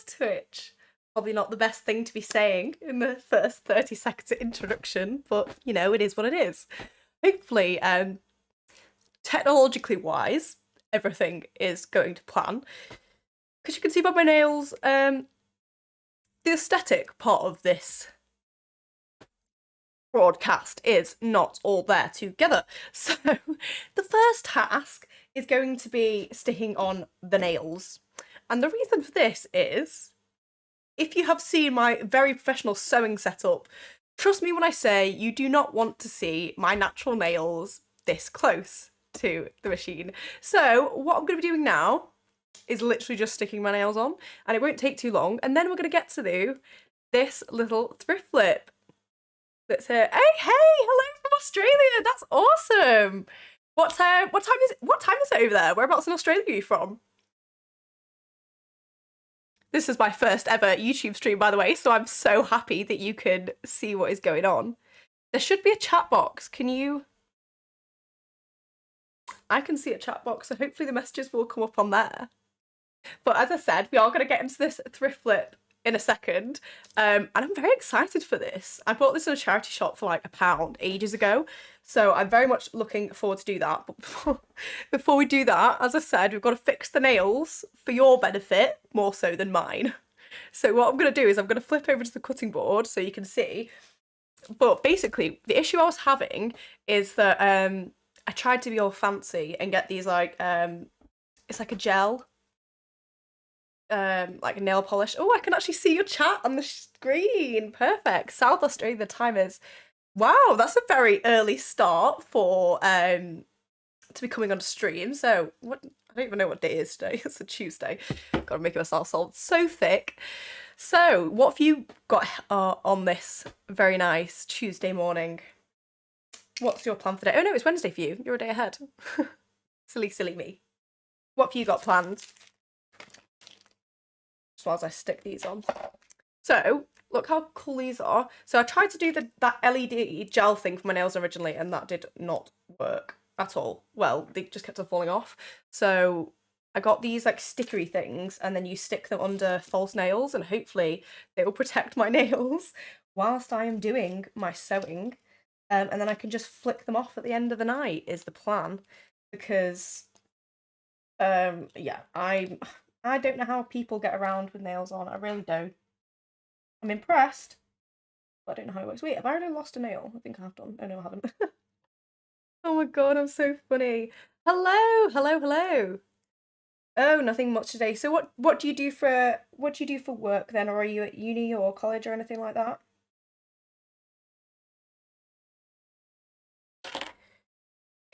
Twitch. Probably not the best thing to be saying in the first 30 seconds of introduction, but you know, it is what it is. Hopefully, technologically wise, everything is going to plan. Because you can see by my nails, the aesthetic part of this broadcast is not all there together. So the first task is going to be sticking on the nails. And the reason for this is, if you have seen my very professional sewing setup, trust me when I say you do not want to see my natural nails this close to the machine. So what I'm going to be doing now is literally just sticking my nails on, and it won't take too long, and then we're going to get to do this little thrift flip that's here. Hey, hello from Australia. That's awesome. What time is it over there? Whereabouts in Australia are you from? This is my first ever YouTube stream, by the way, so I'm so happy that you can see what is going on. There should be a chat box. Can you? I can see a chat box, so hopefully the messages will come up on there. But as I said, we are going to get into this thrift flip in a second, and I'm very excited for this. I bought this in a charity shop for like £1 ages ago, so I'm very much looking forward to do that. But before we do that, as I said, we've got to fix the nails for your benefit more so than mine. So what I'm going to do is I'm going to flip over to the cutting board so you can see. But basically, the issue I was having is that I tried to be all fancy and get these like it's like a gel, like nail polish. Oh, I can actually see your chat on the screen. Perfect. South Australia, the time is, wow, that's a very early start for to be coming on stream. So what, I don't even know what day it is today. It's a Tuesday. Gotta make myself so thick. So what have you got on this very nice Tuesday morning? What's your plan for today? Oh no, it's Wednesday for you. You're a day ahead. Silly me. What have you got planned? As well as I stick these on. So look how cool these are. So I tried to do that LED gel thing for my nails originally, and that did not work at all. Well, they just kept on falling off. So I got these like stickery things, and then you stick them under false nails, and hopefully they will protect my nails whilst I am doing my sewing. And then I can just flick them off at the end of the night is the plan, because yeah, I don't know how people get around with nails on. I really don't. I'm impressed, but I don't know how it works. Wait, have I already lost a nail? I think I have done. Oh no, I haven't. Oh my god, I'm so funny. Hello. Oh, nothing much today. So what do you do for work then, or are you at uni or college or anything like that?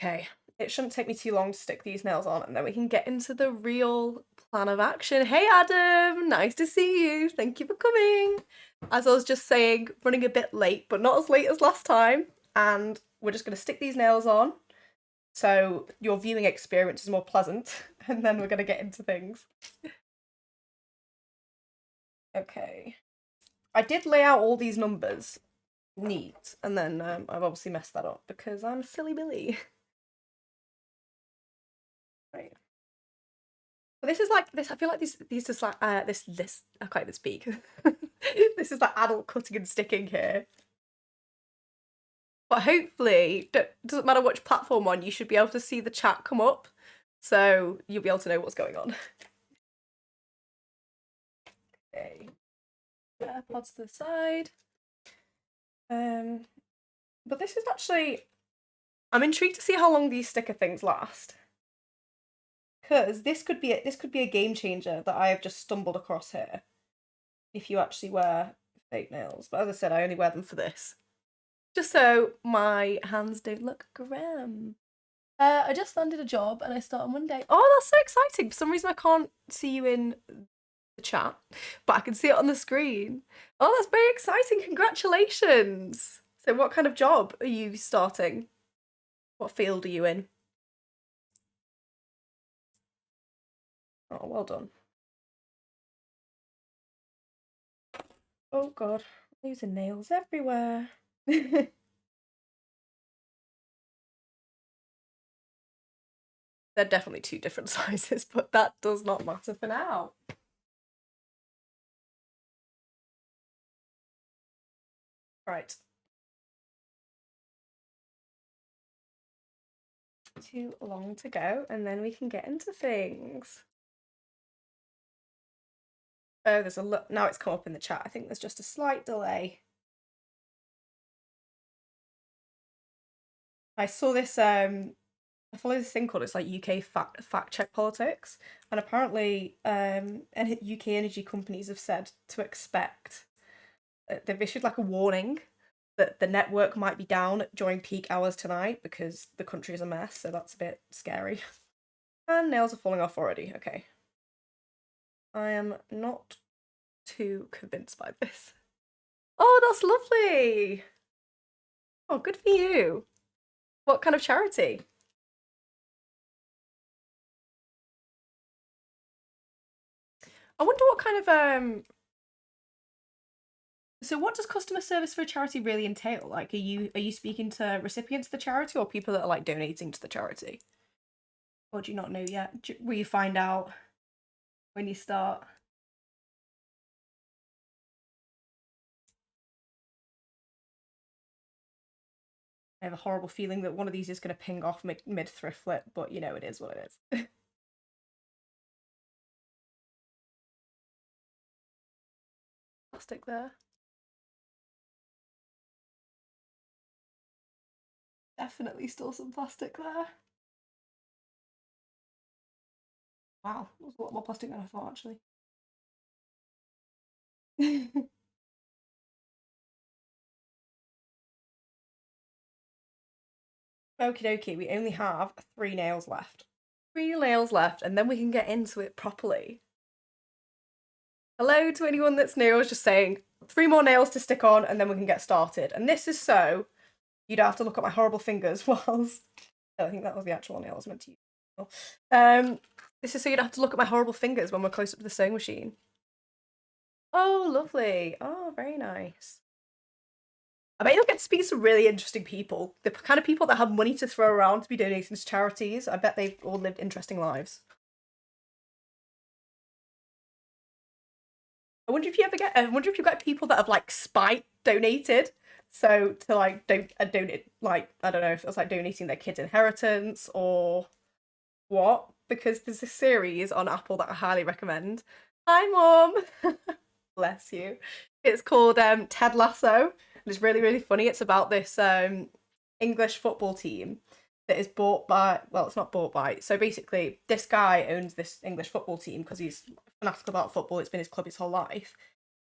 Okay, it shouldn't take me too long to stick these nails on, and then we can get into the real plan of action. Hey Adam, nice to see you. Thank you for coming. As I was just saying, running a bit late, but not as late as last time. And we're just going to stick these nails on so your viewing experience is more pleasant, and then we're going to get into things. Okay. I did lay out all these numbers neat, and then I've obviously messed that up because I'm silly Billy. Right. But this is like this. I feel like these is like this. I can't even speak. This is like adult cutting and sticking here. But hopefully, doesn't matter which platform on, you should be able to see the chat come up, so you'll be able to know what's going on. Okay, AirPods to the side. But this is actually, I'm intrigued to see how long these sticker things last, because this could be a game changer that I have just stumbled across here. If you actually wear fake nails, but as I said, I only wear them for this, just so my hands don't look grim. I just landed a job and I start on Monday. Oh, that's so exciting. For some reason, I can't see you in the chat, but I can see it on the screen. Oh, that's very exciting. Congratulations. So what kind of job are you starting? What field are you in? Oh, well done. Oh god, I'm losing nails everywhere. They're definitely two different sizes, but that does not matter for now. Right. Too long to go, and then we can get into things. Oh, there's a look. Now it's come up in the chat. I think there's just a slight delay. I saw this. I follow this thing called, it's like UK fact check politics, and apparently, UK energy companies have said to expect. They've issued like a warning that the network might be down during peak hours tonight because the country is a mess. So that's a bit scary. And nails are falling off already. Okay. I am not too convinced by this. Oh, that's lovely. Oh, good for you. What kind of charity? I wonder what kind of so what does customer service for a charity really entail? Like are you speaking to recipients of the charity or people that are like donating to the charity? Or do you not know yet? Will you find out when you start? I have a horrible feeling that one of these is going to ping off mid thrift flip, but you know, it is what it is. Plastic there. Definitely still some plastic there. Wow, there's a lot more plastic than I thought actually. Okie dokie, we only have 3 nails left. 3 nails left, and then we can get into it properly. Hello to anyone that's new. I was just saying 3 more nails to stick on, and then we can get started. And this is so you don't have to look at my horrible fingers whilst. Oh, I think that was the actual nail I was meant to use. This is so you don't have to look at my horrible fingers when we're close up to the sewing machine. Oh, lovely. Oh, very nice. I bet you'll get to speak to some really interesting people. The kind of people that have money to throw around to be donating to charities. I bet they've all lived interesting lives. I wonder if you ever get. I wonder if you get people that have like spite donated. So to like donate, like I don't know if it's like donating their kids' inheritance or what. Because there's a series on Apple that I highly recommend. Hi, mom. Bless you. It's called Ted Lasso. It's really, really funny. It's about this English football team that is bought by, well, it's not bought by. So basically, this guy owns this English football team because he's fanatical about football. It's been his club his whole life.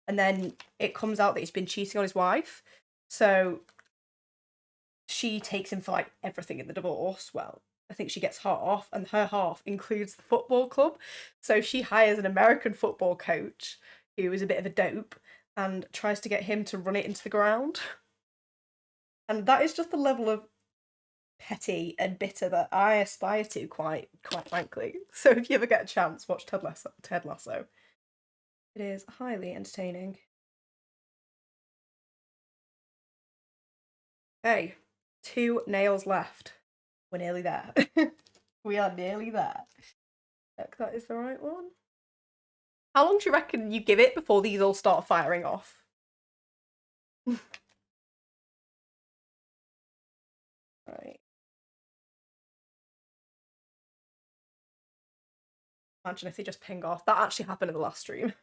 And then it comes out that he's been cheating on his wife. So she takes him for like everything in the divorce. Well, I think she gets half, and her half includes the football club. So she hires an American football coach who is a bit of a dope and tries to get him to run it into the ground. And that is just the level of petty and bitter that I aspire to, quite frankly. So if you ever get a chance, watch Ted Lasso. Ted Lasso. It is highly entertaining. Okay, 2 nails left. We're nearly there. We are nearly there. Check that is the right one. How long do you reckon you give it before these all start firing off? Right. Imagine if they just ping off. That actually happened in the last stream.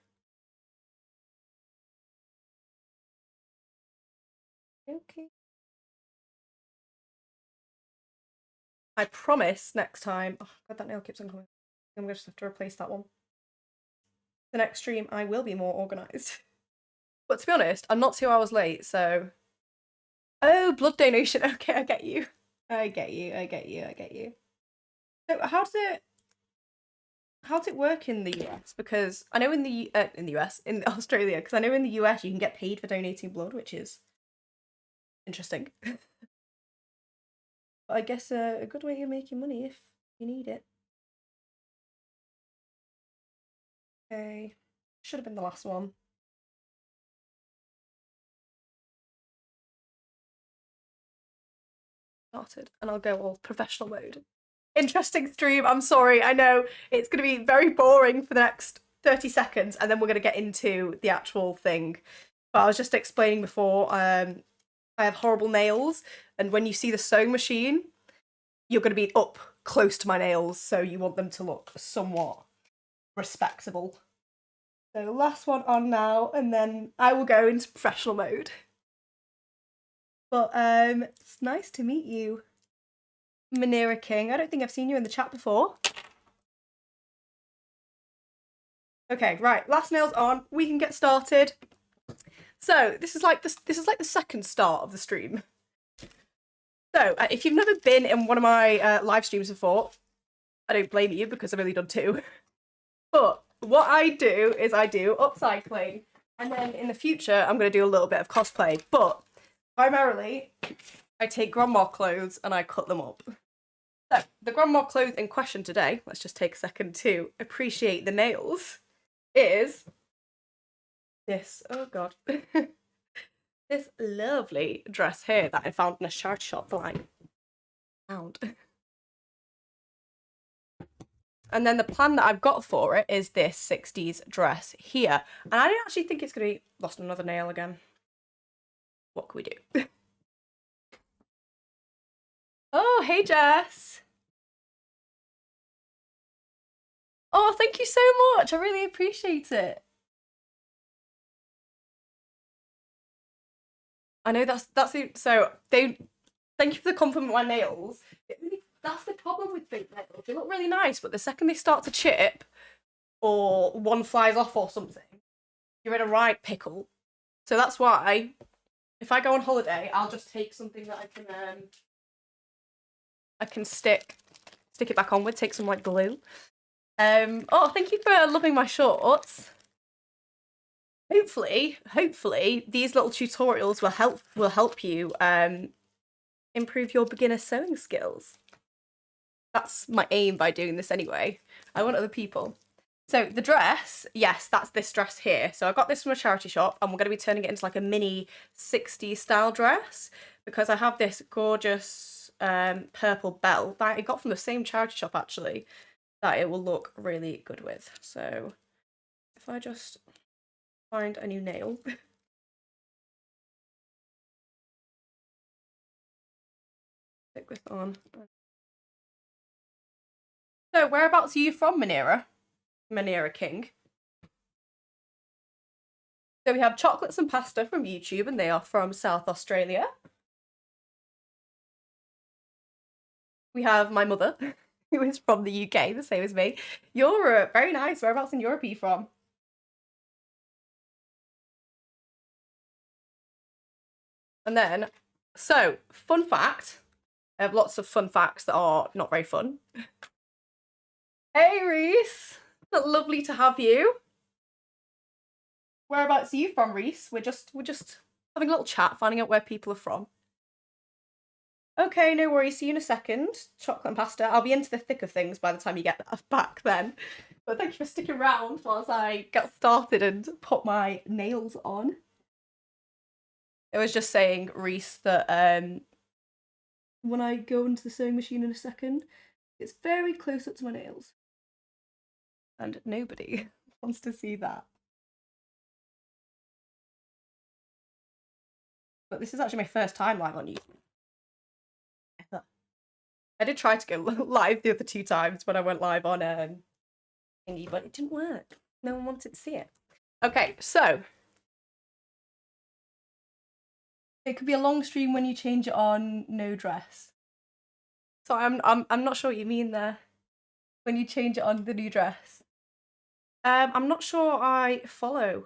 Okay. I promise next time. Oh god, that nail keeps on coming. I'm gonna just have to replace that one. The next stream, I will be more organised. But to be honest, I'm not 2 hours late, so. Oh, blood donation. Okay, I get you. I get you. I get you. I get you. So how does it work in the US? Because I know in the US, in Australia, because I know in the US you can get paid for donating blood, which is interesting. But I guess a good way of making money if you need it. Okay, should have been the last one. Started, and I'll go all professional mode. Interesting stream. I'm sorry. I know it's going to be very boring for the next 30 seconds, and then we're going to get into the actual thing. But I was just explaining before, I have horrible nails, and when you see the sewing machine, you're going to be up close to my nails, so you want them to look somewhat respectable. So last one on now, and then I will go into professional mode. But it's nice to meet you, Manera King. I don't think I've seen you in the chat before. Okay, right, last nails on. We can get started. So this is like the second start of the stream. So if you've never been in one of my live streams before, I don't blame you because I've only done 2. But what I do is I do upcycling, and then in the future I'm going to do a little bit of cosplay. But primarily, I take grandma clothes and I cut them up. So the grandma clothes in question today, let's just take a second to appreciate the nails, is this, oh god, this lovely dress here that I found in a charity shop for like £1. And then the plan that I've got for it is this 60s dress here. And I don't actually think it's going to be... Lost another nail again. What can we do? Oh, hey, Jess. Oh, thank you so much. I really appreciate it. I know that's it. So thank you for the compliment on my nails. That's the problem with fake nails. They look really nice, but the second they start to chip or one flies off or something, you're in a right pickle. So that's why if I go on holiday, I'll just take something that I can stick it back on with, take some like glue. Oh, thank you for loving my shorts. Hopefully these little tutorials will help you improve your beginner sewing skills. That's my aim by doing this anyway. I want other people. So the dress, yes, that's this dress here. So I got this from a charity shop, and we're going to be turning it into like a mini 60s style dress because I have this gorgeous purple belt that I got from the same charity shop actually that it will look really good with. So if I just find a new nail. Stick this on. So whereabouts are you from, Manera? Manera King. So we have chocolates and pasta from YouTube, and they are from South Australia. We have my mother, who is from the UK, the same as me. Europe, very nice. Whereabouts in Europe are you from? And then, so, fun fact. I have lots of fun facts that are not very fun. Hey, Reese. Lovely to have you. Whereabouts are you from, Reese? We're just having a little chat, finding out where people are from. Okay, no worries. See you in a second. Chocolate and pasta. I'll be into the thick of things by the time you get back then. But thank you for sticking around whilst I get started and put my nails on. I was just saying, Reese, that when I go into the sewing machine in a second, it's very close up to my nails. And nobody wants to see that. But this is actually my first time live on YouTube. I did try to go live the other 2 times when I went live on thingy, but it didn't work. No one wanted to see it. Okay, so it could be a long stream when you change it on no dress. So I'm not sure what you mean there. When you change it on the new dress. I'm not sure I follow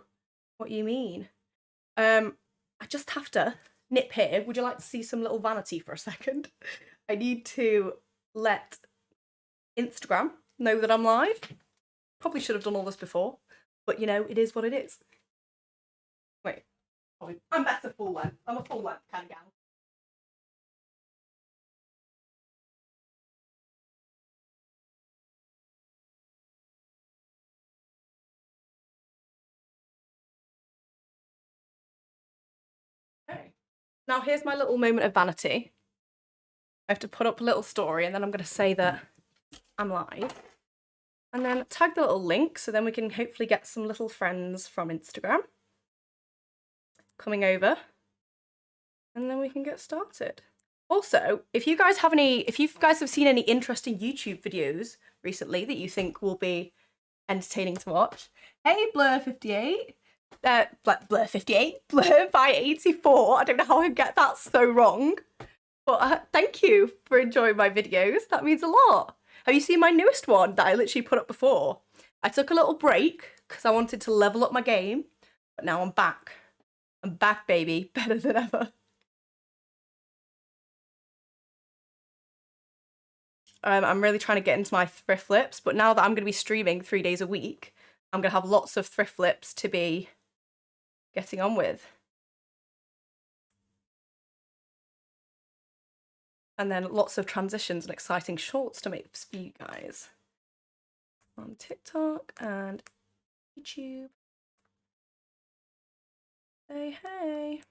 what you mean. I just have to nip here. Would you like to see some little vanity for a second? I need to let Instagram know that I'm live. Probably should have done all this before, but you know, it is what it is. Wait, I'm better full length. I'm a full length kind of gal. Okay. Now here's my little moment of vanity. I have to put up a little story, and then I'm going to say that I'm live. And then tag the little link, so then we can hopefully get some little friends from Instagram coming over and then we can get started. Also, if you guys have seen any interesting YouTube videos recently that you think will be entertaining to watch, hey Blur58, Blur58, Blur by 84. I don't know how I get that so wrong, but thank you for enjoying my videos. That means a lot. Have you seen my newest one that I literally put up before? I took a little break because I wanted to level up my game, but now I'm back. I'm back, baby, better than ever. I'm really trying to get into my thrift flips, but now that I'm going to be streaming 3 days a week, I'm going to have lots of thrift flips to be getting on with. And then lots of transitions and exciting shorts to make for you guys on TikTok and YouTube. Hey, hey.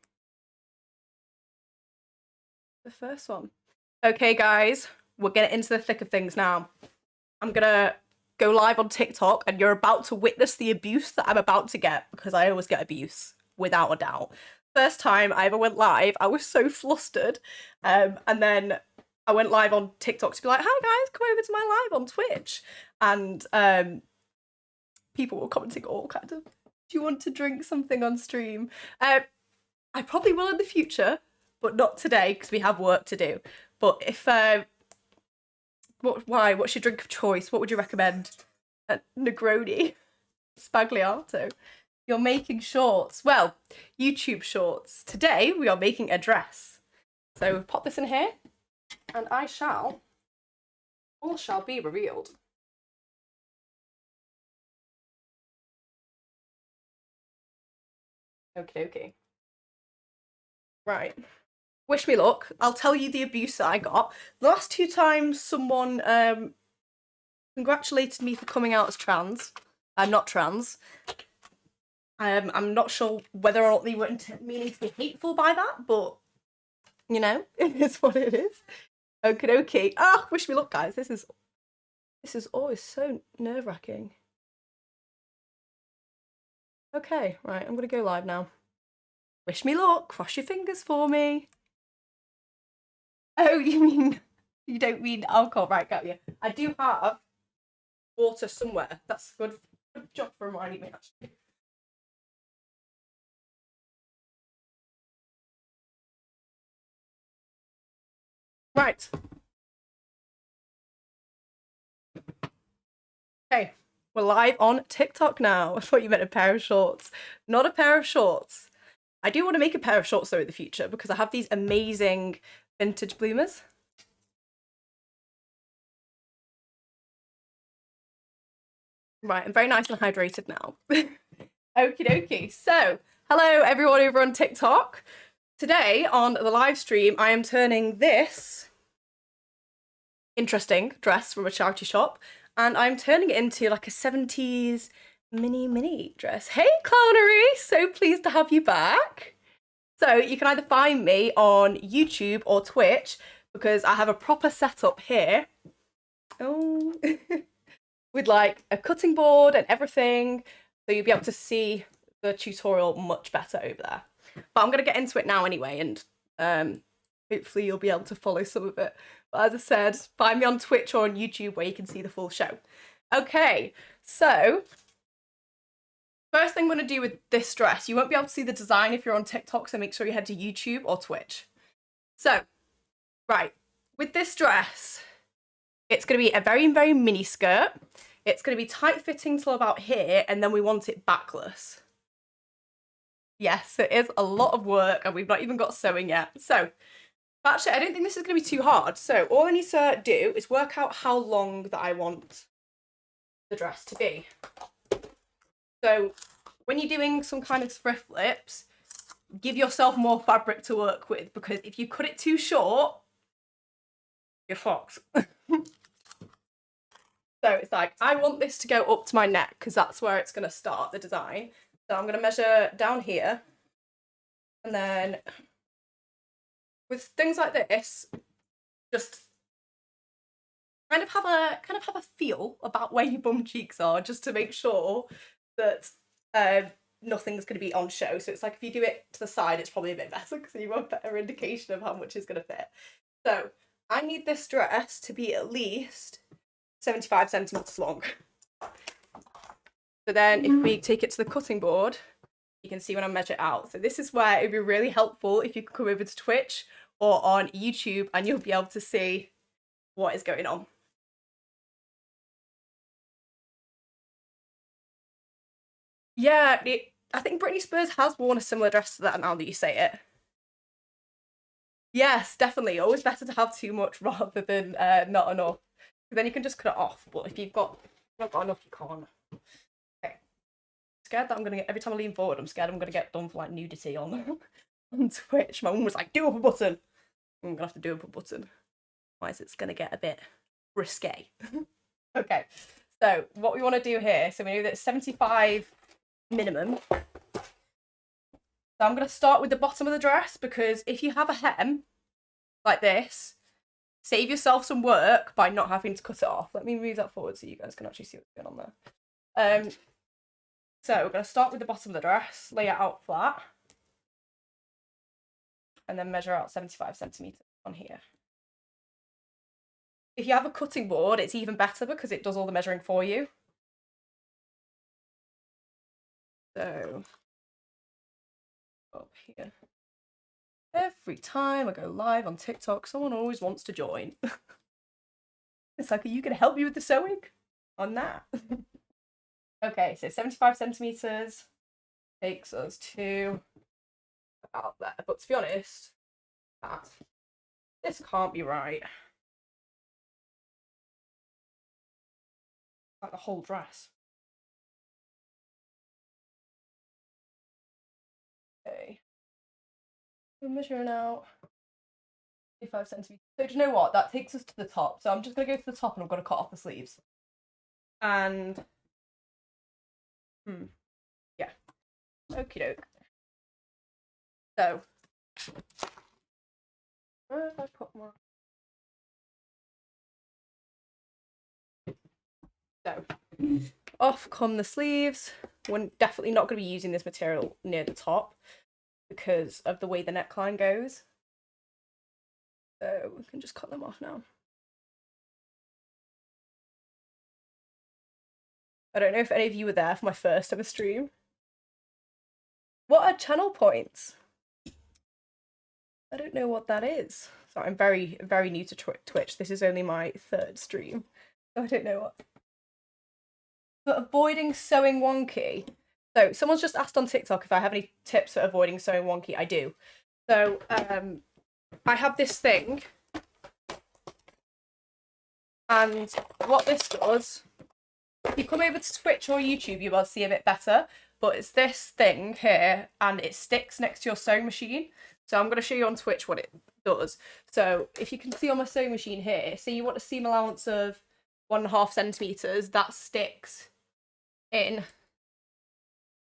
The first one. Okay, guys, we're getting into the thick of things now. I'm gonna go live on TikTok and you're about to witness the abuse that I'm about to get, because I always get abuse, without a doubt. First time I ever went live, I was so flustered. And then I went live on TikTok to be like, hi guys, come over to my live on Twitch. And people were commenting all kind of, do you want to drink something on stream? I probably will in the future, but not today because we have work to do. But if what's your drink of choice? What would you recommend? Negroni, Spagliato. You're making shorts. Well, YouTube shorts. Today we are making a dress. So pop this in here, and all shall be revealed. Okay. Right. Wish me luck. I'll tell you the abuse that I got. The last 2 times someone congratulated me for coming out as trans. I'm not trans. I'm not sure whether or not they were meaning to be hateful by that, but you know, it is what it is. Okay. Ah, wish me luck, guys. This is always so nerve-wracking. Okay, right, I'm gonna go live now. Wish me luck. Cross your fingers for me. Oh, you don't mean alcohol, right? Got you. I do have water somewhere. That's good. Good job for reminding me, actually. Right. Okay, we're live on TikTok now. I thought you meant a pair of shorts. Not a pair of shorts. I do want to make a pair of shorts though in the future because I have these amazing vintage bloomers. Right, I'm very nice and hydrated now. Okie dokie. So, hello everyone over on TikTok. Today on the live stream, I am turning this interesting dress from a charity shop and I'm turning it into like a 70s mini dress. Hey Clownery, so pleased to have you back. So you can either find me on YouTube or Twitch because I have a proper setup here. Oh, with like a cutting board and everything. So you'll be able to see the tutorial much better over there. But I'm gonna get into it now anyway, and hopefully you'll be able to follow some of it. But as I said, find me on Twitch or on YouTube where you can see the full show. Okay, so first thing I'm going to do with this dress, you won't be able to see the design if you're on TikTok, so make sure you head to YouTube or Twitch. So, right, with this dress, it's going to be a very mini skirt. It's going to be tight fitting till about here, and then we want it backless. Yes, it is a lot of work, and we've not even got sewing yet. So, actually, I don't think this is going to be too hard. So, all I need to do is work out how long that I want the dress to be. So when you're doing some kind of thrift flips, give yourself more fabric to work with, because if you cut it too short, you're fucked. So it's like, I want this to go up to my neck because that's where it's going to start, the design. So I'm going to measure down here. And then with things like this, just kind of have a feel about where your bum cheeks are, just to make sure that nothing's going to be on show. So it's like if you do it to the side, it's probably a bit better because you have a better indication of how much is going to fit. So I need this dress to be at least 75 centimeters long. So then if we take it to the cutting board, you can see when I measure it out. So this is where it'd be really helpful if you could come over to Twitch or on YouTube and you'll be able to see what is going on. Yeah, I think Britney Spears has worn a similar dress to that now that you say it. Yes, definitely. Always better to have too much rather than not enough. Then you can just cut it off. But if you've not got enough, you can't. Okay. Scared that I'm gonna get, every time I lean forward, I'm scared I'm gonna get done for like nudity on on Twitch. My mum was like, do up a button. I'm gonna have to do up a button. Otherwise it's gonna get a bit risque. Okay. So what we want to do here, so we know that it's 75 minimum. So I'm going to start with the bottom of the dress because if you have a hem like this, save yourself some work by not having to cut it off. Let me move that forward so you guys can actually see what's going on there. So we're going to start with the bottom of the dress, lay it out flat, and then measure out 75 centimeters on here. If you have a cutting board, it's even better because it does all the measuring for you. So up here. Every time I go live on TikTok, someone always wants to join. It's like, are you going to help me with the sewing on that? Okay, so 75 centimeters takes us to about there. But to be honest, this can't be right. Like the whole dress. Okay. We're measuring out 25 centimeters. So do you know what? That takes us to the top. So I'm just going to go to the top and I'm going to cut off the sleeves. And yeah. Okie doke. So where have I put more? So off come the sleeves. We're definitely not going to be using this material near the top because of the way the neckline goes. So we can just cut them off now. I don't know if any of you were there for my first ever stream. What are channel points? I don't know what that is. So I'm very, very new to Twitch. This is only my third stream. So I don't know what. But avoiding sewing wonky. So someone's just asked on TikTok if I have any tips for avoiding sewing wonky. I do. So I have this thing. And what this does, if you come over to Twitch or YouTube, you'll be able to see a bit better. But it's this thing here, and it sticks next to your sewing machine. So I'm going to show you on Twitch what it does. So if you can see on my sewing machine here, say you want a seam allowance of 1.5 centimeters, that sticks in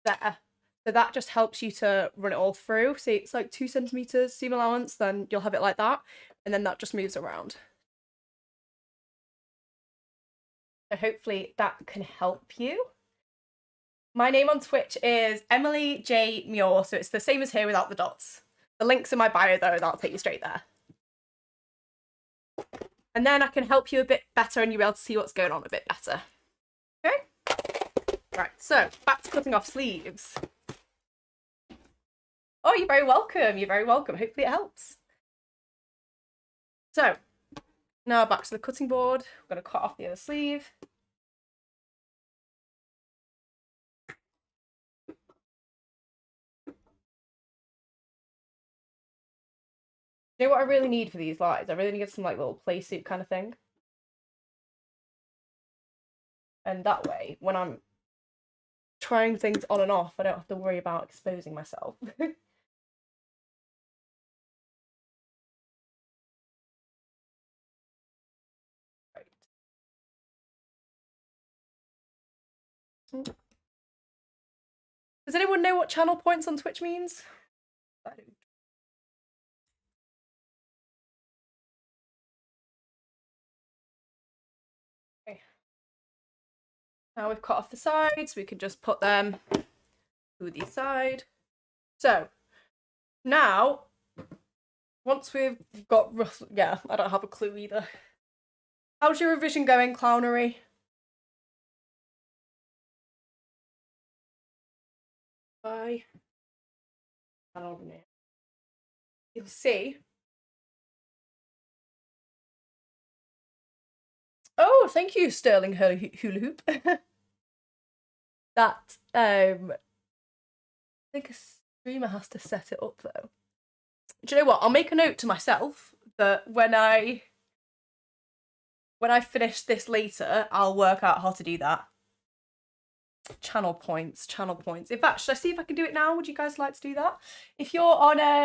there. So that just helps you to run it all through. Say it's like 2 centimeters seam allowance, then you'll have it like that. And then that just moves around. So hopefully that can help you. My name on Twitch is Emily J. Muir, so it's the same as here without the dots. The link's in my bio though, that'll take you straight there. And then I can help you a bit better and you'll be able to see what's going on a bit better. Okay? Right, so back to cutting off sleeves. Oh, you're very welcome. You're very welcome. Hopefully it helps. So now back to the cutting board. We're going to cut off the other sleeve. You know what I really need for these lights? I really need some like little play suit kind of thing. And that way, when I'm trying things on and off, I don't have to worry about exposing myself. Right. Does anyone know what channel points on Twitch means? I don't. Okay. Now we've cut off the sides, we can just put them hoodie side. So now, once we've got roughly, yeah, I don't have a clue either. How's your revision going, clownery? Bye. You'll see. Oh, thank you, Sterling Hula Hoop. That I think a streamer has to set it up though. Do you know what? I'll make a note to myself that when I finish this later, I'll work out how to do that. Channel points. In fact, should I see if I can do it now? Would you guys like to do that? If you're on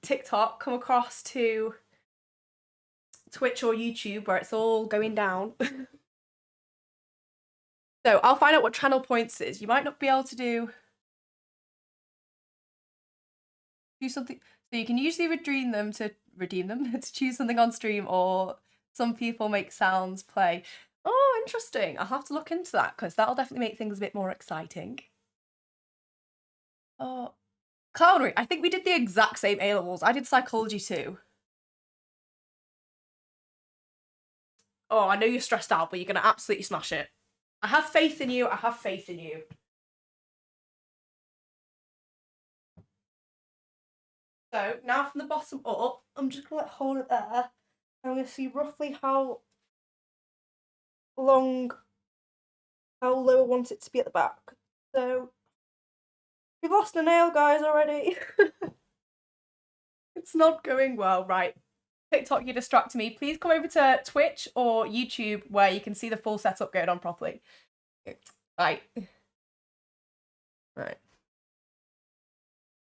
TikTok, come across to Twitch or YouTube where it's all going down. So I'll find out what channel points is. You might not be able to do something. So you can usually redeem them to choose something on stream, or some people make sounds play. Oh, interesting. I'll have to look into that because that'll definitely make things a bit more exciting. Oh, clownery. I think we did the exact same A-levels. I did psychology too. Oh, I know you're stressed out, but you're going to absolutely smash it. I have faith in you. So now from the bottom up, I'm just going to hold it there. I'm going to see roughly how low I want it to be at the back. So we've lost a nail, guys, already. It's not going well. Right. TikTok, you distracted me. Please come over to Twitch or YouTube where you can see the full setup going on properly. Right.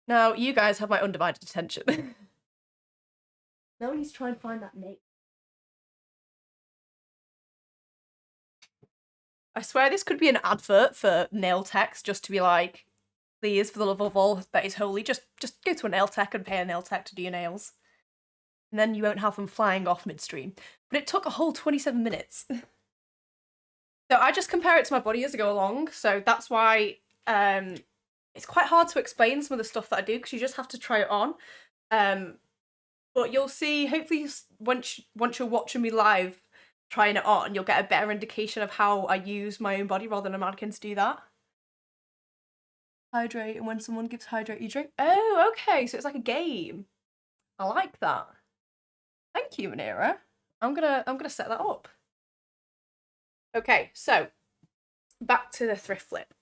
Now, you guys have my undivided attention. Now he's trying to find that name. I swear this could be an advert for nail techs, just to be like, please, for the love of all that is holy, just go to a nail tech and pay a nail tech to do your nails. And then you won't have them flying off midstream. But it took a whole 27 minutes. So I just compare it to my body as I go along, so that's why it's quite hard to explain some of the stuff that I do, because you just have to try it on. But you'll see, hopefully, once you're watching me live trying it on, you'll get a better indication of how I use my own body rather than a mannequin to do that. Hydrate, and when someone gives hydrate, you drink. Oh, okay, so it's like a game. I like that. Thank you, Manira. I'm gonna set that up. Okay, so back to the thrift flip.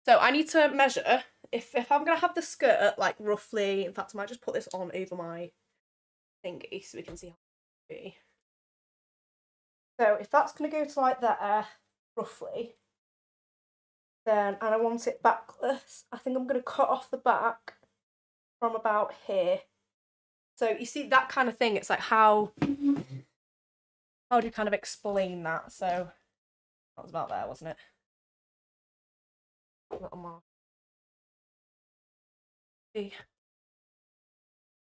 So I need to measure if I'm gonna have the skirt like roughly. In fact, I might just put this on over my thingy so we can see how it be. So if that's gonna go to like there roughly, then, and I want it backless, I think I'm gonna cut off the back from about here. So you see that kind of thing. It's like how do you kind of explain that? So that was about there, wasn't it? Little more.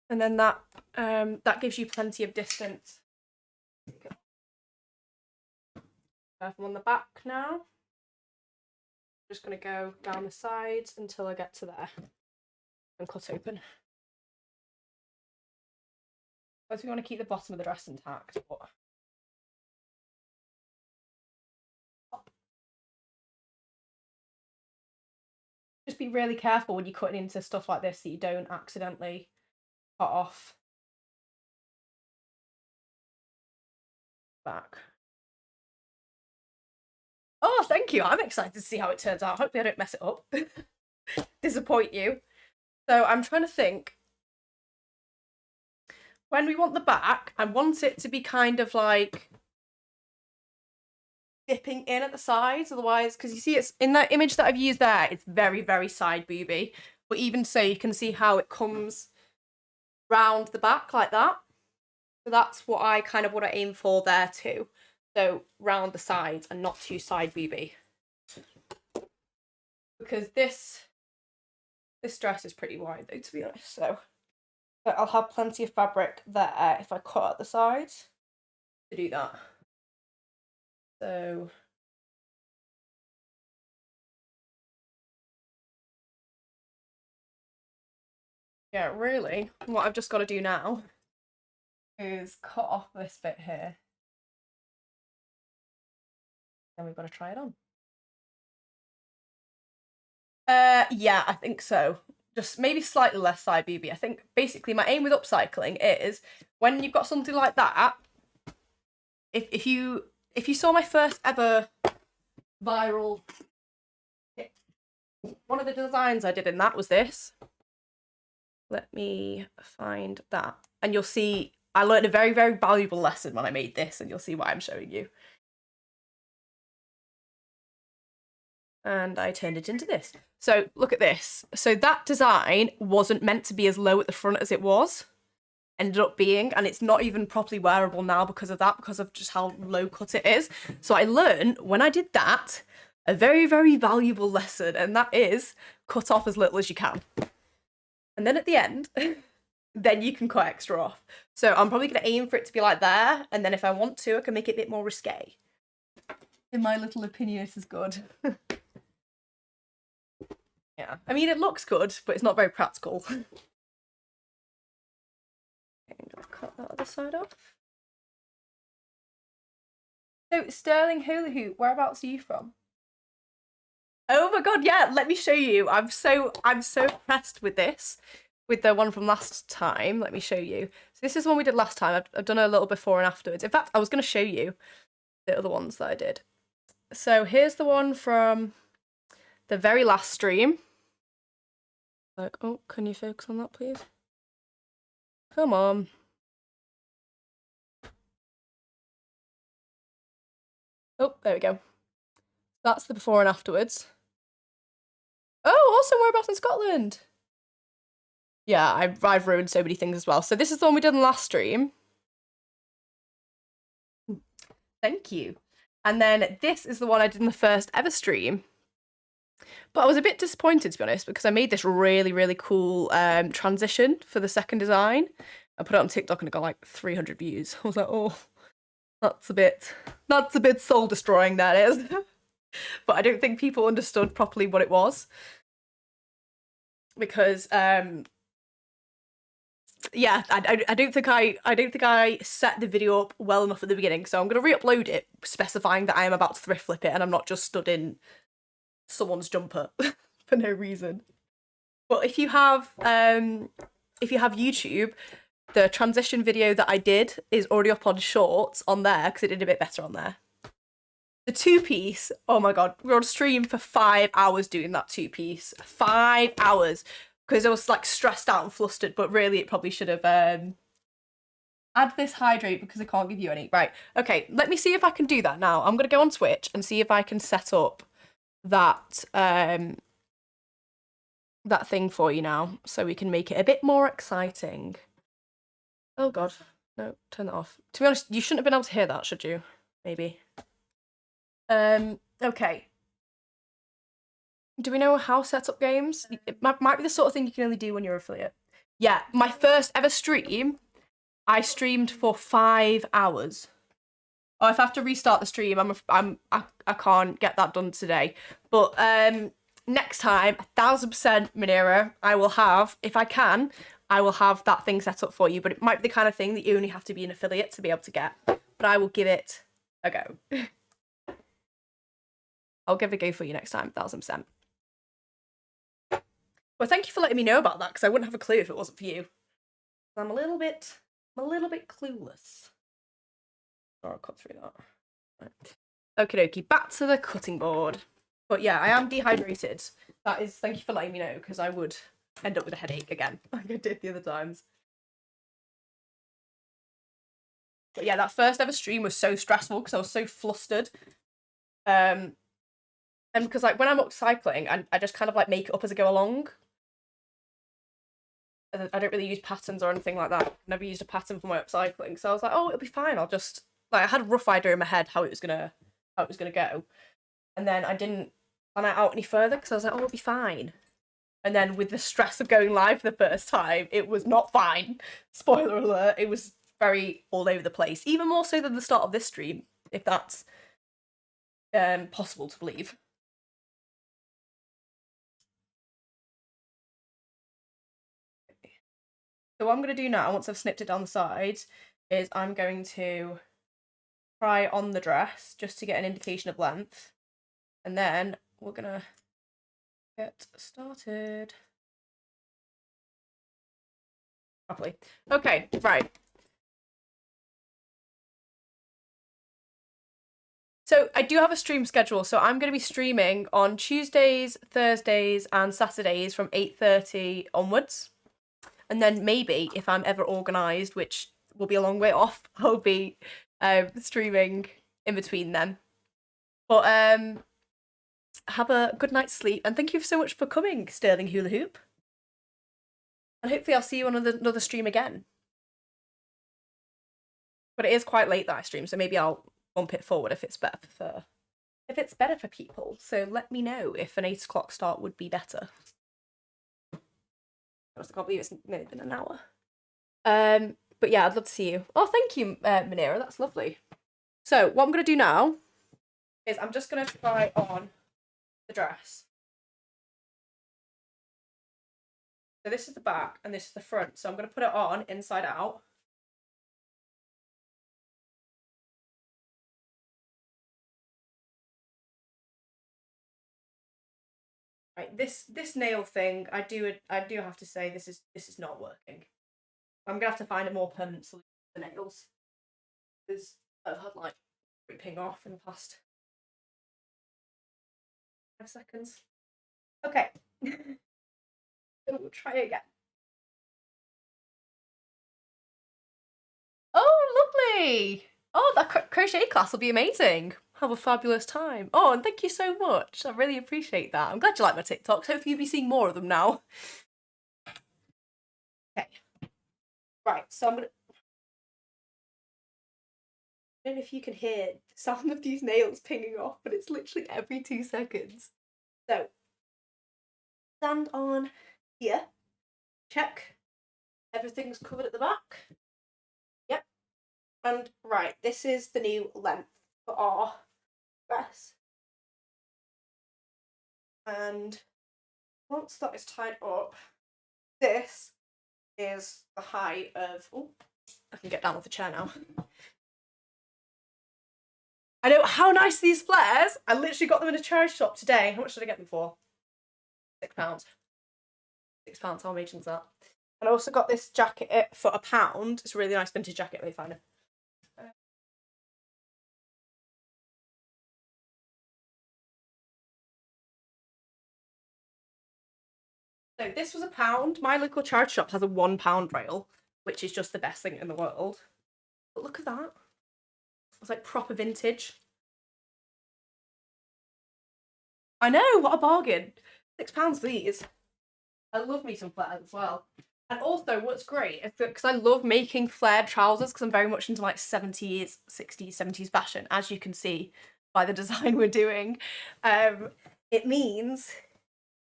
And then that gives you plenty of distance. I'm on the back now. I'm just going to go down the sides until I get to there and cut open. Because we want to keep the bottom of the dress intact. But just be really careful when you're cutting into stuff like this that you don't accidentally cut off back. Oh, thank you. I'm excited to see how it turns out. Hopefully I don't mess it up. Disappoint you. So I'm trying to think. When we want the back, I want it to be kind of like dipping in at the sides, otherwise, because you see it's in that image that I've used there, it's very, very side booby. But even so, you can see how it comes round the back like that. So that's what I kind of want to aim for there too. So round the sides and not too side booby. Because this dress is pretty wide though, to be honest. So but I'll have plenty of fabric there if I cut at the sides to do that. So Yeah, really, what I've just got to do now is cut off this bit here. Then we've got to try it on. Yeah, I think so. Just maybe slightly less side BB. I think basically my aim with upcycling is when you've got something like that, if you saw my first ever viral, one of the designs I did in that was this. Let me find that. And you'll see I learned a very, very valuable lesson when I made this, and you'll see why I'm showing you. And I turned it into this. So look at this. So that design wasn't meant to be as low at the front as it was. Ended up being, and it's not even properly wearable now because of that, because of just how low cut it is. So I learned when I did that a very, very valuable lesson, and that is cut off as little as you can. And then at the end, then you can cut extra off. So I'm probably going to aim for it to be like there, and then if I want to, I can make it a bit more risque. In my little opinion, this is good. Yeah, I mean, it looks good, but it's not very practical. Okay, I'm going to cut that other side off. So, Sterling Hula Hoop, whereabouts are you from? Oh my god, yeah, let me show you. I'm so impressed with this, with the one from last time. Let me show you. So this is the one we did last time. I've done a little before and afterwards. In fact, I was going to show you the other ones that I did. So here's the one from the very last stream. Like, oh, can you focus on that, please? Come on. Oh, there we go. That's the before and afterwards. Oh, also whereabouts in Scotland? Yeah, I've ruined so many things as well. So this is the one we did in the last stream. Thank you. And then this is the one I did in the first ever stream. But I was a bit disappointed, to be honest, because I made this really, really cool transition for the second design. I put it on TikTok and it got like 300 views. I was like, oh, that's a bit soul destroying, that is. But I don't think people understood properly what it was. Because yeah, I don't think I set the video up well enough at the beginning. So I'm gonna re-upload it, specifying that I am about to thrift flip it and I'm not just stood in someone's jumper for no reason. But if you have YouTube, the transition video that I did is already up on shorts on there because it did a bit better on there. The two-piece, oh my god, we were on stream for 5 hours doing that two-piece. 5 hours. Because I was like stressed out and flustered, but really it probably should have add this hydrate because I can't give you any. Right, okay, let me see if I can do that now. I'm gonna go on Twitch and see if I can set up that that thing for you now, so we can make it a bit more exciting. Oh god, no, turn that off. To be honest, you shouldn't have been able to hear that, should you? Maybe. Okay. Do we know how to set up games? It might be the sort of thing you can only do when you're an affiliate. Yeah, my first ever stream, I streamed for 5 hours. Oh, if I have to restart the stream, I can't get that done today. But next time, 1000% Manera, I will have, if I can, I will have that thing set up for you. But it might be the kind of thing that you only have to be an affiliate to be able to get. But I will give it a go. I'll give it a go for you next time, 1000%. Well, thank you for letting me know about that, because I wouldn't have a clue if it wasn't for you. I'm a little bit clueless. Oh, I'll cut through that. Right. Okie dokie, back to the cutting board. But yeah, I am dehydrated. That is, thank you for letting me know, because I would end up with a headache again, like I did the other times. But yeah, that first ever stream was so stressful because I was so flustered. And because like when I'm upcycling, I just kind of like make it up as I go along. I don't really use patterns or anything like that. I've never used a pattern for my upcycling, so I was like, oh, it'll be fine. I'll just like I had a rough idea in my head how it was gonna go, and then I didn't plan it out any further because I was like, oh, it'll be fine. And then with the stress of going live for the first time, it was not fine. Spoiler alert, it was very all over the place, even more so than the start of this stream, if that's possible to believe. So what I'm going to do now, once I've snipped it down the sides, is I'm going to try on the dress just to get an indication of length. And then we're going to get started. Properly. Okay, right. So I do have a stream schedule, so I'm going to be streaming on Tuesdays, Thursdays, and Saturdays from 8:30 onwards. And then maybe, if I'm ever organised, which will be a long way off, I'll be streaming in between them. But have a good night's sleep, and thank you so much for coming, Sterling Hula Hoop. And hopefully I'll see you on another stream again. But it is quite late that I stream, so maybe I'll bump it forward if it's better for people. So let me know if an 8 o'clock start would be better. I can't believe it's nearly been an hour. But yeah, I'd love to see you. Oh, thank you, Manera. That's lovely. So what I'm going to do now is I'm just going to try on the dress. So this is the back and this is the front. So I'm going to put it on inside out. Right, this nail thing, I do have to say this is not working. I'm gonna have to find a more permanent solution for the nails, because I've had like ripping off in the past 5 seconds. Okay, we'll try again. Oh, lovely! Oh, that crochet class will be amazing. Have a fabulous time. Oh, and thank you so much. I really appreciate that. I'm glad you like my TikToks. Hopefully you'll be seeing more of them now. Okay. Right, so I'm gonna... I don't know if you can hear the sound of these nails pinging off, but it's literally every 2 seconds. So, stand on here. Check. Everything's covered at the back. Yep. And right, this is the new length for our dress. And once that is tied up, this is the height of... Oh, I can get down off the chair now. I know, how nice are these flares? I literally got them in a charity shop today. How much did I get them for? £6. £6, how amazing is that? And I also got this jacket for £1. It's a really nice vintage jacket, let me find it. So this was £1. My local charity shop has a £1 rail, which is just the best thing in the world. But look at that. It's like proper vintage. I know, what a bargain. £6 for these. I love me some flares as well. And also, what's great is that, because I love making flared trousers, because I'm very much into like 70s, 60s, 70s fashion, as you can see by the design we're doing. It means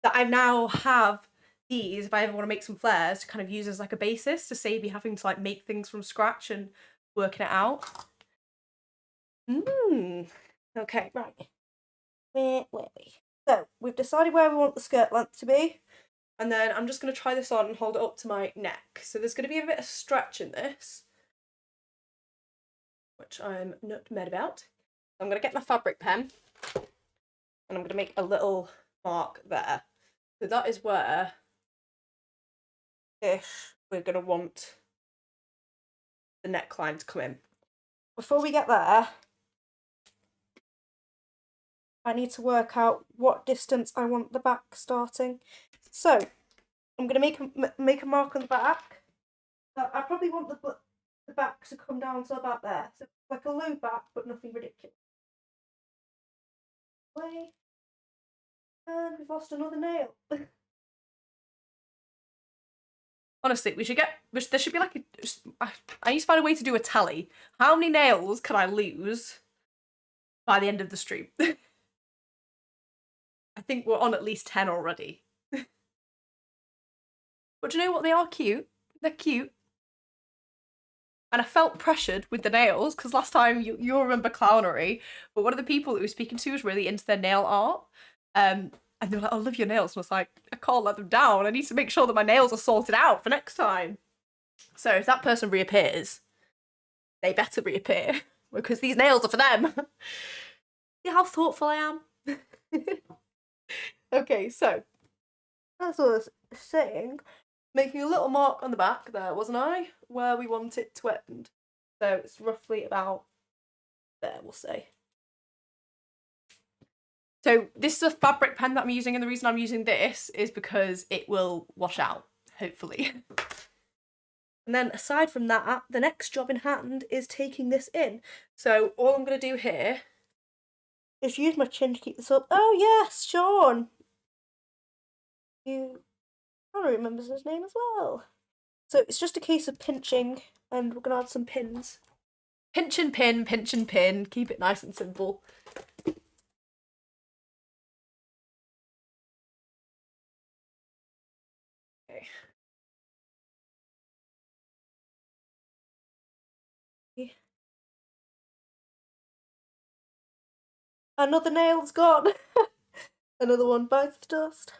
that I now have these, if I ever want to make some flares, to kind of use as like a basis to save me having to like make things from scratch and working it out. Okay, right. Where were we? So, we've decided where we want the skirt length to be. And then I'm just going to try this on and hold it up to my neck. So there's going to be a bit of stretch in this, which I'm not mad about. I'm going to get my fabric pen and I'm going to make a little mark there. So that is where we're going to want the neckline to come in. Before we get there, I need to work out what distance I want the back starting. So I'm going to make a mark on the back. I probably want the back to come down to about there. So like a low back, but nothing ridiculous. Wait. And we've lost another nail. Honestly, there should be like I need to find a way to do a tally. How many nails can I lose by the end of the stream? I think we're on at least 10 already. But do you know what? They are cute. They're cute. And I felt pressured with the nails, because last time, you'll remember clownery, but one of the people that we were speaking to was really into their nail art. And they were like, I love your nails. And I was like, I can't let them down. I need to make sure that my nails are sorted out for next time. So if that person reappears, they better reappear because these nails are for them. See how thoughtful I am? Okay, so as I was saying, making a little mark on the back there, wasn't I? Where we want it to end. So it's roughly about there, we'll say. So this is a fabric pen that I'm using, and the reason I'm using this is because it will wash out, hopefully. And then aside from that, the next job in hand is taking this in. So all I'm going to do here is use my chin to keep this up. Oh yes, Sean! Sean remembers his name as well. So it's just a case of pinching, and we're going to add some pins. Pinch and pin, pinch and pin. Keep it nice and simple. Okay. Another nail's gone. Another one bites the dust.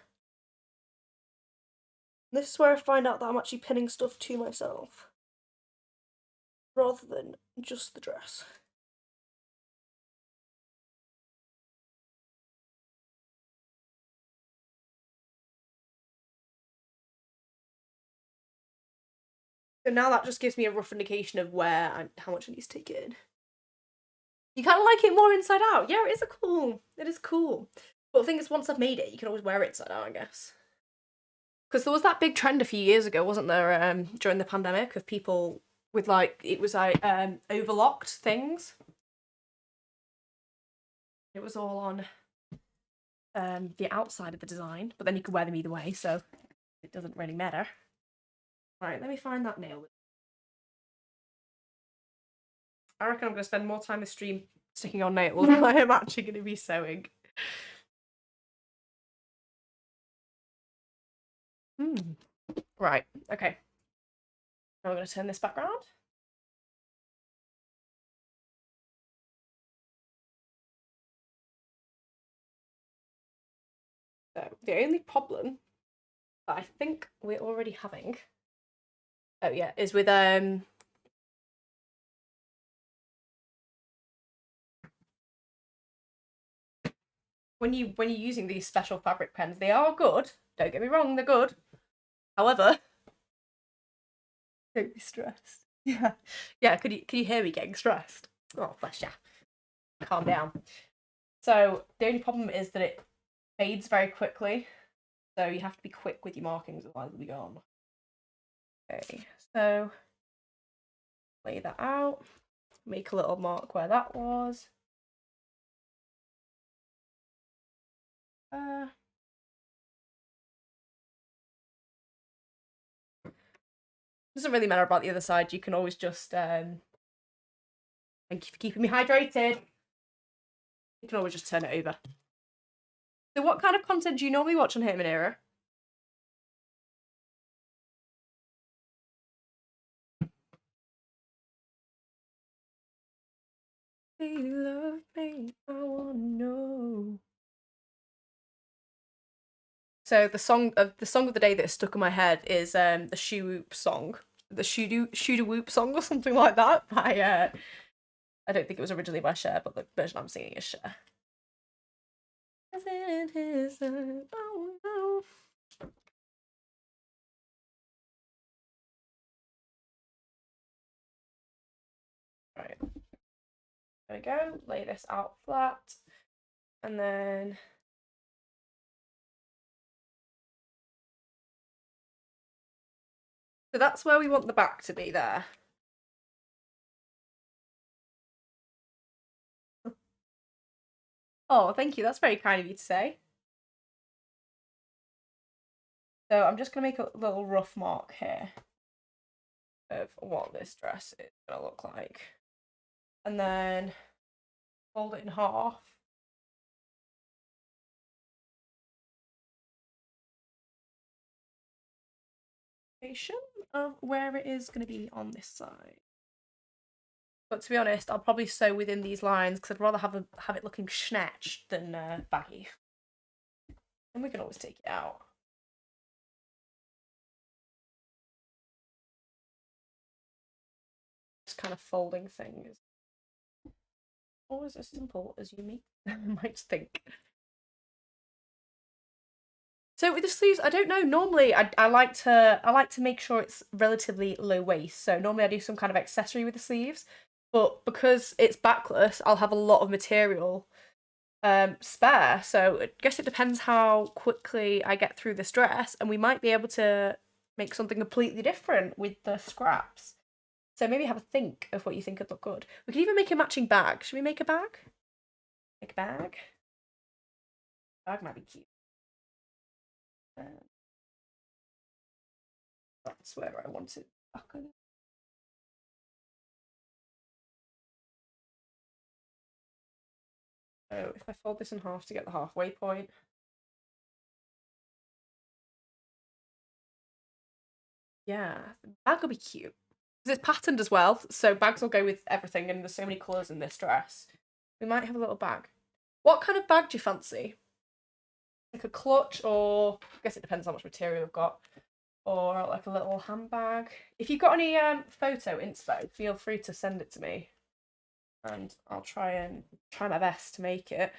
This is where I find out that I'm actually pinning stuff to myself rather than just the dress. So now that just gives me a rough indication of where and how much I need to take it in. You kind of like it more inside out. Yeah, it is cool. It is cool. But the thing is, once I've made it, you can always wear it inside out, I guess. Because there was that big trend a few years ago, wasn't there, during the pandemic, of people with it was overlocked things. It was all on the outside of the design, but then you could wear them either way, so it doesn't really matter. Right, let me find that nail. I reckon I'm going to spend more time this stream sticking on nails than I am actually going to be sewing. Right, okay. Now we're going to turn this back round. So the only problem that I think we're already having, oh yeah, is with when you're using these special fabric pens, they are good. Don't get me wrong, they're good. However, don't be stressed. Yeah, yeah. Can you hear me getting stressed? Oh, bless ya. Calm down. So the only problem is that it fades very quickly, so you have to be quick with your markings, otherwise it'll be gone. Okay, so lay that out. Make a little mark where that was. Doesn't really matter about the other side. You can always just thank you for keeping me hydrated. You can always just turn it over. So what kind of content do you normally watch on Hit Manera? They love me, I wanna know. So the song of the day that stuck in my head is the Shoe Whoop song, the Shoo Whoop song or something like that. By I don't think it was originally by Cher, but the version I'm singing is Cher. Right, there we go. Lay this out flat, and then. So that's where we want the back to be there. Oh, thank you. That's very kind of you to say. So I'm just going to make a little rough mark here of what this dress is going to look like. And then fold it in half. Of where it is going to be on this side. But to be honest, I'll probably sew within these lines because I'd rather have it looking snatched than baggy. And we can always take it out. kind of folding thing is always as simple as you might think. So with the sleeves, I don't know. Normally, I like to make sure it's relatively low waist. So normally I do some kind of accessory with the sleeves, but because it's backless, I'll have a lot of material spare. So I guess it depends how quickly I get through this dress, and we might be able to make something completely different with the scraps. So maybe have a think of what you think would look good. We could even make a matching bag. Should we make a bag? Make a bag? Bag might be cute. That's where I want it. So if I fold this in half to get the halfway point. Yeah, the bag will be cute. Because it's patterned as well, so bags will go with everything, and there's so many colours in this dress. We might have a little bag. What kind of bag do you fancy? Like a clutch, or I guess it depends how much material you've got. Or like a little handbag. If you've got any photo inspo, feel free to send it to me. And I'll try my best to make it.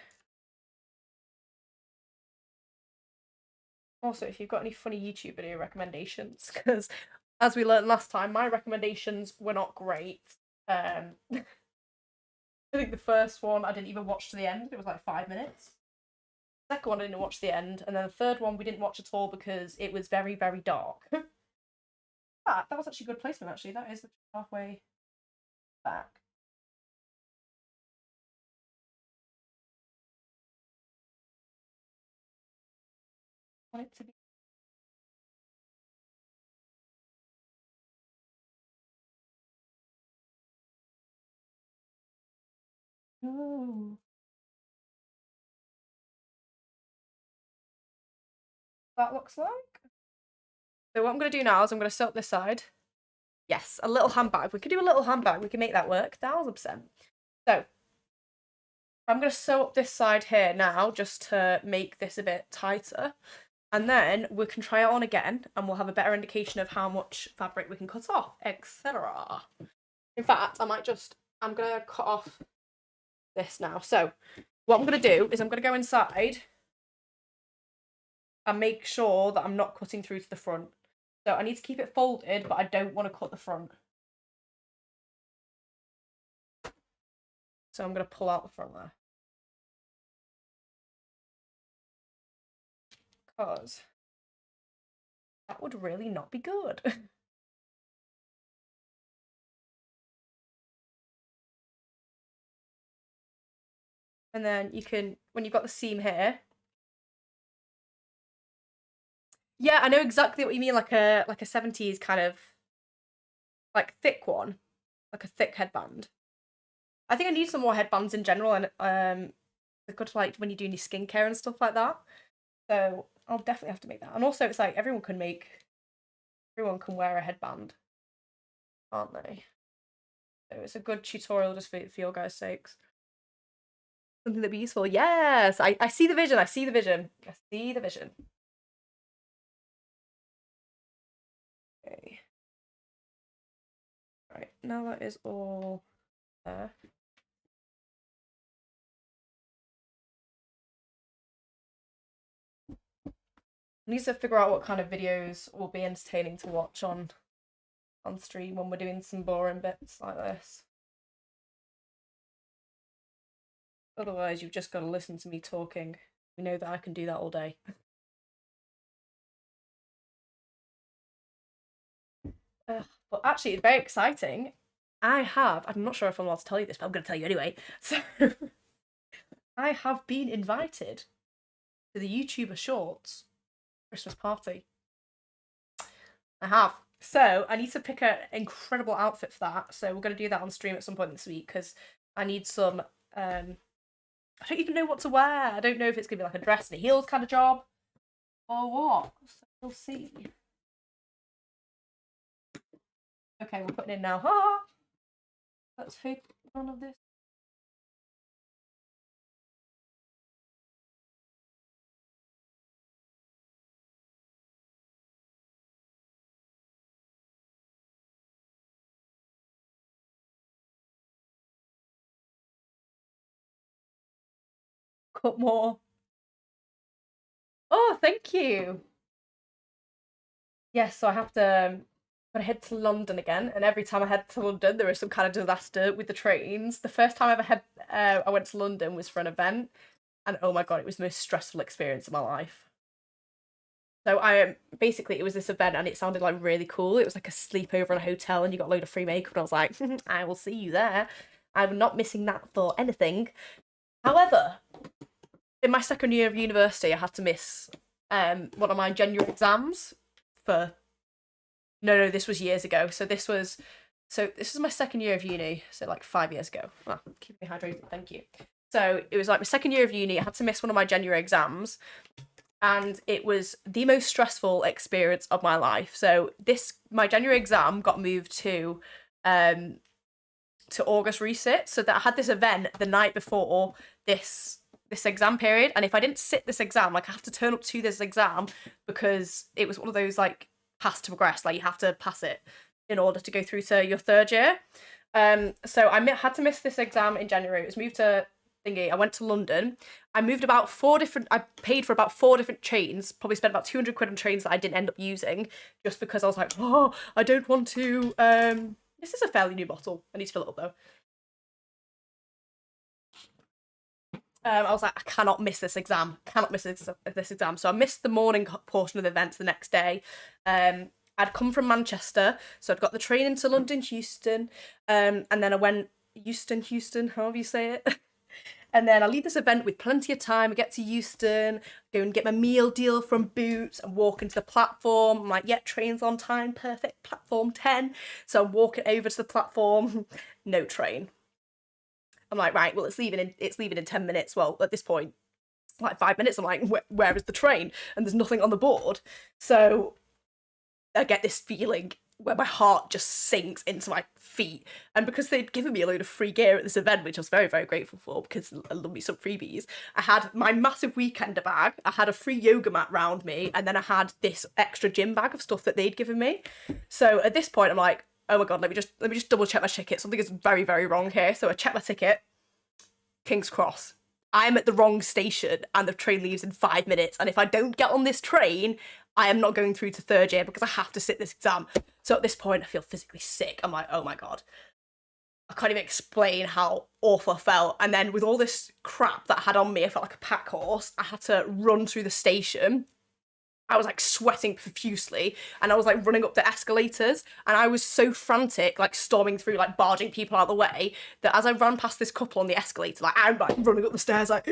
Also, if you've got any funny YouTube video recommendations, because as we learned last time, my recommendations were not great. I think the first one I didn't even watch to the end. It was like 5 minutes. The second one I didn't watch the end, and then the third one we didn't watch at all because it was very, very dark. That was actually good placement, actually. That is the halfway back. I want it to be. Ooh. That looks like. So what I'm going to do now is I'm going to sew up this side. Yes, a little handbag. We could do a little handbag. We can make that work, 1000%. So I'm going to sew up this side here now just to make this a bit tighter. And then we can try it on again and we'll have a better indication of how much fabric we can cut off, etc. In fact, I'm going to cut off this now. So what I'm going to do is I'm going to go inside and make sure that I'm not cutting through to the front. So I need to keep it folded, but I don't want to cut the front. So I'm going to pull out the front there. Because that would really not be good. And then you can, when you've got the seam here. Yeah, I know exactly what you mean, like a 70s kind of like thick one, like a thick headband. I think I need some more headbands in general, and they're good for like when you're doing your skincare and stuff like that. So I'll definitely have to make that. And also, it's like everyone can wear a headband, aren't they? So it's a good tutorial just for your guys' sakes. Something that'd be useful. Yes, I see the vision. I see the vision. I see the vision. Okay. Right, now that is all there. I need to figure out what kind of videos will be entertaining to watch on stream when we're doing some boring bits like this. Otherwise, you've just got to listen to me talking. We know that I can do that all day. But actually, it's very exciting. I'm not sure if I'm allowed to tell you this, but I'm going to tell you anyway. So, I have been invited to the YouTuber Shorts Christmas party. I have. So, I need to pick an incredible outfit for that. So, we're going to do that on stream at some point this week because I need some. I don't even know what to wear. I don't know if it's going to be like a dress and a heels kind of job or what. So, we'll see. Okay, we're putting in now. Ha! Let's hope none of this. cut more. Oh, thank you. Yes, so I have to gotta head to London again, and every time I head to London, there is some kind of disaster with the trains. The first time I went to London was for an event, and oh my god, it was the most stressful experience of my life. So I basically it was this event, and it sounded like really cool. It was like a sleepover in a hotel, and you got a load of free makeup, and I was like, I will see you there. I'm not missing that for anything. However, in my second year of university, I had to miss one of my January exams for no, this was years ago. This was my second year of uni, so like 5 years ago. Well, keep me hydrated, thank you. So it was like my second year of uni. I had to miss one of my January exams, and it was the most stressful experience of my life. So my January exam got moved to August resit, so that I had this event the night before this exam period, and if I didn't sit this exam, like I have to turn up to this exam because it was one of those like pass to progress, like you have to pass it in order to go through to your third year. So I had to miss this exam in January. It was moved to thingy. I went to London. I paid for about 4 different trains, probably spent about 200 quid on trains that I didn't end up using, just because I was like, oh, I don't want to. This is a fairly new bottle. I need to fill it up though. I was like, I cannot miss this exam. Cannot miss this exam. So I missed the morning portion of the events the next day. I'd come from Manchester, so I'd got the train into London, Euston, and then I went Houston, however you say it. And then I leave this event with plenty of time. I get to Euston, go and get my meal deal from Boots, and walk into the platform. I'm like, yeah, train's on time, perfect, platform 10. So I'm walking over to the platform, no train. I'm like, right, well, it's leaving in 10 minutes. Well, at this point, like 5 minutes, I'm like, where is the train? And there's nothing on the board. So I get this feeling where my heart just sinks into my feet. And because they'd given me a load of free gear at this event, which I was very, very grateful for because I love me some freebies, I had my massive weekender bag, I had a free yoga mat round me, and then I had this extra gym bag of stuff that they'd given me. So at this point, I'm like, oh my god, let me just double check my ticket. Something is very, very wrong here. So I check my ticket. King's Cross. I'm at the wrong station and the train leaves in 5 minutes. And if I don't get on this train, I am not going through to third year because I have to sit this exam. So at this point, I feel physically sick. I'm like, oh my god. I can't even explain how awful I felt. And then with all this crap that I had on me, I felt like a pack horse. I had to run through the station. I was like sweating profusely, and I was like running up the escalators, and I was so frantic, like storming through, like barging people out of the way, that as I ran past this couple on the escalator, like I'm like running up the stairs, like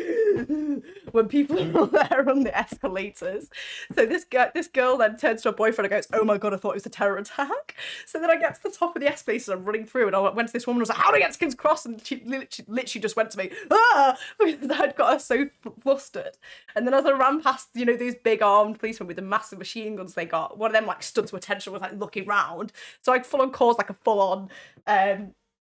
when people are there on the escalators. So this girl then turns to her boyfriend and goes, "Oh my god, I thought it was a terror attack." So then I get to the top of the escalator, and I'm running through, and I went to this woman and was like, "How do I get to King's Cross?" And she literally just went to me, ah, because I'd got her so flustered. And then as I ran past, these big armed policemen with the massive machine guns they got, one of them like stood to attention, was like looking round, so I full on caused like a full on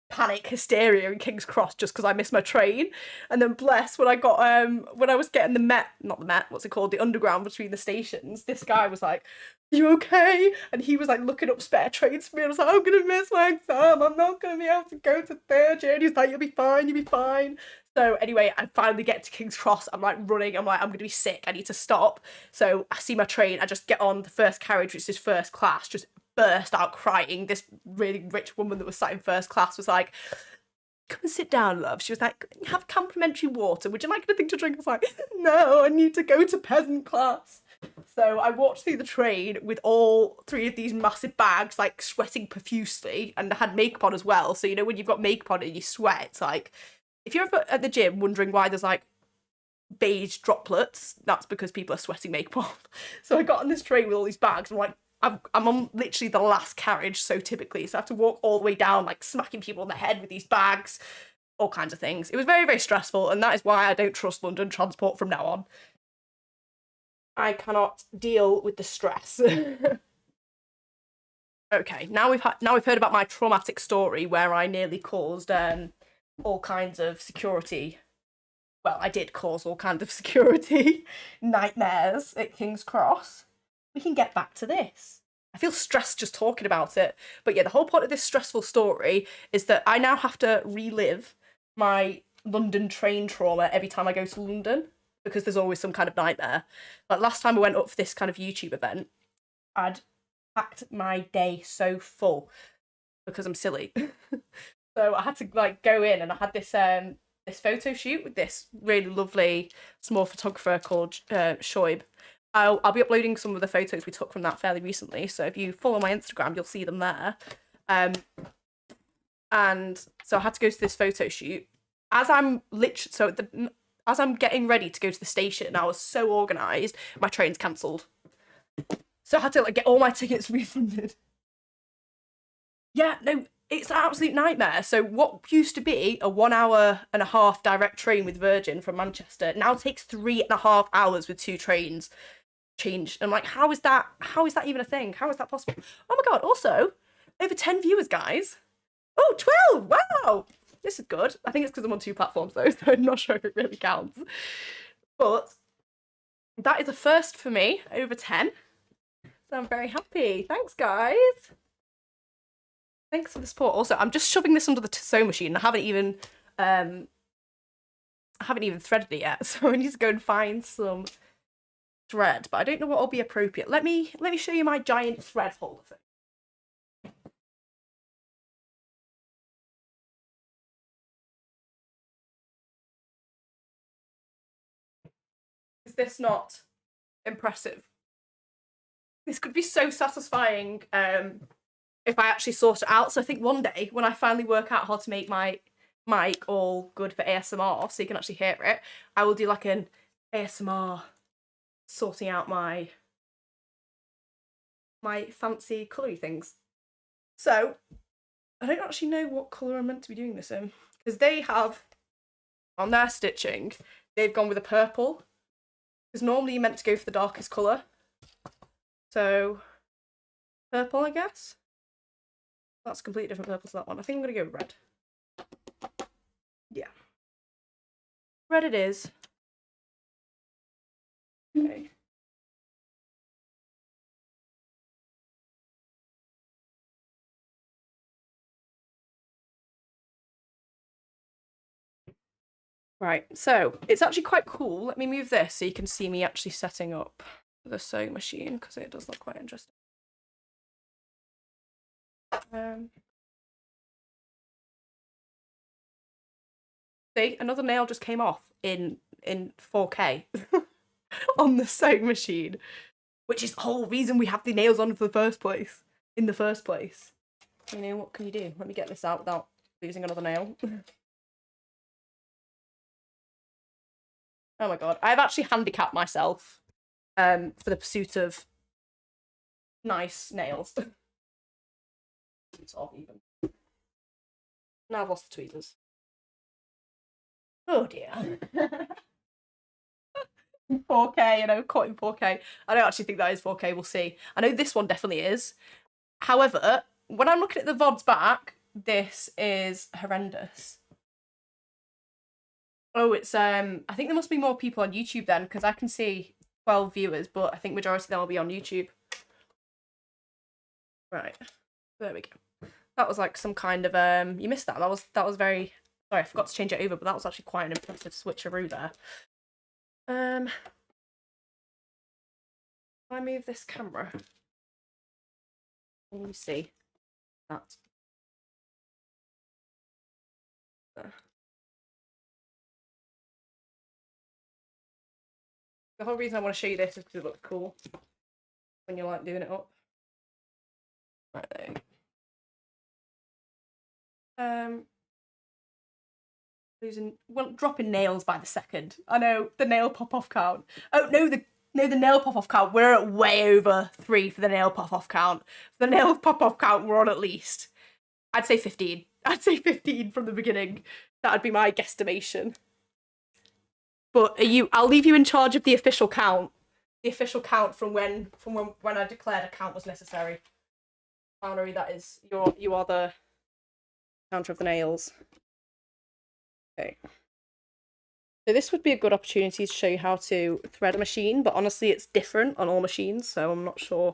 panic hysteria in King's Cross just because I missed my train. And then bless, when I was getting the underground between the stations, this guy was like, "You okay?" And he was like looking up spare trains for me, and I was like, "I'm gonna miss my exam, I'm not gonna be able to go to third year." And he's like, "You'll be fine." So anyway, I finally get to King's Cross. I'm like running. I'm like, I'm going to be sick. I need to stop. So I see my train. I just get on the first carriage, which is first class, just burst out crying. This really rich woman that was sat in first class was like, "Come and sit down, love." She was like, "Have complimentary water. Would you like anything to drink?" I was like, "No, I need to go to peasant class." So I walked through the train with all 3 of these massive bags, like sweating profusely, and I had makeup on as well. So when you've got makeup on and you sweat, it's like, if you're ever at the gym wondering why there's like beige droplets, that's because people are sweating makeup off. So I got on this train with all these bags. I'm like, I'm on literally the last carriage, so typically, so I have to walk all the way down, like smacking people on the head with these bags, all kinds of things. It was very, very stressful, and that is why I don't trust London transport from now on. I cannot deal with the stress. Okay, now we've heard about my traumatic story where I nearly caused all kinds of security. Well, I did cause all kinds of security nightmares at King's Cross. We can get back to this. I feel stressed just talking about it. But yeah, the whole point of this stressful story is that I now have to relive my London train trauma every time I go to London. because there's always some kind of nightmare. Like last time I went up for this kind of YouTube event, I'd packed my day so full because I'm silly. So I had to like go in, and I had this this photo shoot with this really lovely small photographer called Shoaib. I'll be uploading some of the photos we took from that fairly recently. So if you follow my Instagram, you'll see them there. And so I had to go to this photo shoot. As I'm as I'm getting ready to go to the station, I was so organised, my train's cancelled. So I had to like get all my tickets refunded. Yeah, no, it's an absolute nightmare. So what used to be a 1.5 hour direct train with Virgin from Manchester now takes 3.5 hours with 2 trains. Changed. I'm like, how is that even a thing? How is that possible? Oh my god, also, over 10 viewers, guys. Oh, 12! Wow! This is good. I think it's because I'm on 2 platforms though, so I'm not sure if it really counts. But that is a first for me, over 10. So I'm very happy. Thanks, guys. Thanks for the support. Also, I'm just shoving this under the sewing machine. I haven't even threaded it yet, so I need to go and find some thread, but I don't know what will be appropriate. Let me show you my giant thread holder thing. Is this not impressive? This could be so satisfying if I actually sort it out. So I think one day when I finally work out how to make my mic all good for ASMR so you can actually hear it, I will do like an ASMR sorting out my fancy colory things. So I don't actually know what colour I'm meant to be doing this in, because they have on their stitching they've gone with a purple, because normally you're meant to go for the darkest colour. So purple, I guess. That's a completely different purple to that one. I think I'm gonna go red. Yeah, red it is. Okay. Right, so it's actually quite cool. Let me move this so you can see me actually setting up the sewing machine, because it does look quite interesting. See, another nail just came off in 4K on the sewing machine, which is the whole reason we have the nails on for the first place. In the first place, you know, what can you do? Let me get this out without losing another nail. Oh my god, I've actually handicapped myself for the pursuit of nice nails. It's off even. Now I've lost the tweezers. Oh dear. 4K, you know, caught in 4K. I don't actually think that is 4K, we'll see. I know this one definitely is. However, when I'm looking at the VODs back, this is horrendous. Oh, it's I think there must be more people on YouTube then, because I can see 12 viewers, but I think majority of them will be on YouTube. Right, there we go. That was like some kind of you missed that. That was very, sorry, I forgot to change it over, but that was actually quite an impressive switcheroo there. If I move this camera, can you see that? There. The whole reason I want to show you this is because it looks cool when you're like doing it up. Right there. Dropping nails by the second. I know the nail pop-off count. Oh no, the nail pop-off count. We're at way over 3 for the nail pop-off count. For the nail pop-off count, we're on at least, I'd say 15. I'd say 15 from the beginning. That'd be my guesstimation. But I'll leave you in charge of the official count. The official count from when I declared a count was necessary. Valerie, that is you are the counter of the nails. Okay. So this would be a good opportunity to show you how to thread a machine, but honestly it's different on all machines, so I'm not sure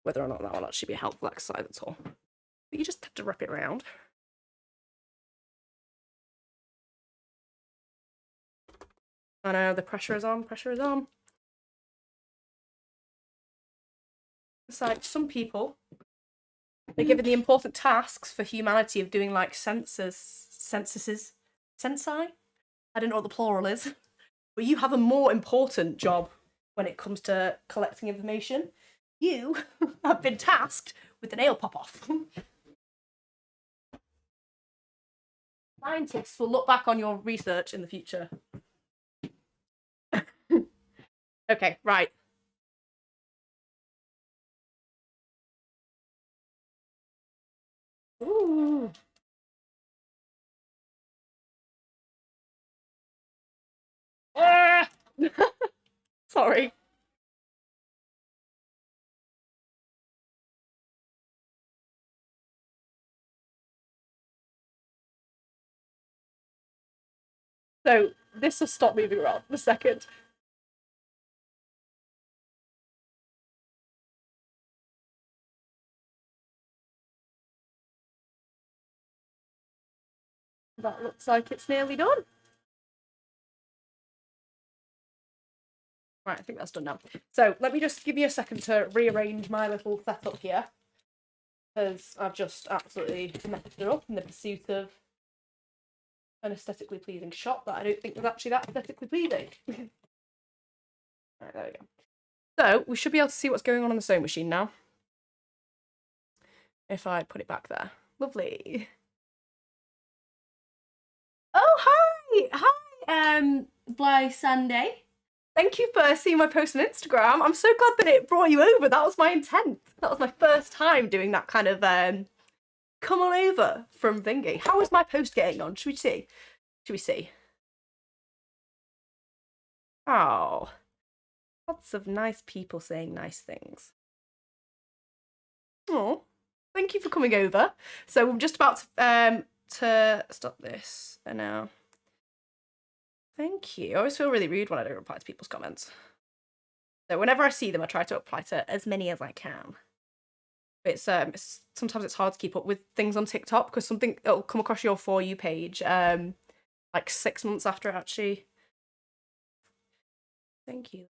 whether or not that will actually be a helpful exercise at all. But you just have to wrap it around. I know, the pressure is on, pressure is on. It's like some people, they're given the important tasks for humanity of doing like censuses. I don't know what the plural is. But you have a more important job when it comes to collecting information. You have been tasked with the nail pop-off. Scientists will look back on your research in the future. Okay, right. Ooh. Ah! Sorry. So this will stop moving around in a second. That looks like it's nearly done. Right, I think that's done now. So let me just give you a second to rearrange my little setup here, because I've just absolutely messed it up in the pursuit of an aesthetically pleasing shot that I don't think was actually that aesthetically pleasing. Right, there we go. So we should be able to see what's going on the sewing machine now. If I put it back there. Lovely. Oh, hi! Hi, Bly Sunday. Thank you for seeing my post on Instagram. I'm so glad that it brought you over. That was my intent. That was my first time doing that kind of come on over from thingy. How is my post getting on? Should we see? Should we see? Oh, lots of nice people saying nice things. Oh, thank you for coming over. So we're just about to stop this and now. Thank you. I always feel really rude when I don't reply to people's comments. So whenever I see them, I try to reply to as many as I can. It's sometimes it's hard to keep up with things on TikTok because something it'll come across your For You page like 6 months after actually. Thank you.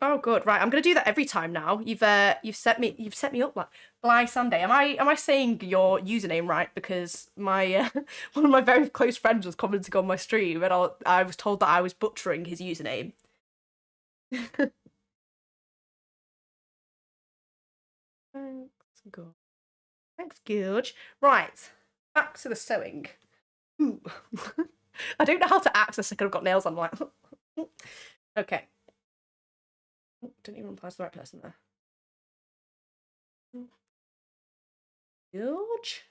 Oh, good. Right, I'm gonna do that every time now. You've set me up like Bly Sunday. Am I saying your username right? Because my one of my very close friends was commenting on my stream, and I was told that I was butchering his username. Thanks, God. Thanks, George. Right, back to the sewing. Ooh. I don't know how to act the second I've got nails on. I'm like, okay. Didn't even reply to the right person there. George.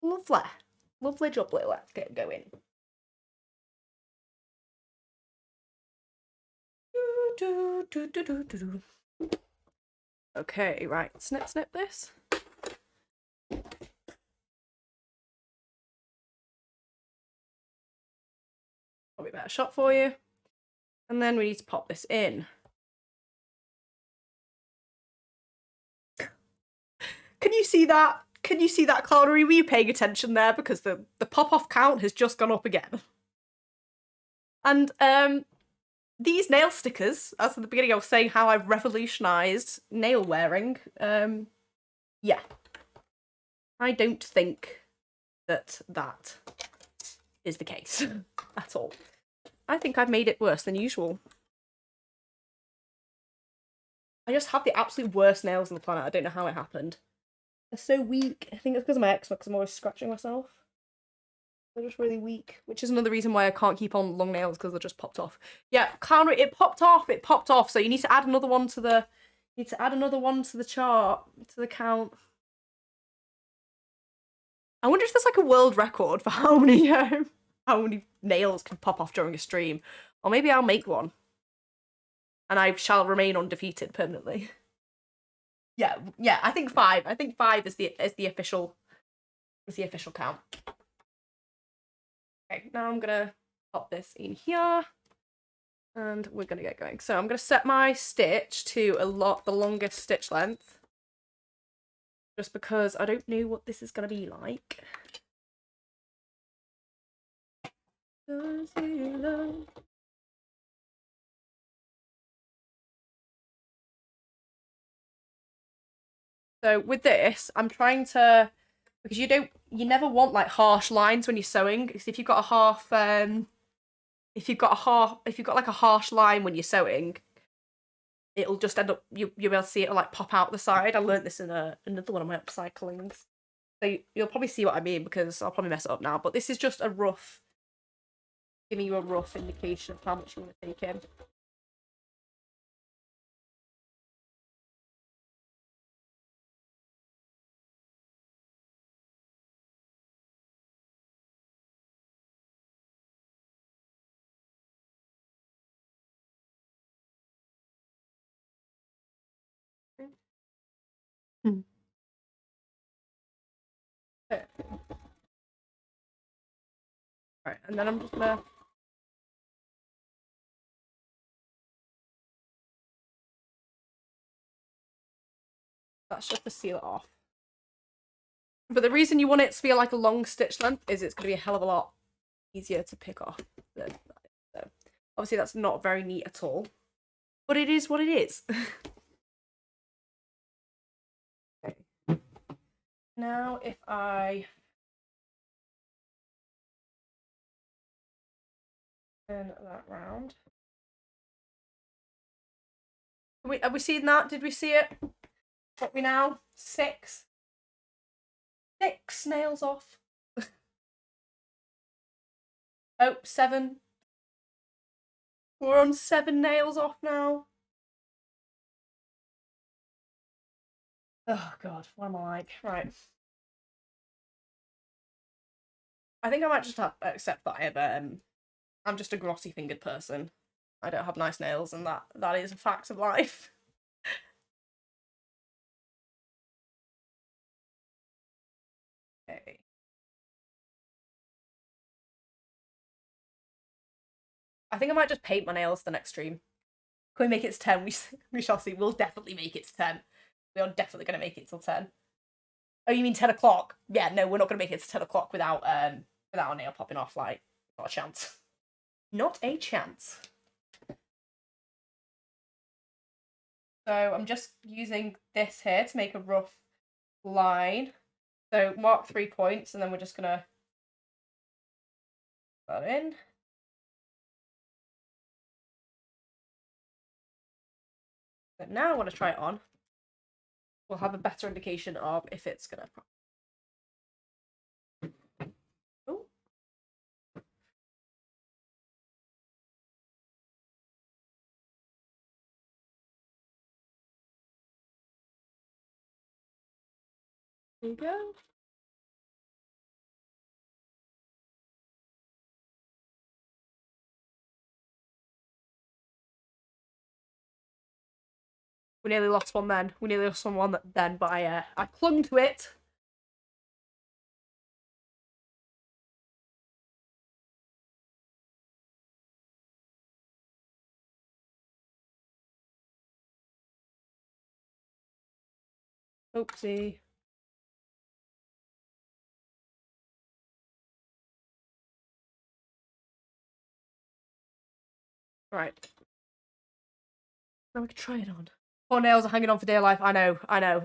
Lovely. Lovely jubbly. Let's get going. Okay, right. Snip, snip this. Probably a better shot for you. And then we need to pop this in. Can you see that? Can you see that, Cloudery? Were you paying attention there? Because the pop-off count has just gone up again. And these nail stickers, as at the beginning I was saying how I've revolutionised nail wearing, yeah. I don't think that is the case at all. I think I've made it worse than usual. I just have the absolute worst nails on the planet. I don't know how it happened. They're so weak. I think it's because of my eczema, because I'm always scratching myself. They're just really weak, which is another reason why I can't keep on long nails, because they're just popped off. Yeah, Clara, it popped off. So you need to add another one to the. You need to add another one to the chart, to the count. I wonder if there's like a world record for how many nails can pop off during a stream, or maybe I'll make one, and I shall remain undefeated permanently. Yeah. I think 5. I think 5 is the official count. Okay, now I'm gonna pop this in here, and we're gonna get going. So I'm gonna set my stitch to the longest stitch length, just because I don't know what this is gonna be like. So with this, I'm trying to, because you never want like harsh lines when you're sewing. Because if you've got a half, if you've got like a harsh line when you're sewing, it'll just end up you'll be able to see it like pop out the side. I learned this in another one of my upcyclings. So you'll probably see what I mean because I'll probably mess it up now. But this is just a rough, giving you a rough indication of how much you want to take in. Hmm. Okay. Right, and then I'm just gonna. That's just to seal it off. But the reason you want it to be like a long stitch length is it's going to be a hell of a lot easier to pick off. So obviously that's not very neat at all, but it is what it is. Okay. Now if I turn that round. Have we seen that? Did we see it? What we now? Six nails off. Oh, 7. We're on 7 nails off now. Oh god, what am I like? Right. I think I might just have to accept that I have I'm just a grotty fingered person. I don't have nice nails, and that is a fact of life. Okay. I think I might just paint my nails the next stream. Can we make it to 10? We shall see. We'll definitely make it to 10. We are definitely going to make it till 10. Oh, you mean 10 o'clock? Yeah, no, we're not going to make it to 10 o'clock without a nail popping off. Like, not a chance. Not a chance. So I'm just using this here to make a rough line. So mark 3 points, and then we're just going to put that in. But now I want to try it on. We'll have a better indication of if it's going to. Oh. There you go. We nearly lost one then. We nearly lost one then, but I clung to it. Oopsie. Right. Now we can try it on. Poor nails are hanging on for dear life. I know. I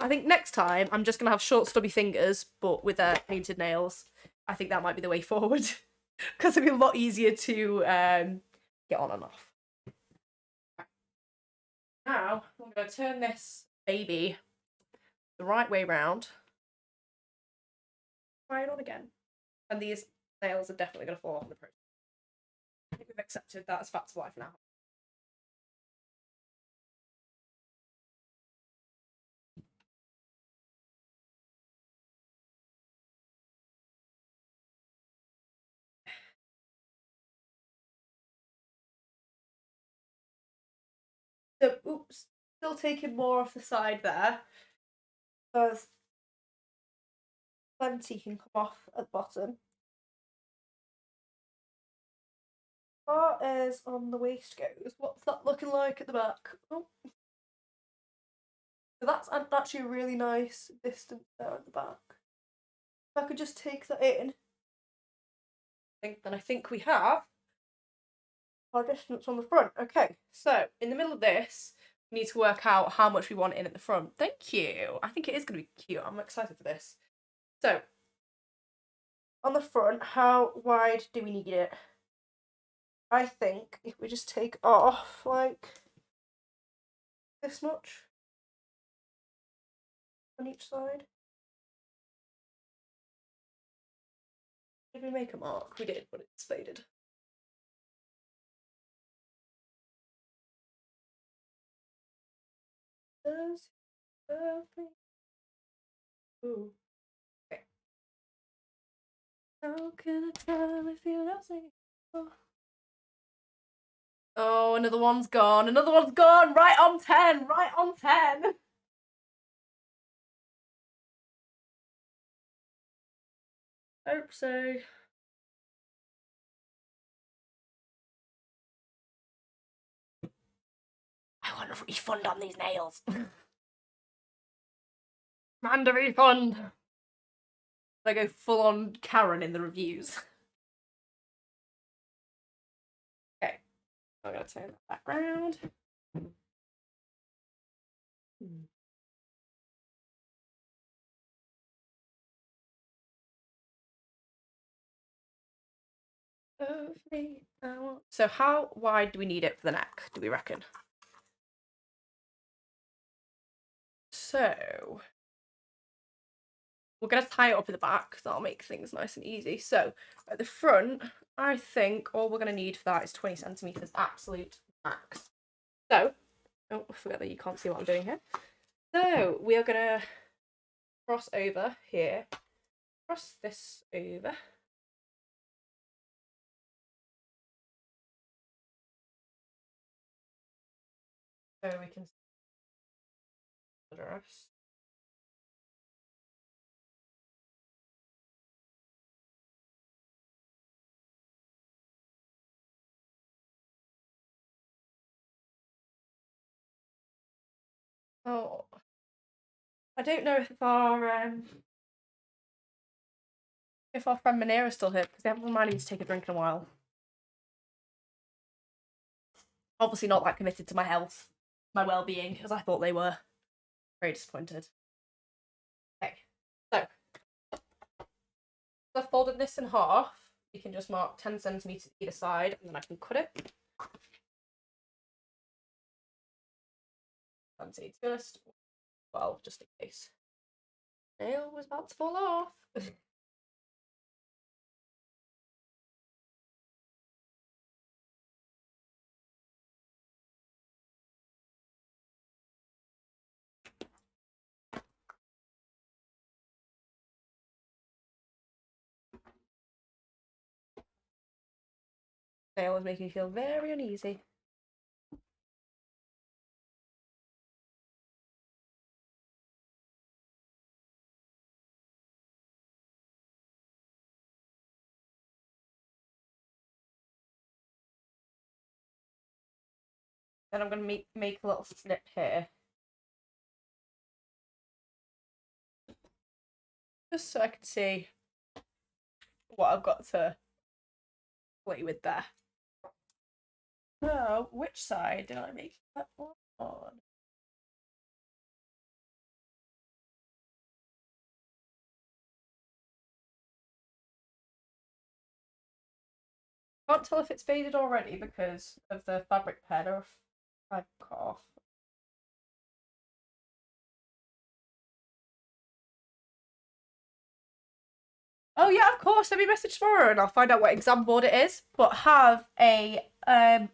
think next time I'm just gonna have short, stubby fingers, but with painted nails. I think that might be the way forward because it'll be a lot easier to get on and off. Now I'm gonna turn this baby the right way round. Try it on again, and these nails are definitely gonna fall off in the process. I think we've accepted that as facts of life now. So, oops, still taking more off the side there. There's plenty can come off at the bottom. As far as on the waist goes, what's that looking like at the back? Oh. So that's actually a really nice distance there at the back. If I could just take that in. I think we have our distance on the front. Okay, so in the middle of this, we need to work out how much we want in at the front. Thank you. I think it is going to be cute. I'm excited for this. So, on the front, how wide do we need it? I think if we just take off like this much on each side. Did we make a mark? We did, but it's faded. Ooh. Okay. How can I tell if you don't see? Oh, another one's gone. Another one's gone. Right on 10. Right on 10. Hope so. I want a refund on these nails. And a refund. I go full on Karen in the reviews. Okay. I'm gonna turn that back round. So how wide do we need it for the neck, do we reckon? So we're going to tie it up at the back because that'll make things nice and easy. So at the front, I think all we're going to need for that is 20 centimetres, absolute max. So, oh, I forgot that you can't see what I'm doing here. So we are going to cross over here, cross this over. So we can see the dress. Oh, I don't know if our friend Manera's still here because they haven't reminded me to take a drink in a while. Obviously not that committed to my health, my well-being, as I thought they were. Very disappointed. Okay, so I've folded this in half. You can just mark 10 centimetres either side, and then I can cut it. Fancy, to be honest, well, just in case. Nail was about to fall off. Nail was making me feel very uneasy. Then I'm going to make a little snip here. Just so I can see what I've got to play with there. So, which side did I make that one on? Can't tell if it's faded already because of the fabric pad or if I've cut off. Oh yeah, of course. Send me a message tomorrow and I'll find out what exam board it is. But have a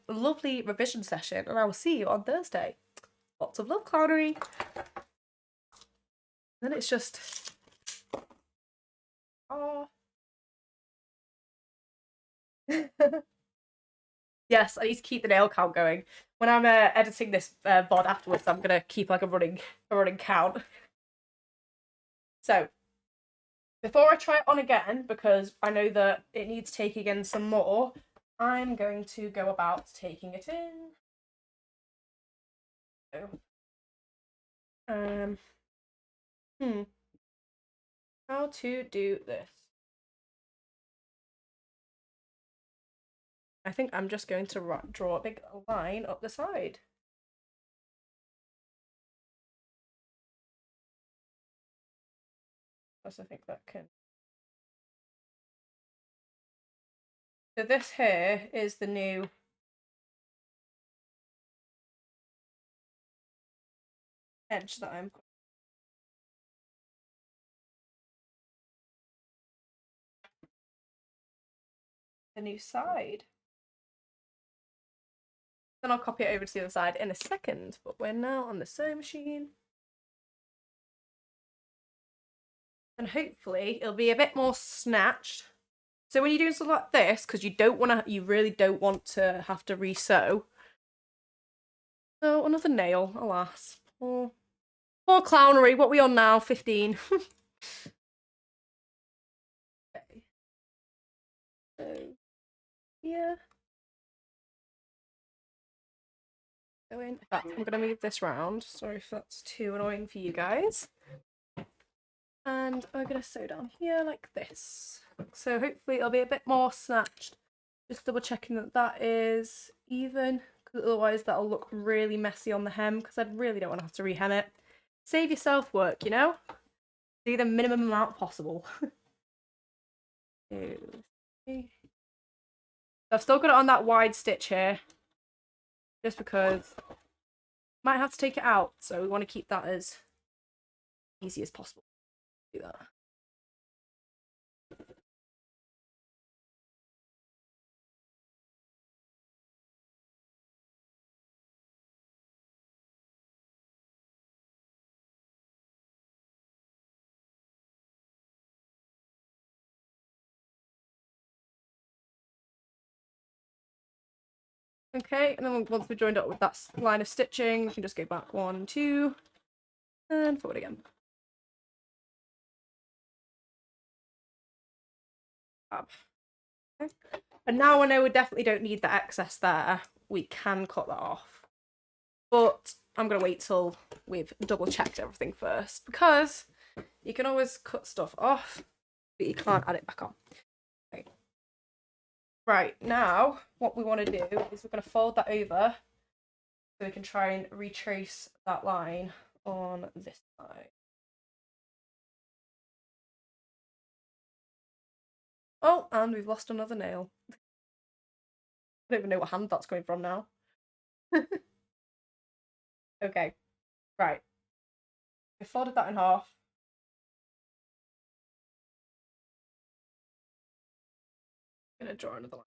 lovely revision session and I will see you on Thursday. Lots of love, clownery. Then it's just oh. Yes, I need to keep the nail count going. When I'm editing this VOD afterwards, I'm gonna keep like a running count. So before I try it on again, because I know that it needs taking in some more, I'm going to go about taking it in. So, how to do this? I think I'm just going to draw a big line up the side. Because I think that can. So this here is the new edge that I'm. The new side. Then I'll copy it over to the other side in a second, but we're now on the sewing machine. And hopefully it'll be a bit more snatched. So when you're doing something like this, because you really don't want to have to re-sew. Oh, another nail, alas. Poor clownery. What are we on now? 15. Okay. So, yeah. Go in. In fact, I'm going to move this round. Sorry if that's too annoying for you guys. And I'm going to sew down here like this. So hopefully it'll be a bit more snatched. Just double checking that that is even, because otherwise that'll look really messy on the hem, because I really don't want to have to rehem it. Save yourself work, you know? Do the minimum amount possible. 2, 3. I've still got it on that wide stitch here, just because might have to take it out, so we want to keep that as easy as possible. Do that. Okay, and then once we're joined up with that line of stitching, we can just go back 1, 2, and forward again. Up. Okay. And now I know we definitely don't need the excess there. We can cut that off. But I'm going to wait till we've double checked everything first, because you can always cut stuff off, but you can't add it back on. Okay. Right, now what we want to do is we're going to fold that over so we can try and retrace that line on this side. Oh, and we've lost another nail. I don't even know what hand that's coming from now. Okay, right. We folded that in half. I'm going to draw another line.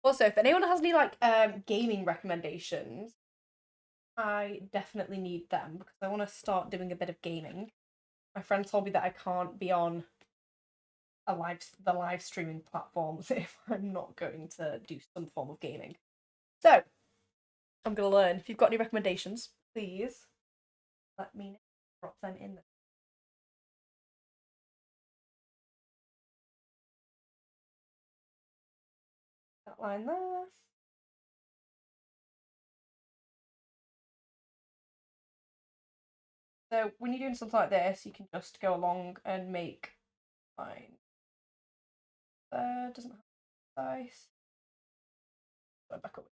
Also, if anyone has any like gaming recommendations, I definitely need them, because I want to start doing a bit of gaming. My friend told me that I can't be on the live streaming platforms if I'm not going to do some form of gaming. So I'm gonna learn. If you've got any recommendations, please let me know. Drop them in there. That line there. So when you're doing something like this, you can just go along and make line there. Doesn't have size. Go back up.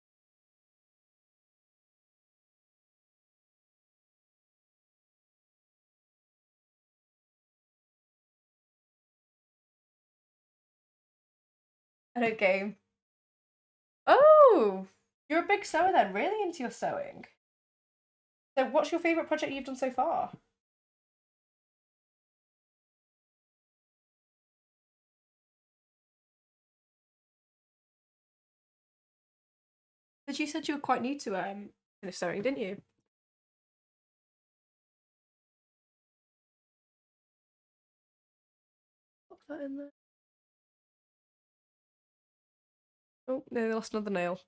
I don't game. Oh, you're a big sewer then. Really into your sewing. So what's your favourite project you've done so far? Because you said you were quite new to sewing, didn't you? Pop that in there. Oh, no, they lost another nail.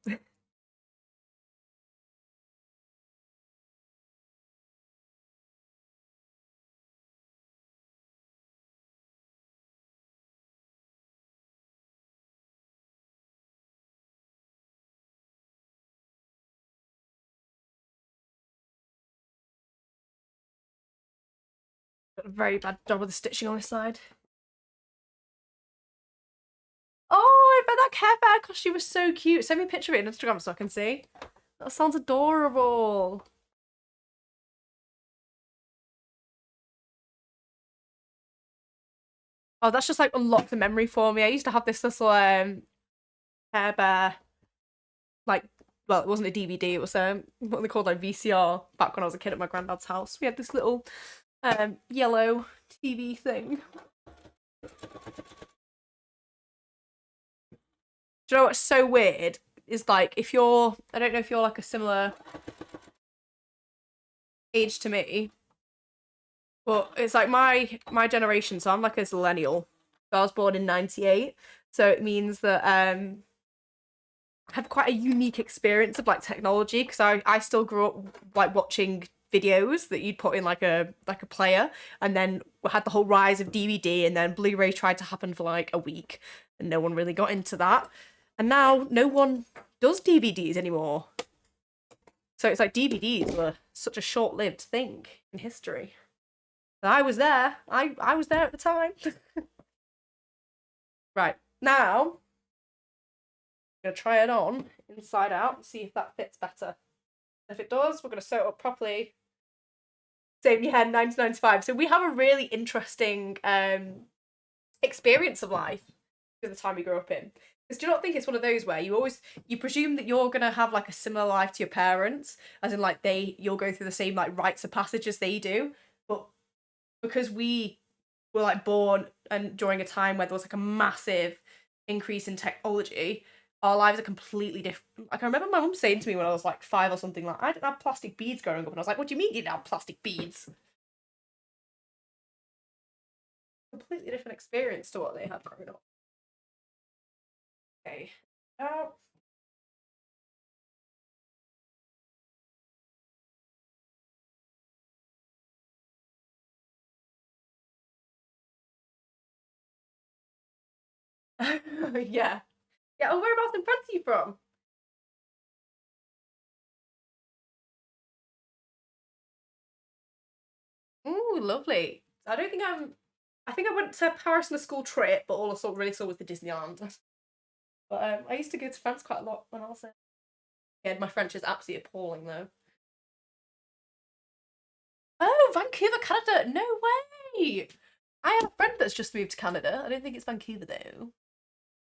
Very bad job with the stitching on this side. Oh, I bet that Care Bear costume was so cute. Send me a picture of it on Instagram so I can see. That sounds adorable. Oh, that's just like unlocked the memory for me. I used to have this little Care Bear, like, well, it wasn't a DVD, it was what they called like VCR back when I was a kid at my granddad's house. We had this little yellow TV thing. Do you know what's so weird? Is like if you're, I don't know if you're like a similar age to me, but it's like my generation. So I'm like a millennial. So I was born in '98, so it means that I have quite a unique experience of like technology because I still grew up like watching videos that you'd put in like a player, and then we had the whole rise of DVD, and then Blu-ray tried to happen for like a week, and no one really got into that. And now no one does DVDs anymore. So it's like DVDs were such a short-lived thing in history. And I was there. I was there at the time. Right, now I'm gonna try it on inside out and see if that fits better. If it does, we're gonna sew it up properly. Save your head 1995. So we have a really interesting experience of life at the time we grew up in. Because do you not think it's one of those where you presume that you're gonna have like a similar life to your parents, as in like you'll go through the same like rites of passage as they do, but because we were like born and during a time where there was like a massive increase in technology, our lives are completely different. Like I remember my mum saying to me when I was like 5 or something, like I didn't have plastic beads growing up, and I was like, "What do you mean you didn't have plastic beads?" Completely different experience to what they had growing up. Okay. Oh. Yeah. Yeah. Oh, whereabouts in France are you from? Ooh, lovely. I don't think I'm. I think I went to Paris on a school trip, but all I saw really saw was the Disneyland. But I used to go to France quite a lot when I was there. Yeah, my French is absolutely appalling though. Oh, Vancouver, Canada! No way! I have a friend that's just moved to Canada. I don't think it's Vancouver though.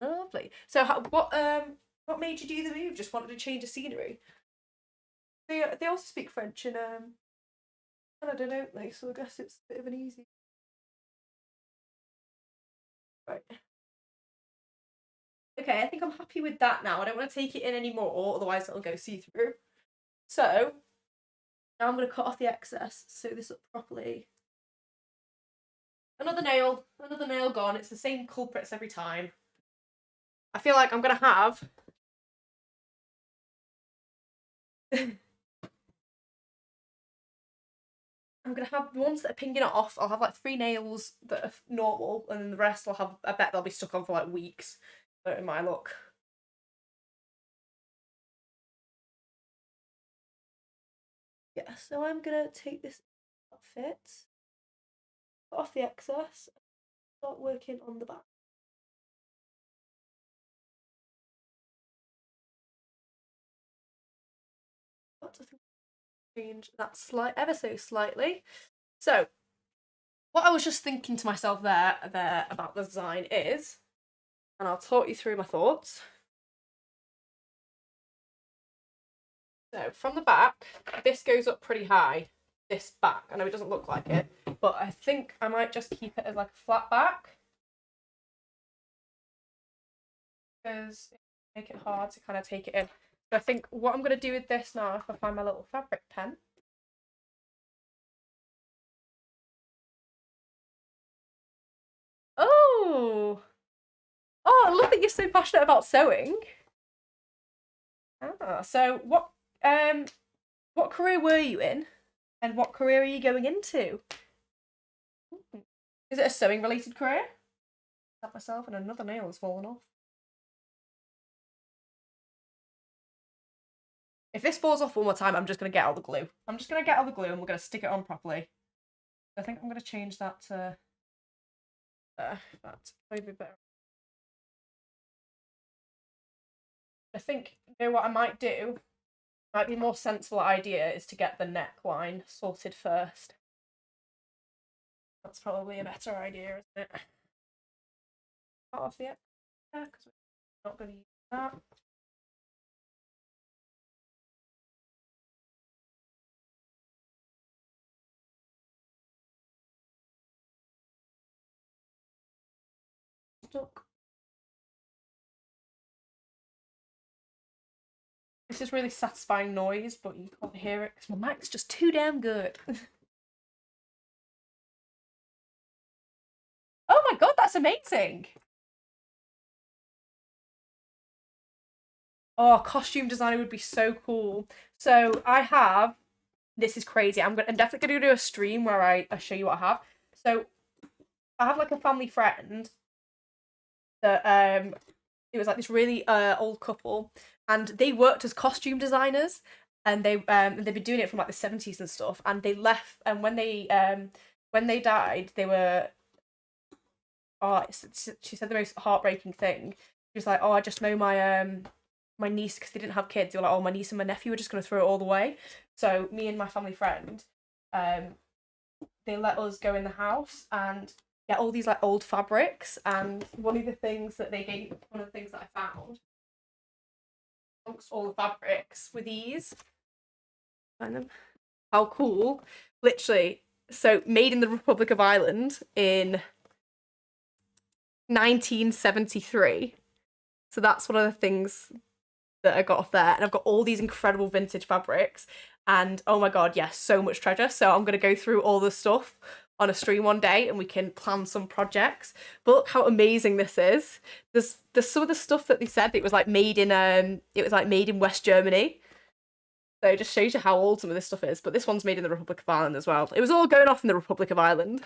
Lovely. So, what made you do the move? Just wanted to change the scenery. They also speak French in Canada, don't they? So I guess it's a bit of an easy. Right. Okay, I think I'm happy with that now. I don't want to take it in anymore, otherwise it'll go see through. So now I'm going to cut off the excess, sew this up properly. Another nail gone. It's the same culprits every time. I feel like I'm going to have. I'm gonna have the ones that are pinging off. I'll have like 3 nails that are normal, and then the rest I'll have. I bet they'll be stuck on for like weeks. In my look. Yeah, so I'm gonna take this outfit, cut off the excess, start working on the back. But I think change that ever so slightly. So what I was just thinking to myself there about the design is, and I'll talk you through my thoughts. So from the back, this goes up pretty high. This back, I know it doesn't look like it, but I think I might just keep it as like a flat back because it make it hard to kind of take it in. So I think what I'm going to do with this now, if I find my little fabric pen. Oh, oh! I love that you're so passionate about sewing. Ah, so what career were you in, and what career are you going into? Is it a sewing related career? Got myself, and another nail has fallen off. If this falls off one more time, I'm just gonna get out the glue. I'm just gonna get out the glue and we're gonna stick it on properly. I think I'm going to change that to that's maybe better. I think, you know what I might do? Might be a more sensible idea is to get the neckline sorted first. That's probably a better idea, isn't it? Part off the because we're not going to use that. Stuck. This is really satisfying noise, but you can't hear it because my mic's just too damn good. Oh my god, that's amazing! Oh, costume designer would be so cool. So I have, this is crazy. I'm definitely gonna do a stream where I show you what I have. So I have like a family friend that it was like this really old couple, and they worked as costume designers, and they've been doing it from like the 70s and stuff. And they left, and when they died, they were oh, she said the most heartbreaking thing. She was like, "Oh, I just know my niece because they didn't have kids. They were like, oh, my niece and my nephew were just gonna throw it all away." So me and my family friend, um, they let us go in the house and get all these like old fabrics. And one of the things that they gave, one of the things that I found amongst all the fabrics were these. Find them. How cool! Literally, so made in the Republic of Ireland in 1973. So that's one of the things that I got off there. And I've got all these incredible vintage fabrics. And oh my god, yes, so much treasure. So I'm gonna go through all the stuff on a stream one day and we can plan some projects. But look how amazing this is. There's some of the stuff that they said it was like made in West Germany. So it just shows you how old some of this stuff is. But this one's made in the Republic of Ireland as well. It was all going off in the Republic of Ireland.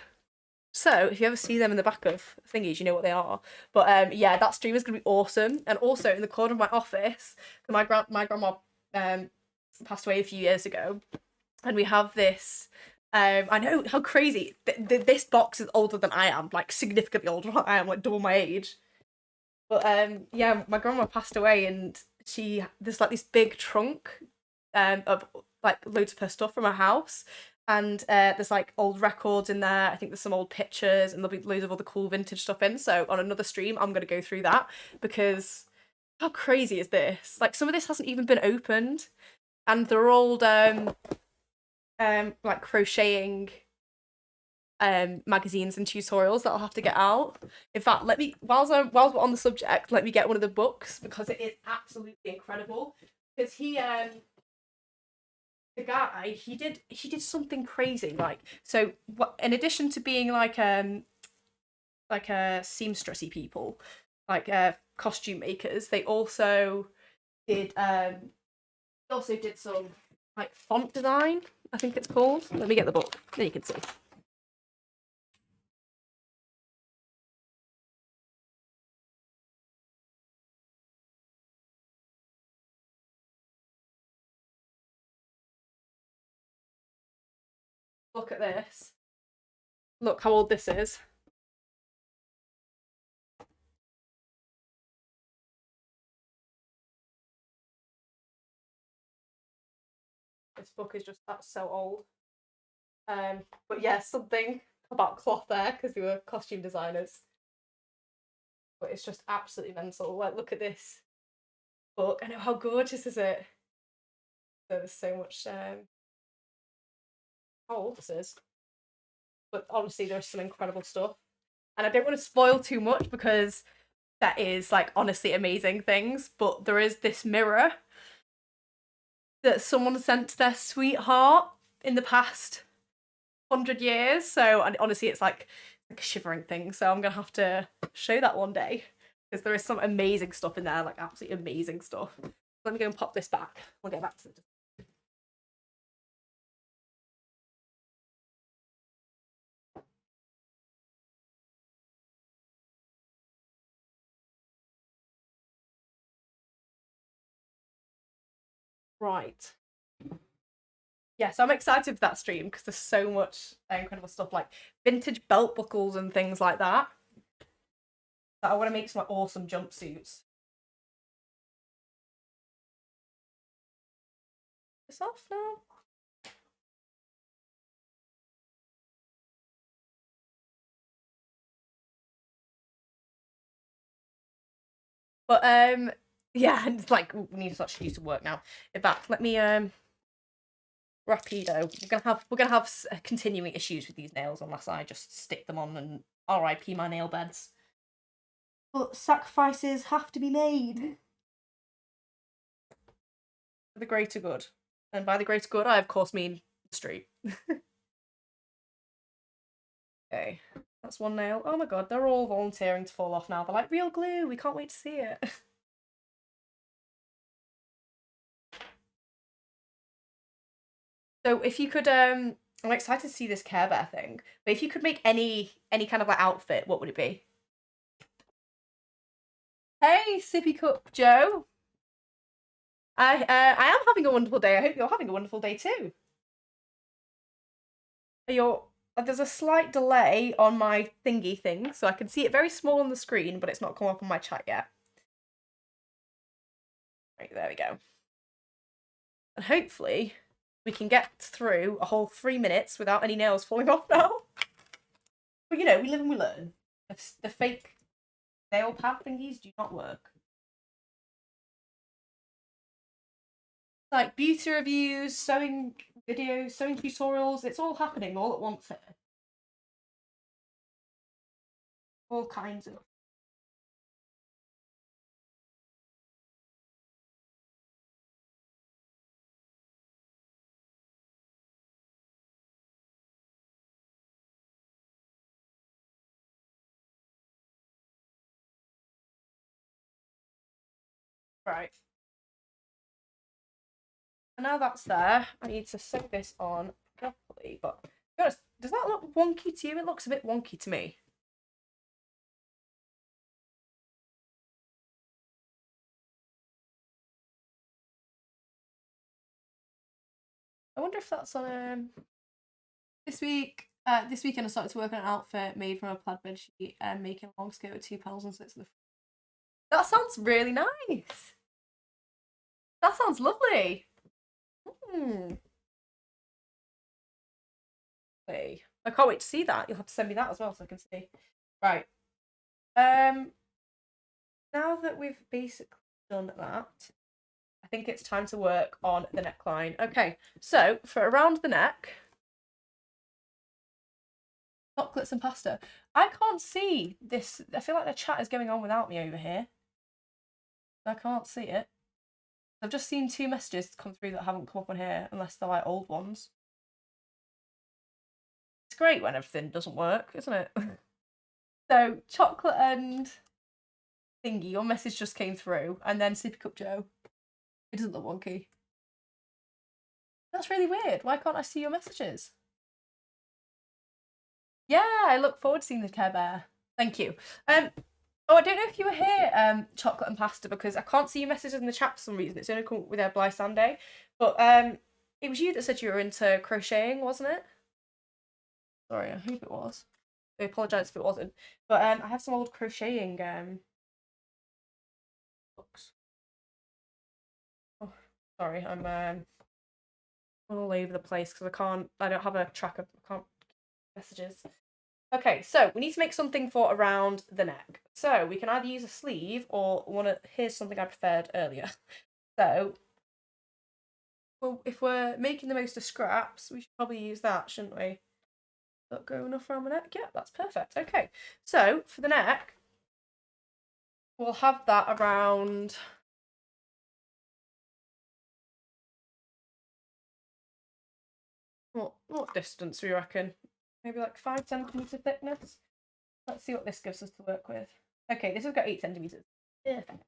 So if you ever see them in the back of thingies, you know what they are. But yeah, that stream is gonna be awesome. And also in the corner of my office, my grandma passed away a few years ago, and we have this. I know how crazy this box is older than I am, like significantly older than I am, like double my age. But yeah, my grandma passed away, and there's like this big trunk of like loads of her stuff from her house. And there's like old records in there. I think there's some old pictures, and there'll be loads of other cool vintage stuff in. So on another stream, I'm gonna go through that because how crazy is this? Like some of this hasn't even been opened, and they're old like crocheting magazines and tutorials that I'll have to get out. In fact, let me while we're on the subject, let me get one of the books because it is absolutely incredible. Because the guy he did something crazy like so what in addition to being like a seamstressy people like costume makers they also did some like font design, I think it's called. Let me get the book then you can see. Look at this, look how old this is. This book is just that's so old. But yeah, something about cloth there because they were costume designers. But it's just absolutely mental. Like, look at this book. I know how gorgeous is it. So there's so much. How old this is, but honestly, there's some incredible stuff, and I don't want to spoil too much because that is like honestly amazing things. But there is this mirror that someone sent to their sweetheart in the past 100 years. So and honestly, it's like a shivering thing. So I'm gonna have to show that one day because there is some amazing stuff in there, like absolutely amazing stuff. Let me go and pop this back. We'll get back to it. Right. yeah, so I'm excited for that stream because there's so much incredible stuff like vintage belt buckles and things like that. That I want to make some awesome jumpsuits. It's off now. But yeah, and it's like we need to start to work now. In fact, let me rapido. We're gonna have continuing issues with these nails unless I just stick them on and RIP my nail beds. But sacrifices have to be made for the greater good, and by the greater good, I of course mean the street. Okay, that's one nail. Oh my god, they're all volunteering to fall off now. They're like, real glue, we can't wait to see it. So if you could, I'm excited to see this Care Bear thing. But if you could make any kind of like outfit, what would it be? Hey, Sippy Cup Joe. I am having a wonderful day. I hope you're having a wonderful day too. There's a slight delay on my thingy thing, so I can see it very small on the screen, but it's not come up on my chat yet. Right, there we go. And hopefully we can get through a whole 3 minutes without any nails falling off now. But you know, we live and we learn. The fake nail pad thingies do not work. Like beauty reviews, sewing videos, sewing tutorials, it's all happening all at once here. All kinds of. Right. And now that's there, I need to sew this on properly, but to be honest, does that look wonky to you? It looks a bit wonky to me. I wonder if that's on this week. This weekend I started to work on an outfit made from a plaid bed sheet and making a long skirt with 2 panels and slits in the front. That sounds really nice. That sounds lovely. Hey, I can't wait to see that. You'll have to send me that as well so I can see. Right. Now that we've basically done that, I think it's time to work on the neckline. Okay, so for around the neck, chocolates and pasta. I can't see this. I feel like the chat is going on without me over here. I can't see it. I've just seen 2 messages come through that haven't come up on here, unless they're like old ones. It's great when everything doesn't work, isn't it? So, chocolate and thingy, your message just came through, and then Sippy Cup Joe. It doesn't look wonky. That's really weird. Why can't I see your messages? Yeah, I look forward to seeing the Care Bear. Thank you. Oh, I don't know if you were here, chocolate and pasta, because I can't see your messages in the chat for some reason. It's only come up with their Bly Sunday. But it was you that said you were into crocheting, wasn't it? Sorry, I hope it was. I apologise if it wasn't. But I have some old crocheting books. Oh, sorry, I'm all over the place because I don't have a tracker. I can't messages. Okay, so we need to make something for around the neck. So we can either use a sleeve or here's something I preferred earlier. So, well, if we're making the most of scraps, we should probably use that, shouldn't we? That go enough around the neck? Yeah, that's perfect. Okay, so for the neck, we'll have that around. What distance do you reckon? Maybe like 5 centimetre thickness. Let's see what this gives us to work with. Okay, this has got 8 centimetres. Perfect.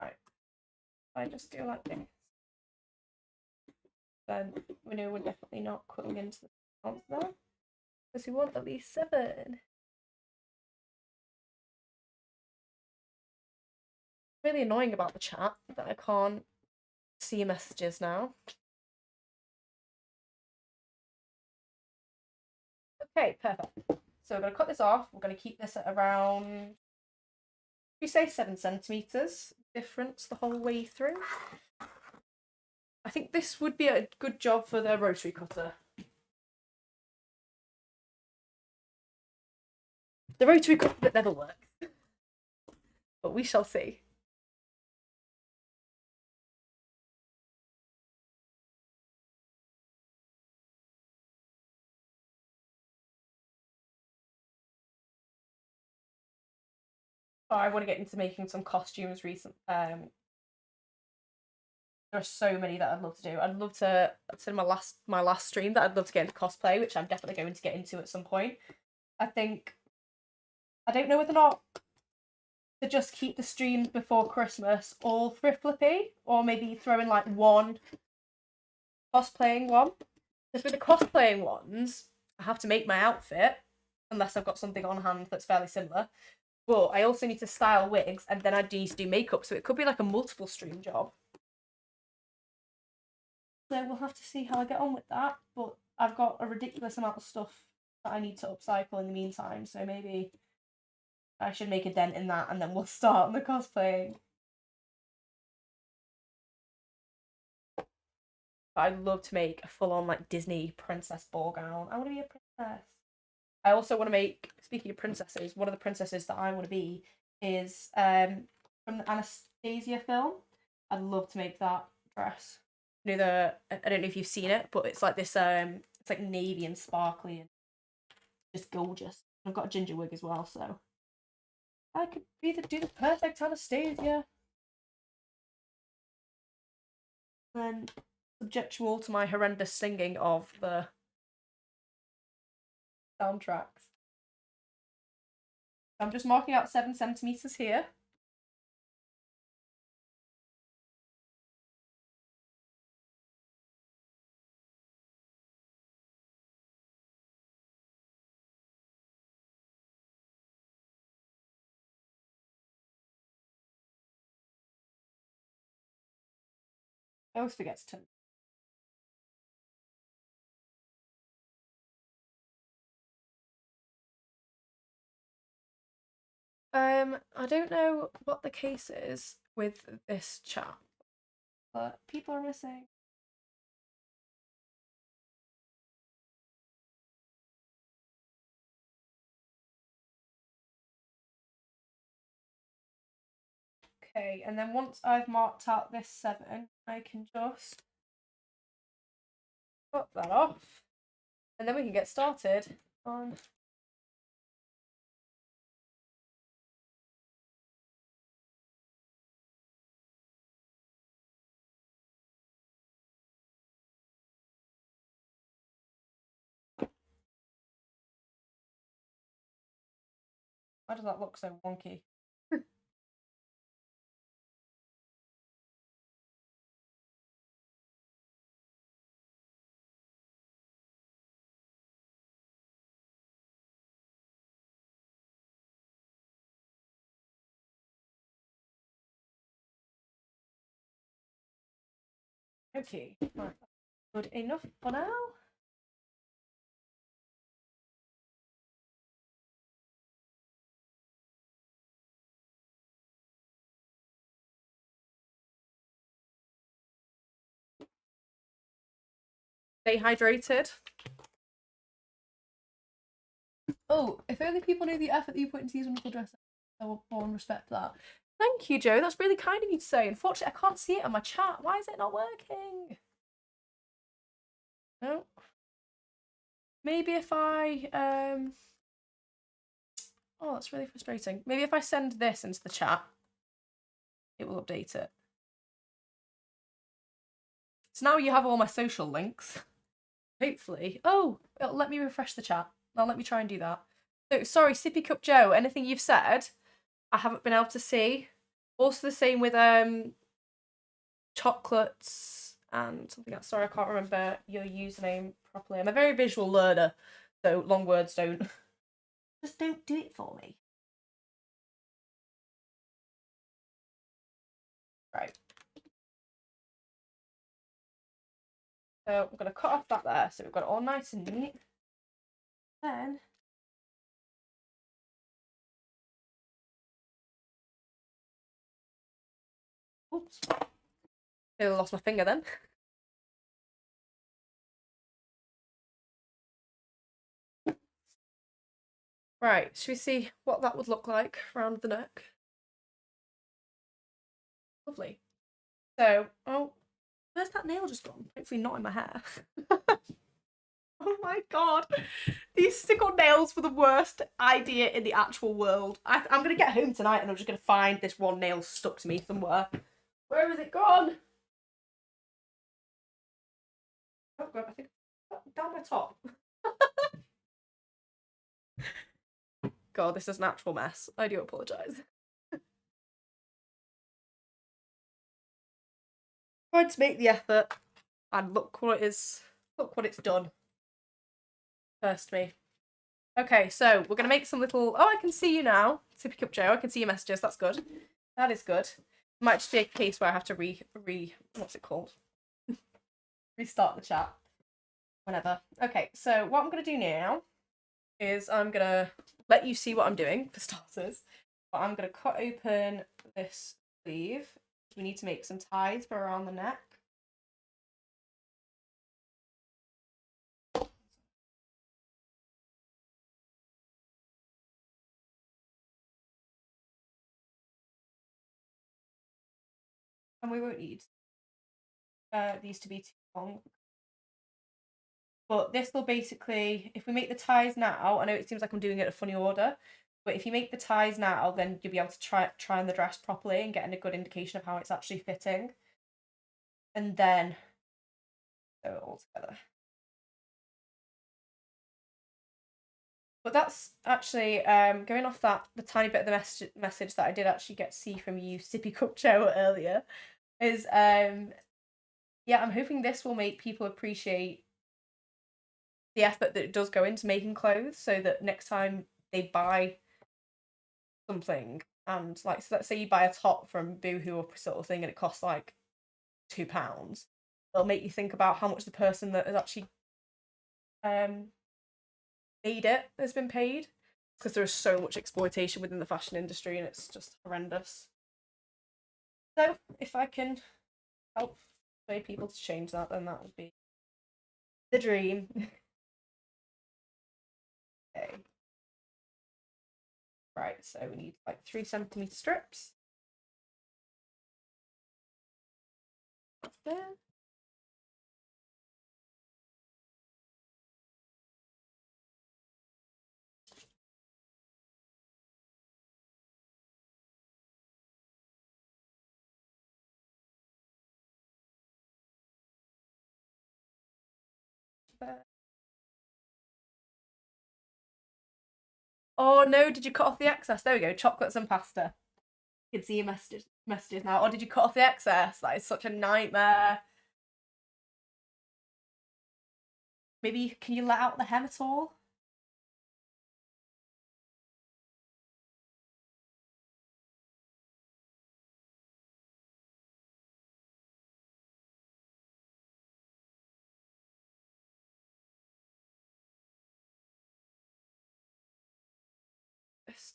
Right. I just do like this. Then we know we're definitely not cutting into the font there. Because we want at least 7. Really annoying about the chat that I can't See your messages now. Okay, perfect. So we're going to cut this off. We're going to keep this at around, we say 7 centimetres difference the whole way through. I think this would be a good job for the rotary cutter. The rotary cutter that never works. But we shall see. I want to get into making some costumes recent. There are so many that I'd love to do. I'd love to, I said in my last stream that I'd love to get into cosplay, which I'm definitely going to get into at some point. I don't know whether or not to just keep the streams before Christmas all thrift flippy, or maybe throw in like one cosplaying one. Because with the cosplaying ones, I have to make my outfit, unless I've got something on hand that's fairly similar. But I also need to style wigs, and then I need to do makeup, so it could be like a multiple stream job. So we'll have to see how I get on with that. But I've got a ridiculous amount of stuff that I need to upcycle in the meantime, so maybe I should make a dent in that, and then we'll start on the cosplaying. But I'd love to make a full-on like Disney princess ball gown. I want to be a princess. I also want to make, speaking of princesses, one of the princesses that I want to be is from the Anastasia film. I'd love to make that dress. You know, I don't know if you've seen it, but it's like this it's like navy and sparkly and just gorgeous. I've got a ginger wig as well, so I could do the perfect Anastasia. Then subject you all to my horrendous singing of the soundtracks. I'm just marking out 7 centimetres here. I always forget to turn. I don't know what the case is with this chat, but people are missing. Okay, and then once I've marked out this 7, I can just cut that off, and then we can get started on. Why does that look so wonky? Okay, right. Good enough for now. Stay hydrated. Oh, if only people knew the effort that you put into these wonderful dresses, I will more respect that. Thank you, Joe. That's really kind of you to say. Unfortunately, I can't see it on my chat. Why is it not working? No. Maybe if I oh, that's really frustrating. Maybe if I send this into the chat, it will update it. So now you have all my social links. Hopefully. Oh, let me refresh the chat. Now let me try and do that. So sorry, Sippy Cup Joe, anything you've said, I haven't been able to see. Also the same with chocolates and something else. Sorry, I can't remember your username properly. I'm a very visual learner, so long words don't just don't do it for me. Right. So I'm going to cut off that there, so we've got it all nice and neat. Then, oops, I lost my finger then. Right, should we see what that would look like around the neck? Lovely. So, oh, where's that nail just gone? Hopefully not in my hair. Oh my god. These stick-on nails were the worst idea in the actual world. I'm going to get home tonight and I'm just going to find this one nail stuck to me somewhere. Where has it gone? Oh god, I think down my top. God, this is an actual mess. I do apologise. Tried to make the effort, and look what it is. Look what it's done. First me. Okay, so we're gonna make some little. Oh, I can see you now. Sippy Cup Joe. I can see your messages. That's good. That is good. Might just be a case where I have to what's it called? Restart the chat. Whenever. Okay, so what I'm gonna do now is I'm gonna let you see what I'm doing for starters. But I'm gonna cut open this sleeve. We need to make some ties for around the neck. And we won't need these to be too long. But this will basically, if we make the ties now, I know it seems like I'm doing it in a funny order, but if you make the ties now, then you'll be able to try on the dress properly and get a good indication of how it's actually fitting. And then sew it all together. But that's actually going off that the tiny bit of the message that I did actually get to see from you, Sippy Cup Joe, earlier, is yeah, I'm hoping this will make people appreciate the effort that it does go into making clothes, so that next time they buy something and like, so let's say you buy a top from Boohoo or sort of thing and it costs like £2, it'll make you think about how much the person that has actually made it has been paid, because there is so much exploitation within the fashion industry and it's just horrendous. So if I can help persuade people to change that, then that would be the dream. Okay. Right, so we need like 3cm strips. There. There. Oh no, did you cut off the excess? There we go, chocolates and pasta. You can see your messages now. Or did you cut off the excess? That is such a nightmare. Maybe, can you let out the hem at all? Just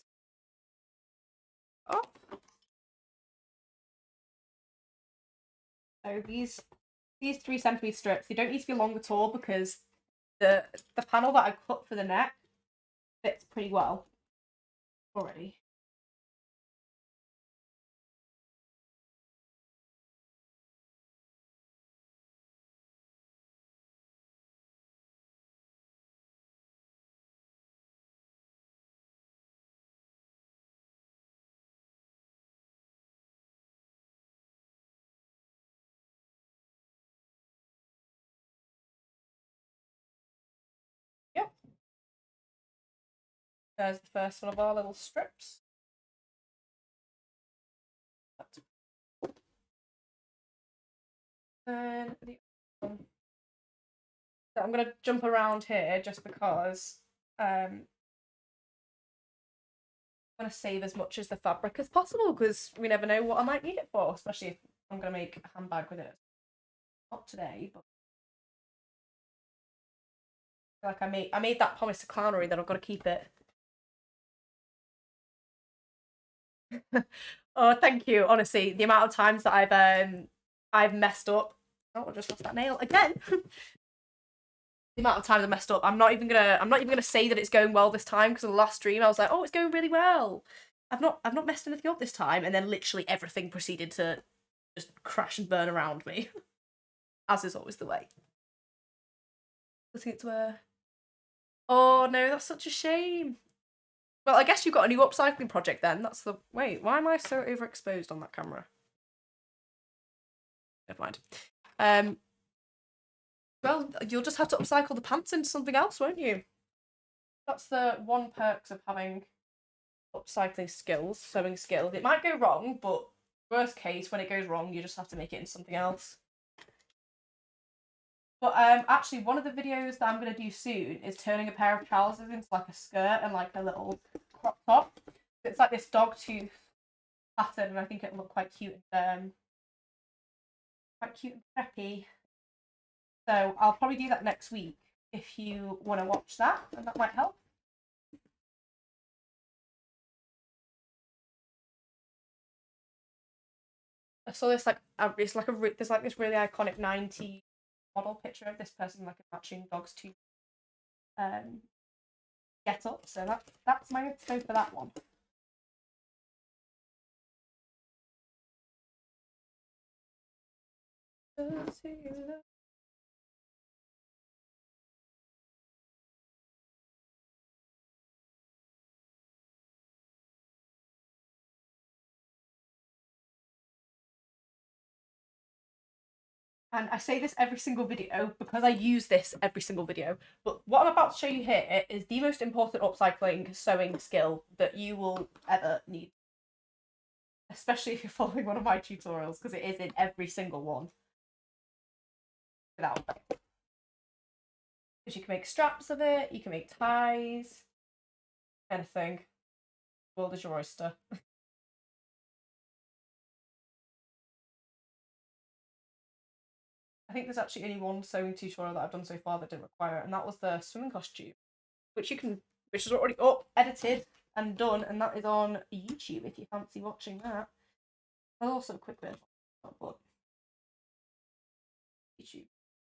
up. So these 3cm strips, they don't need to be long at all because the panel that I cut for the neck fits pretty well already. Yep. There's the first one of our little strips. And the other one. So I'm gonna jump around here just because I'm gonna save as much as the fabric as possible because we never know what I might need it for, especially if I'm gonna make a handbag with it. Not today, but Like I made that promise to Clownery that I've got to keep it. Oh, thank you. Honestly, the amount of times that I've messed up. Oh, I just lost that nail again. The amount of times I messed up. I'm not even gonna say that it's going well this time, because in the last stream I was like, oh, it's going really well. I've not messed anything up this time, and then literally everything proceeded to just crash and burn around me. As is always the way. I think it's where. Oh no, that's such a shame. Well, I guess you've got a new upcycling project then. That's the wait. Why am I so overexposed on that camera? Never mind. Well, you'll just have to upcycle the pants into something else, won't you? That's the one perks of having upcycling skills, sewing skills. It might go wrong, but worst case, when it goes wrong, you just have to make it into something else. But actually, one of the videos that I'm going to do soon is turning a pair of trousers into like a skirt and like a little crop top. It's like this dog tooth pattern, and I think it'll look quite cute and preppy. So I'll probably do that next week if you want to watch that, and that might help. I saw this like it's like there's like this really iconic 90s model picture of this person like a matching dog's tooth get up. So that's my info for that one. And I say this every single video because I use this every single video. But what I'm about to show you here is the most important upcycling sewing skill that you will ever need. Especially if you're following one of my tutorials, because it is in every single one. Without fail. Because you can make straps of it, you can make ties, anything. The world is your oyster. I think there's actually only one sewing tutorial that I've done so far that didn't require it, and that was the swimming costume, which is already up, edited, and done, and that is on YouTube if you fancy watching that. There's also a quick bit, but YouTube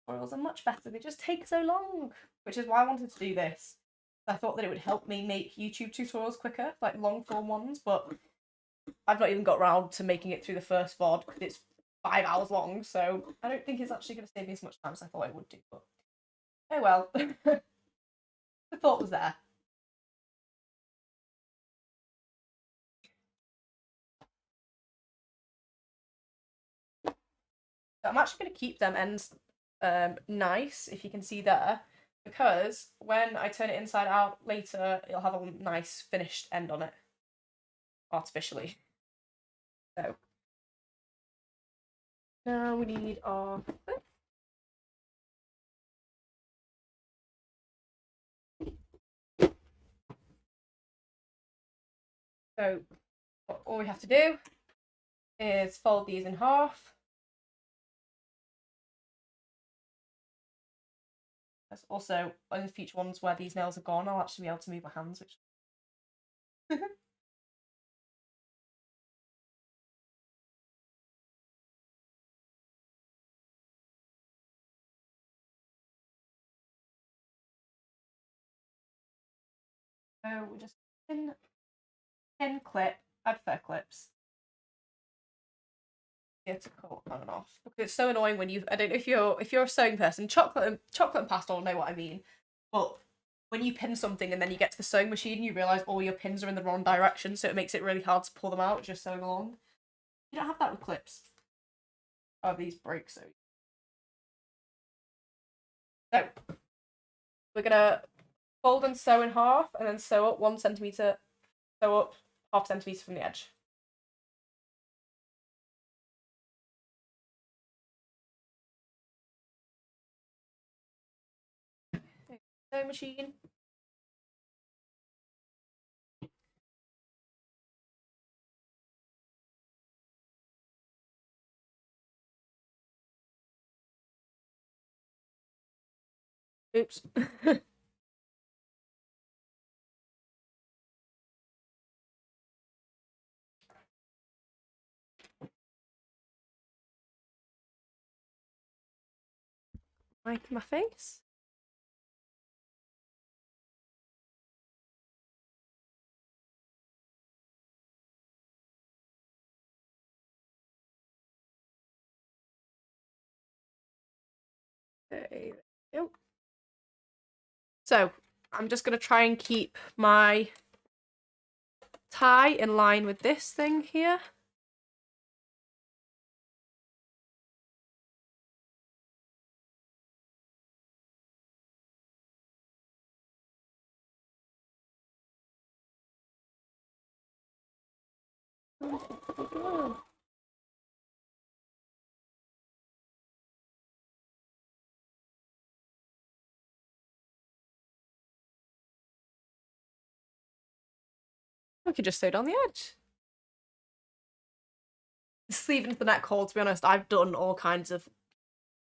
tutorials are much better. They just take so long, which is why I wanted to do this. I thought that it would help me make YouTube tutorials quicker, like long form ones, but I've not even got around to making it through the first VOD because it's 5 hours long, so I don't think it's actually going to save me as much time as I thought it would do, but oh well. The thought was there. So I'm actually going to keep them ends nice, if you can see there, because when I turn it inside out later, it'll have a nice finished end on it, artificially. So now we need our so all we have to do is fold these in half. There's also in the future ones where these nails are gone, I'll actually be able to move my hands, which so we just pin clip, add fur clips. To cut on and off because it's so annoying when I don't know if you're a sewing person. Chocolate and pastel know what I mean, but when you pin something and then you get to the sewing machine and you realise all your pins are in the wrong direction, so it makes it really hard to pull them out just sewing along. You don't have that with clips. Oh, these break so. So we're gonna fold and sew in half and then sew up 1 centimetre, sew up half centimetre from the edge. Sewing machine. Oops. mic in my face. Okay, there we go. So I'm just going to try and keep my tie in line with this thing here. We could just sew down the edge. Sleeve into the neck hole, to be honest, I've done all kinds of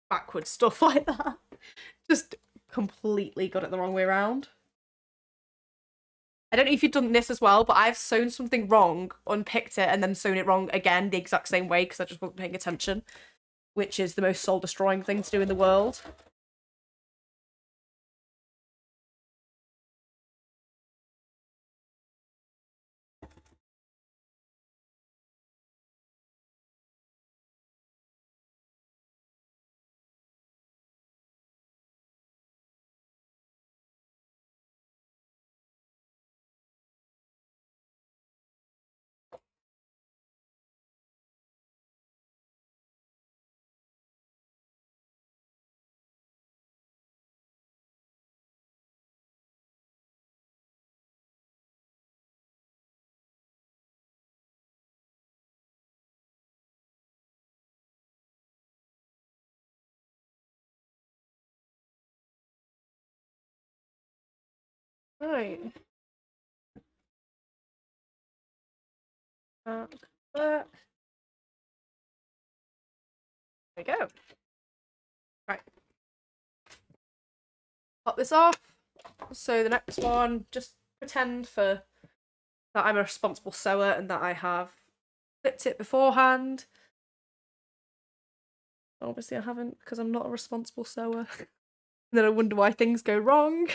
backward stuff like that. Just completely got it the wrong way around. I don't know if you've done this as well, but I've sewn something wrong, unpicked it, and then sewn it wrong again the exact same way because I just wasn't paying attention, which is the most soul-destroying thing to do in the world. Right. There we go. Right. Pop this off. So the next one, just pretend for that I'm a responsible sewer and that I have clipped it beforehand. Obviously I haven't because I'm not a responsible sewer. And then I wonder why things go wrong.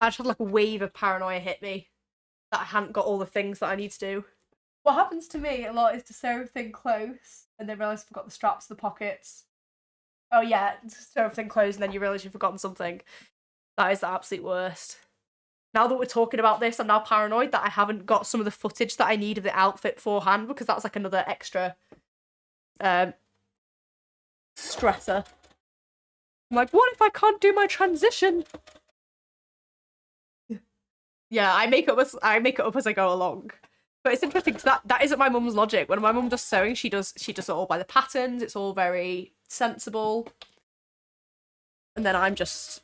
I just had like a wave of paranoia hit me that I hadn't got all the things that I need to do. What happens to me a lot is to sew everything close and then realise I forgot the straps, the pockets. Oh yeah, sew everything close and then you realise you've forgotten something. That is the absolute worst. Now that we're talking about this, I'm now paranoid that I haven't got some of the footage that I need of the outfit beforehand because that's like another extra stressor. I'm like, what if I can't do my transition? Yeah, I make it up as I go along. But it's interesting because that isn't my mum's logic. When my mum does sewing, she does it all by the patterns. It's all very sensible. And then I just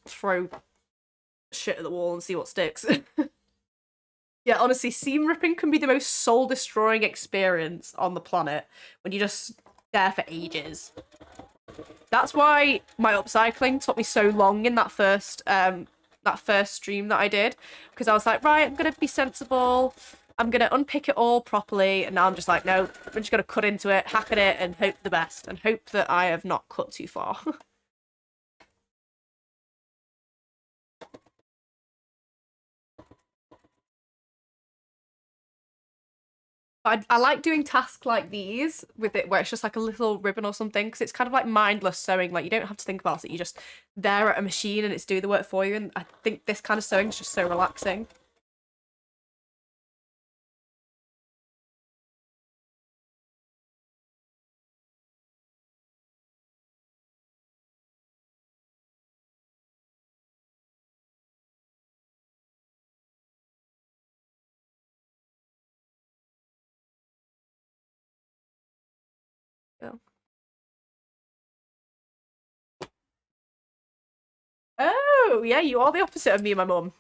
throw shit at the wall and see what sticks. Yeah, honestly, seam ripping can be the most soul-destroying experience on the planet when you're just there for ages. That's why my upcycling took me so long in that first stream that I did, because I was like, right, I'm gonna be sensible. I'm gonna unpick it all properly, and now I'm just like, no, I'm just gonna cut into it, hack at it, and hope for the best, and hope that I have not cut too far. I like doing tasks like these with it where it's just like a little ribbon or something because it's kind of like mindless sewing. Like you don't have to think about it. You're just there at a machine and it's doing the work for you. And I think this kind of sewing is just so relaxing. Yeah. Oh, yeah, you are the opposite of me and my mum.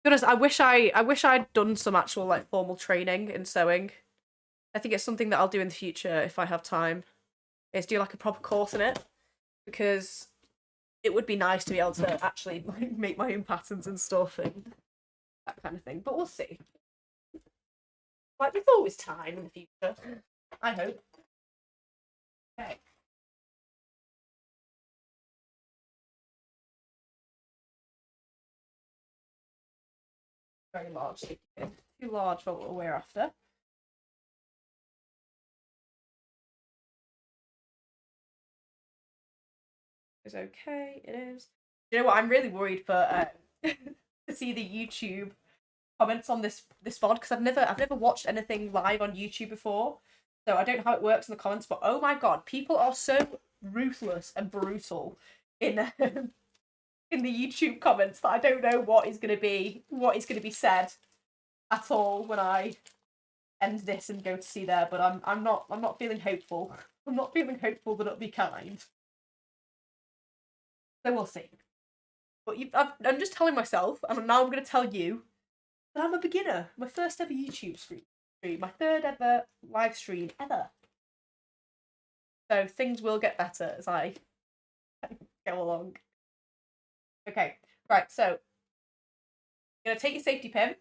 be honest, I wish I'd done some actual like formal training in sewing. I think it's something that I'll do in the future if I have time. Is do like a proper course in it because it would be nice to be able to actually like make my own patterns and stuff and that kind of thing. But we'll see. Like there's always time in the future. I hope. Okay. Very large. Too large for what we're after. It's okay. It is. You know what? I'm really worried for to see the YouTube comments on this VOD because I've never watched anything live on YouTube before, so I don't know how it works in the comments. But oh my god, people are so ruthless and brutal in in the YouTube comments that I don't know what is going to be said at all when I end this and go to see there. But I'm not feeling hopeful. I'm not feeling hopeful that it'll be kind. So we'll see. But I'm just telling myself, and now I'm going to tell you that I'm a beginner. My first ever YouTube stream. My third ever live stream ever. So things will get better as I go along. Okay, right, so you're going to take your safety pin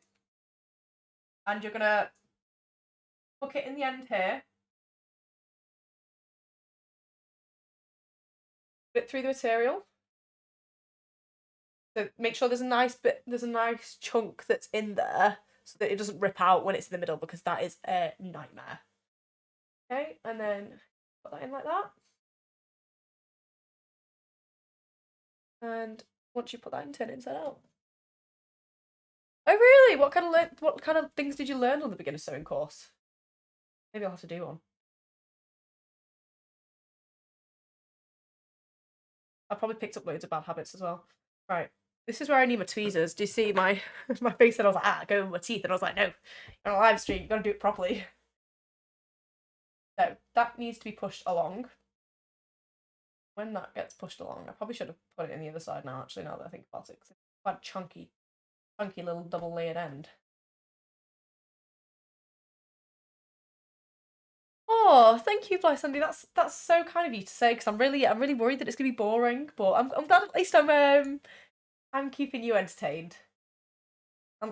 and you're going to hook it in the end here. Bit through the material. So make sure there's a nice chunk that's in there so that it doesn't rip out when it's in the middle because that is a nightmare. Okay, and then put that in like that. And once you put that in, turn it inside out. Oh really? What kind of things did you learn on the beginner sewing course? Maybe I'll have to do one. I probably picked up loads of bad habits as well. Right. This is where I need my tweezers. Do you see my my face? And I was like, go with my teeth. And I was like, no, you're on a live stream. You gotta do it properly. So that needs to be pushed along. When that gets pushed along, I probably should have put it in the other side now. Actually, now that I think about it, because it's quite chunky little double layered end. Oh, thank you, Blythe Sandy. That's so kind of you to say because I'm really worried that it's gonna be boring. But I'm glad at least I'm keeping you entertained.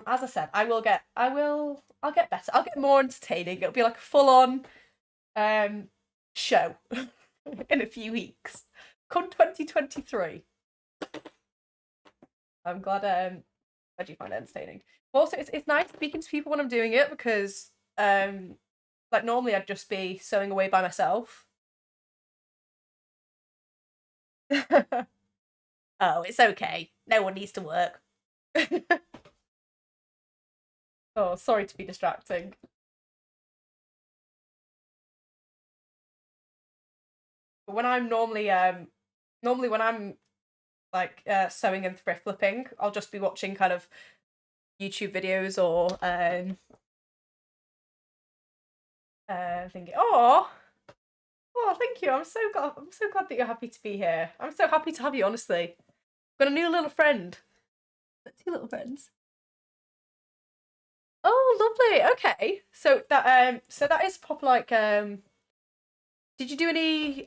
As I said, I'll get better. I'll get more entertaining. It'll be like a full on show in a few weeks. Come 2023. I'm glad you find it entertaining. Also, it's nice speaking to people when I'm doing it because like normally I'd just be sewing away by myself. Oh, it's okay. No one needs to work. Oh, sorry to be distracting. But when I'm normally when I'm like sewing and thrift flipping, I'll just be watching kind of YouTube videos or thinking, oh, thank you. I'm so glad that you're happy to be here. I'm so happy to have you. Honestly, got a new little friend. 2 little friends. Oh, lovely. Okay, so that is pop like Did you do any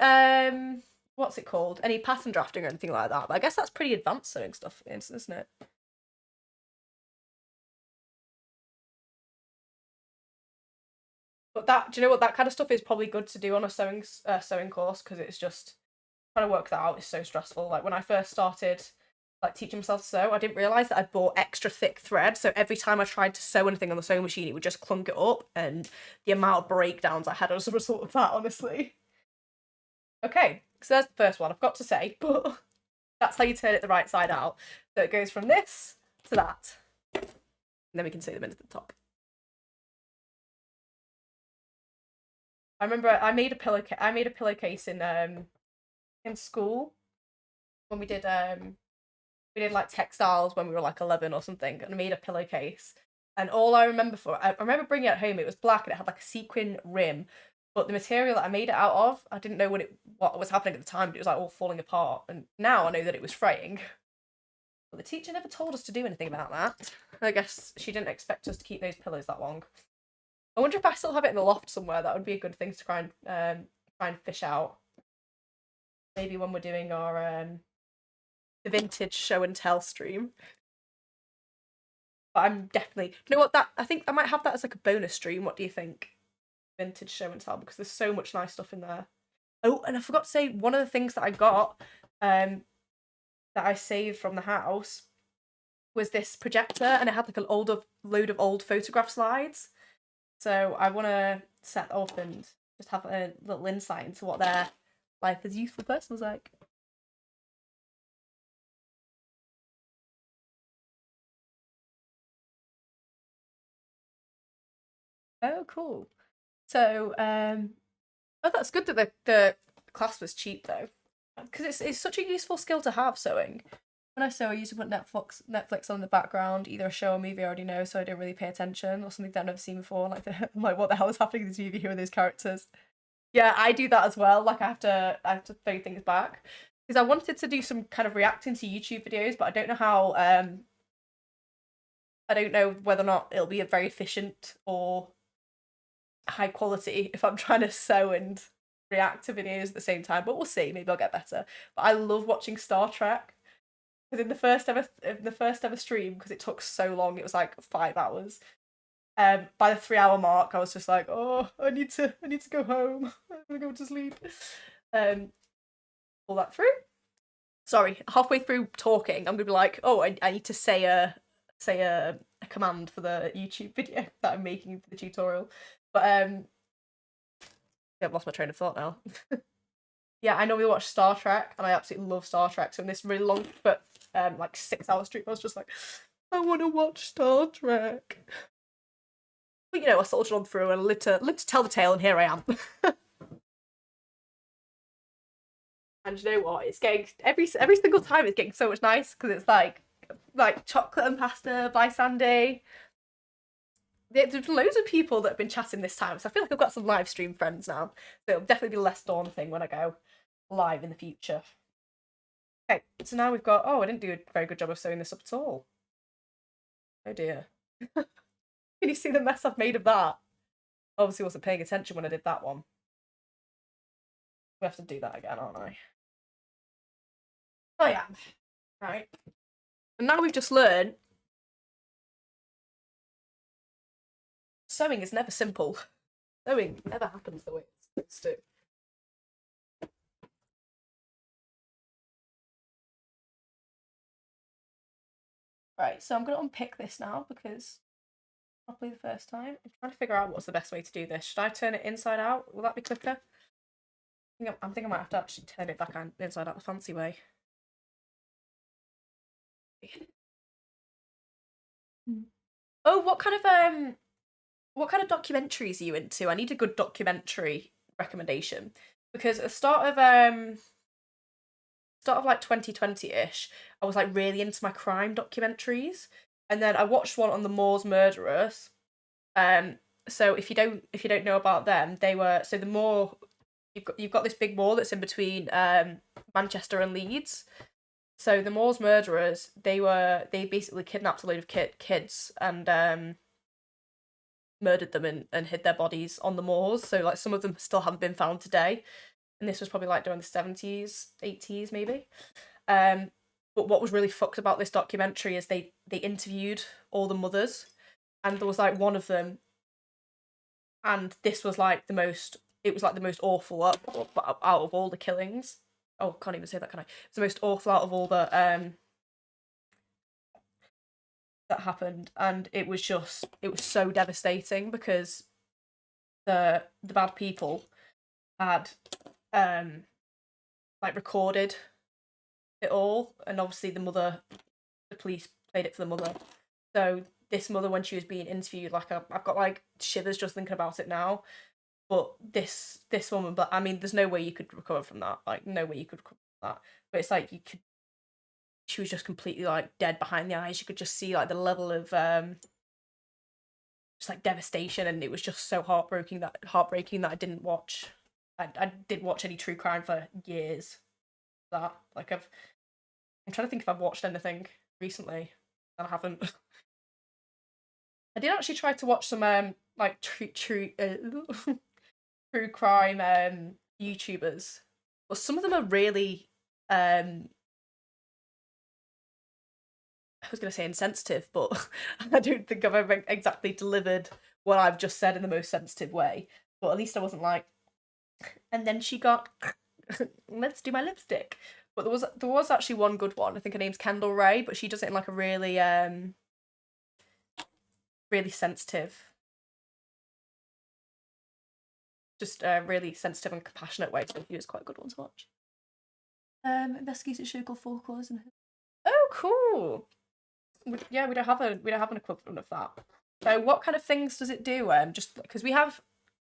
what's it called? Any pattern drafting or anything like that? But I guess that's pretty advanced sewing stuff, isn't it? But do you know what? That kind of stuff is probably good to do on a sewing course because it's just trying to work that out is so stressful. Like when I first started like teaching myself to sew, I didn't realize that I'd bought extra thick thread. So every time I tried to sew anything on the sewing machine, it would just clunk it up, and the amount of breakdowns I had as a result of that, honestly. Okay, so there's the first one. I've got to say, but that's how you turn it the right side out. So it goes from this to that, and then we can sew them into the top. I remember I made a pillowcase in school when we did like textiles when we were like 11 or something, and I made a pillowcase. And all I remember bringing it home. It was black and it had like a sequin rim, but the material that I made it out of, I didn't know what was happening at the time. But it was like all falling apart, and now I know that it was fraying. But the teacher never told us to do anything about that. I guess she didn't expect us to keep those pillows that long. I wonder if I still have it in the loft somewhere. That would be a good thing to try and fish out. Maybe when we're doing our the vintage show and tell stream. But I'm definitely, you know what, that I think I might have that as like a bonus stream. What do you think? Vintage show and tell, because there's so much nice stuff in there. Oh, and I forgot to say, one of the things that I got that I saved from the house was this projector, and it had like load of old photograph slides. So I want to set up and just have a little insight into what their life as a youthful person was like. Oh, cool. So, oh, that's good that the class was cheap though, because it's such a useful skill to have, sewing. When I sew, I usually put Netflix on in the background, either a show or movie I already know, so I don't really pay attention, or something that I've never seen before. Like, I'm like, what the hell is happening in this movie? Who are those characters? Yeah, I do that as well. Like, I have to throw things back because I wanted to do some kind of reacting to YouTube videos, but I don't know how. I don't know whether or not it'll be a very efficient or high quality if I'm trying to sew and react to videos at the same time. But we'll see. Maybe I'll get better. But I love watching Star Trek. Because in the first ever stream, because it took so long, it was like 5 hours. By the 3 hour mark, I was just like, oh, I need to go home. I'm gonna go to sleep. Pull that through. Sorry, halfway through talking, I'm gonna be like, oh, I need to say a command for the YouTube video that I'm making for the tutorial. But I've lost my train of thought now. Yeah, I normally watch Star Trek, and I absolutely love Star Trek. So in this really long, but like 6 hour stream, I was just like, I want to watch Star Trek. But you know, I soldiered on through and lived to tell the tale, and here I am. And you know what? It's getting every single time. It's getting so much nice because it's like chocolate and pasta by Sandy. There's loads of people that have been chatting this time, so I feel like I've got some live stream friends now. So it'll definitely be less daunting when I go live in the future. Okay, so now we've got. Oh, I didn't do a very good job of sewing this up at all. Oh dear. Can you see the mess I've made of that? Obviously, wasn't paying attention when I did that one. We have to do that again, aren't I? Oh yeah. Right. And now we've just learned sewing is never simple. Sewing never happens the way it's supposed to. Right, so I'm going to unpick this now because probably the first time. I'm trying to figure out what's the best way to do this. Should I turn it inside out? Will that be quicker? I think I might have to actually turn it back inside out the fancy way. Oh, what kind of documentaries are you into? I need a good documentary recommendation because at the start of like 2020-ish, I was like really into my crime documentaries, and then I watched one on the Moors murderers. So if you don't know about them, they were so the Moor. You've got this big moor that's in between Manchester and Leeds. So the Moors murderers, they basically kidnapped a load of kids and murdered them and hid their bodies on the moors. So like some of them still haven't been found today, and this was probably like during the 70s, 80s maybe. But what was really fucked about this documentary is they interviewed all the mothers, and there was like one of them, and this was like the most. It was like the most awful out of all the killings. Oh, I can't even say that, can I? It's the most awful out of all the that happened, and it was so devastating because the bad people had like recorded it all, and obviously the police played it for the mother. So this mother, when she was being interviewed, like I've got like shivers just thinking about it now. But this woman, but I mean, there's no way you could recover from that. Like, no way you could recover from that. But it's like she was just completely like dead behind the eyes. You could just see like the level of just like devastation, and it was just so heartbreaking that I didn't watch. I didn't watch any true crime for years. I'm trying to think if I've watched anything recently, and I haven't. I did actually try to watch some like true crime YouTubers, but some of them are really I was going to say insensitive, but I don't think I've ever exactly delivered what I've just said in the most sensitive way. But at least I wasn't like, and then she got, let's do my lipstick. But there was actually one good one. I think her name's Kendall Ray, but she does it in like a really sensitive, just really sensitive and compassionate way. So he was quite a good one to watch. Investigates a show called Four Corners and oh, cool. Yeah, we don't have an equivalent of that. So what kind of things does it do? Just because we have,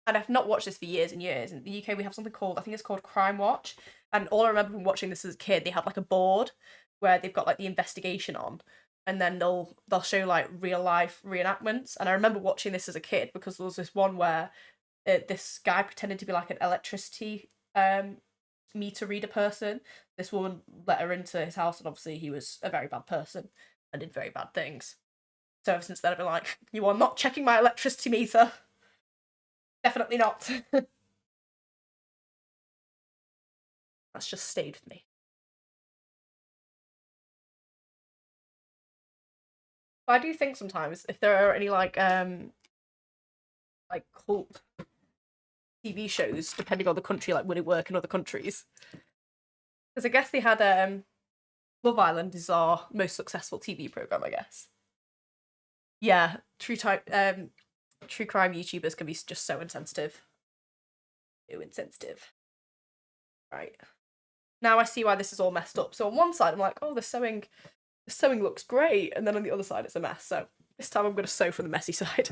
and I've not watched this for years and years. In the UK, we have something called, I think it's called Crime Watch, and all I remember from watching this as a kid, they have like a board where they've got like the investigation on, and then they'll show like real life reenactments. And I remember watching this as a kid because there was this one where this guy pretended to be like an electricity meter reader person. This woman let her into his house, and obviously he was a very bad person and did very bad things. So ever since then, I've been like, you are not checking my electricity meter. Definitely not. That's just stayed with me. But I do think sometimes if there are any like cult TV shows, depending on the country, like would it work in other countries? Because I guess they had Love Island is our most successful TV program, I guess. Yeah, true crime YouTubers can be just so insensitive. Too insensitive. Right. Now I see why this is all messed up. So on one side I'm like, oh, the sewing looks great, and then on the other side it's a mess. So this time I'm gonna sew from the messy side.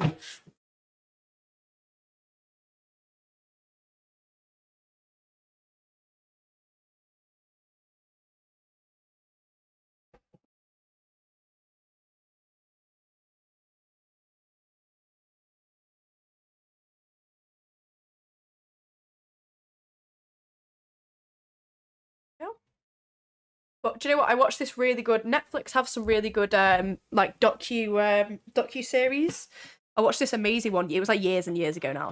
Yeah. But do you know what? I watched this really good. Netflix have some really good like docu series. I watched this amazing one. It was like years and years ago now.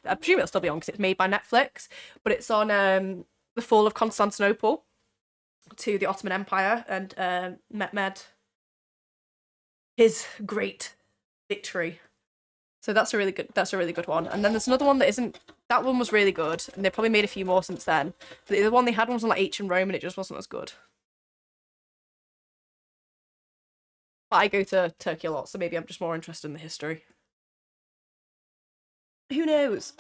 I presume it'll still be on because it's made by Netflix. But it's on the fall of Constantinople to the Ottoman Empire and Mehmed, his great victory. So that's a really good. That's a really good one. And then there's another one that isn't. That one was really good, and they probably made a few more since then. But the one they had was on like ancient Rome, and it just wasn't as good. But I go to Turkey a lot, so maybe I'm just more interested in the history. Who knows?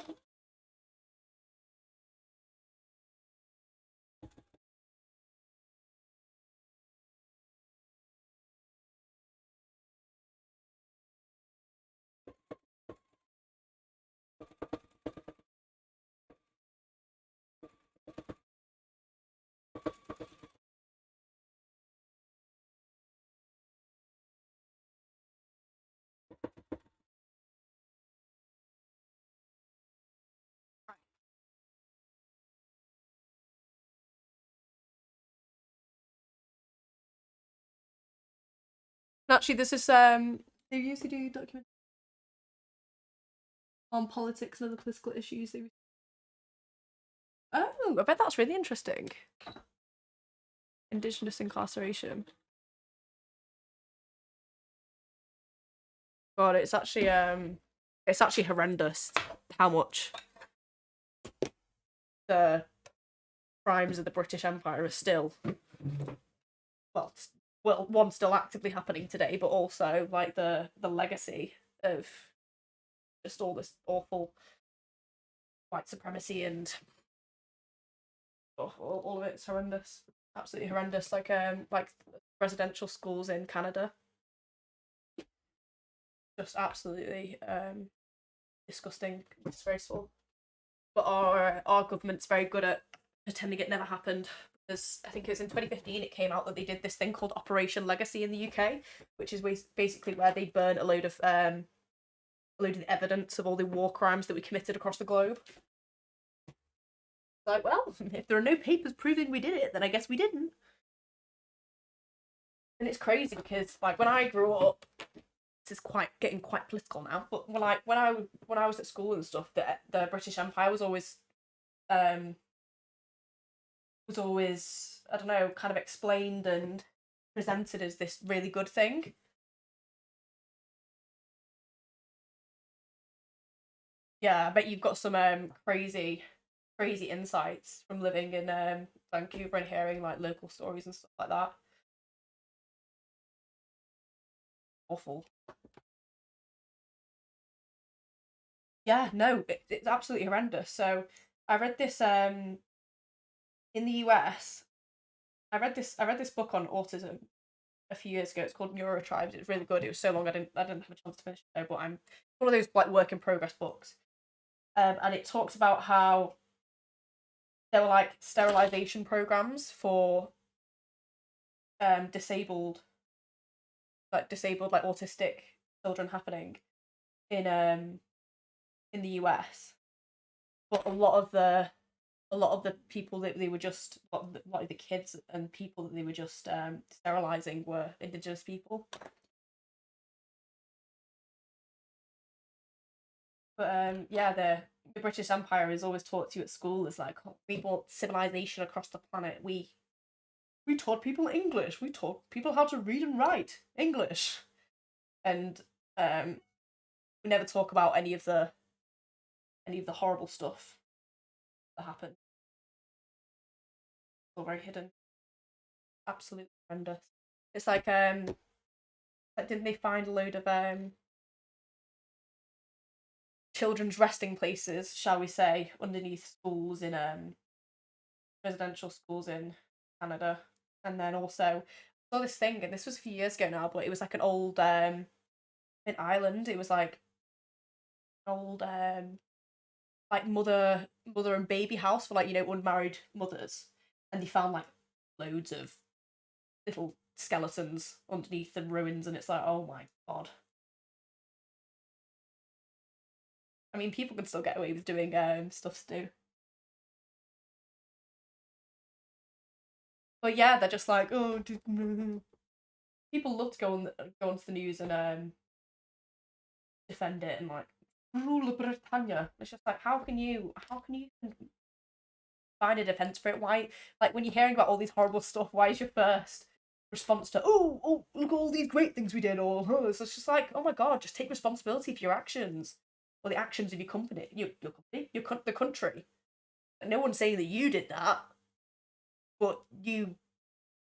Actually, this is they used to do documentaries on politics and other political issues. Oh, I bet that's really interesting. Indigenous incarceration. God, it's actually horrendous how much the crimes of the British Empire are still well one still actively happening today, but also like the legacy of just all this awful white supremacy and all of it's horrendous, absolutely horrendous. Like residential schools in Canada, just absolutely disgusting, disgraceful. But our government's very good at pretending it never happened. Because I think it was in 2015 it came out that they did this thing called Operation Legacy in the UK, which is basically where they burn a load of the evidence of all the war crimes that we committed across the globe. Like, well, if there are no papers proving we did it, then I guess we didn't. And it's crazy because like when I grew up, this is quite getting quite political now. But when I was at school and stuff, the British Empire um was always I don't know kind of explained and presented as this really good thing. Yeah, I bet you've got some crazy insights from living in Vancouver and hearing like local stories and stuff like that. Awful. Yeah, no, it's absolutely horrendous. So I read this in the US. I read this book on autism a few years ago. It's called Neurotribes. It's really good. It was so long I didn't have a chance to finish it though, but I'm one of those like work in progress books. And it talks about how there were like sterilization programs for disabled like autistic children happening in in the US. But a lot of the people that they were just like the kids and people that they were just sterilizing were indigenous people. But yeah, the British Empire is always taught to you at school as like, oh, we brought civilization across the planet. We taught people English. We taught people how to read and write English, and um, we never talk about any of the horrible stuff that happened. It's all very hidden. Absolutely horrendous. It's like didn't they find a load of children's resting places, shall we say, underneath schools in residential schools in Canada, and then also I saw this thing, and this was a few years ago now, but it was like an old in Ireland. It was like an old like mother and baby house for like unmarried mothers, and they found like loads of little skeletons underneath the ruins, and it's like, oh my god. I mean, people can still get away with doing stuff to do. But yeah, they're just like, oh, people love to go onto the news and defend it and like rule of Britannia. It's just like, how can you find a defense for it? Why, like, when you're hearing about all these horrible stuff, why is your first response to, oh, look at all these great things we did, or oh, so it's just like, oh my god, just take responsibility for your actions or the actions of your company, your company, the country. And no one's saying that you did that, but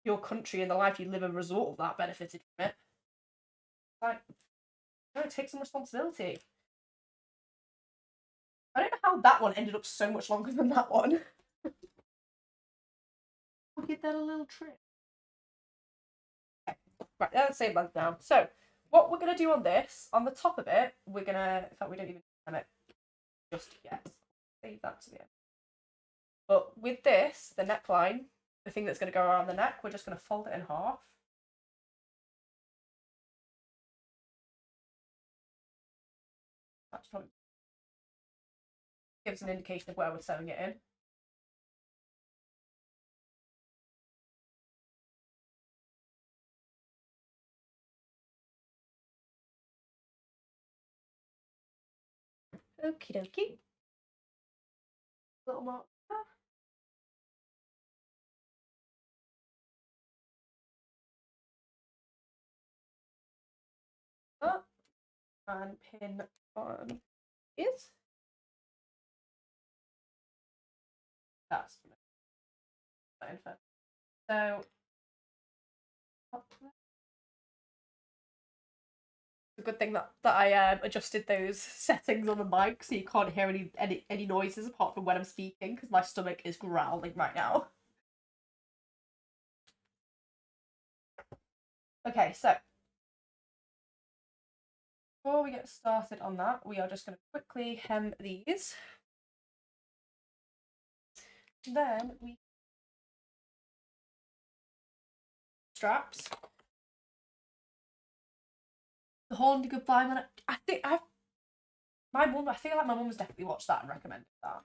your country and the life you live as a result of that benefited from it. Like, no, take some responsibility. I don't know how that one ended up so much longer than that one. We'll give that a little trip. Okay. Right, let's save that down. So, what we're gonna do on this, on the top of it, we're gonna. In fact, we don't even have it just yet. Save that to the end. But with this, the neckline, the thing that's gonna go around the neck, we're just gonna fold it in half. That's probably gives an indication of where we're sewing it in. Okie dokie. Little more. Up and pin on is. That's so a good thing that I adjusted those settings on the mic so you can't hear any noises apart from when I'm speaking because my stomach is growling right now. Okay, so before we get started on that, we are just going to quickly hem these. Then we straps. The Horned Goodbye Man. I think I my mum. I feel like my mum's definitely watched that and recommended that.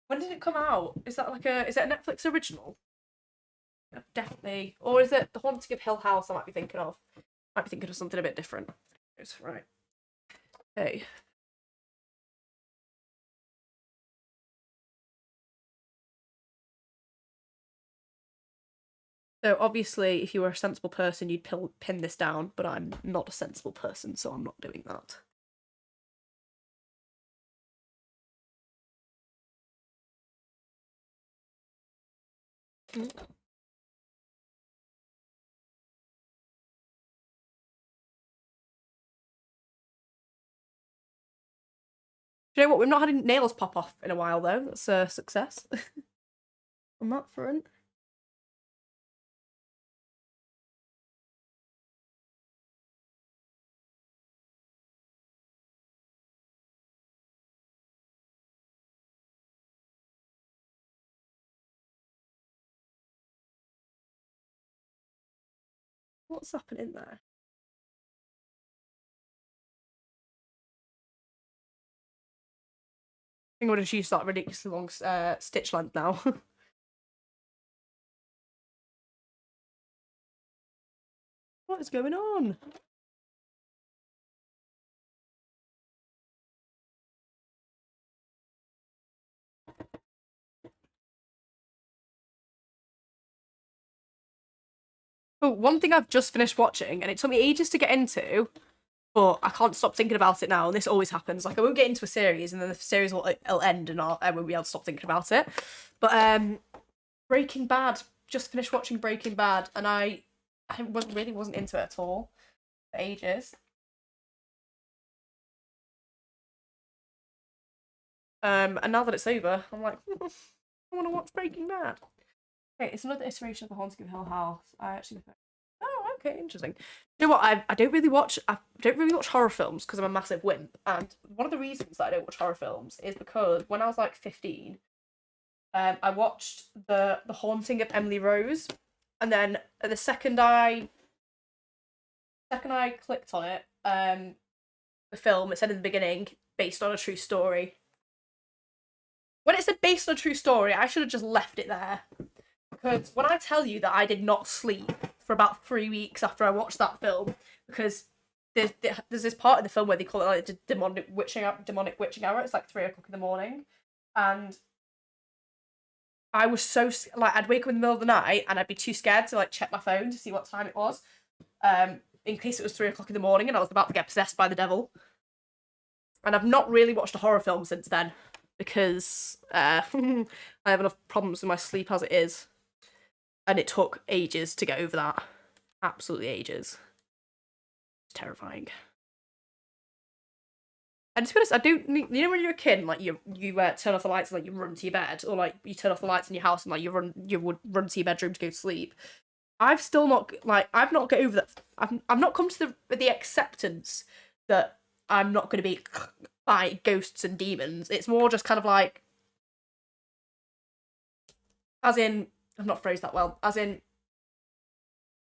When did it come out? Is that like a is it a Netflix original? Definitely. Or is it The Haunting of Hill House I might be thinking of? Might be thinking of something a bit different. Right. Okay. So obviously, if you were a sensible person, you'd pin this down, but I'm not a sensible person, so I'm not doing that. Mm. Do you know what? We've not had any nails pop off in a while, though. That's a success on that front. What's happening there? I think I'm going to use that ridiculously long stitch length now. What is going on? Oh, one thing I've just finished watching, and it took me ages to get into, but I can't stop thinking about it now, and this always happens. Like, I won't get into a series, and then the series will end, and I won't be able to stop thinking about it. But Breaking Bad. Just finished watching Breaking Bad, and I wasn't into it at all for ages. And now that it's over, I'm like, I want to watch Breaking Bad. Okay, it's another iteration of The Haunting of Hill House. I actually. Oh, okay, interesting. You know what? I don't really watch. I don't really watch horror films because I'm a massive wimp. And one of the reasons that I don't watch horror films is because when I was like 15, I watched the Haunting of Emily Rose, and then the second I clicked on it, the film, it said in the beginning based on a true story. When it said based on a true story, I should have just left it there. Because when I tell you that I did not sleep for about 3 weeks after I watched that film, because there's this part in the film where they call it like the demonic witching hour. It's like 3 o'clock in the morning, and I was so like I'd wake up in the middle of the night and I'd be too scared to like check my phone to see what time it was, in case it was 3 o'clock in the morning and I was about to get possessed by the devil. And I've not really watched a horror film since then because I have enough problems with my sleep as it is, and it took ages to get over that. Absolutely ages. It's terrifying. And to be honest, I don't. You know when you're a kid, like you turn off the lights and like you run to your bed, or like you turn off the lights in your house and like you would run to your bedroom to go to sleep. I've not got over that. I've not come to the acceptance that I'm not going to be by ghosts and demons. It's more just kind of like, as in, I've not phrased that well. As in,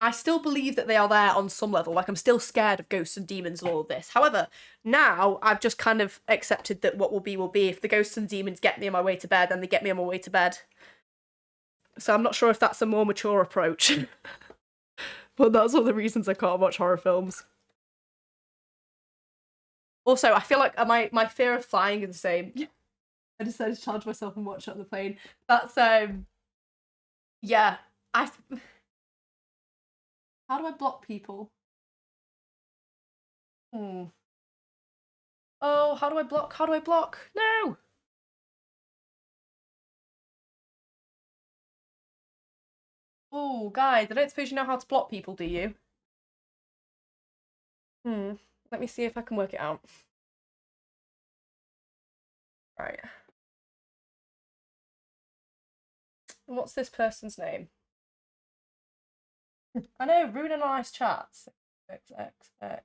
I still believe that they are there on some level. Like, I'm still scared of ghosts and demons and all of this. However, now I've just kind of accepted that what will be will be. If the ghosts and demons get me on my way to bed, then they get me on my way to bed. So I'm not sure if that's a more mature approach. But that's one of the reasons I can't watch horror films. Also, I feel like my fear of flying is the same. I decided to charge myself and watch it on the plane. That's yeah. I How do I block people? Hmm. Oh, how do I block? How do I block? No. Oh, guys, I don't suppose you know how to block people, do you? Hmm. Let me see if I can work it out. Right. What's this person's name? I know, ruining nice chats. XXX.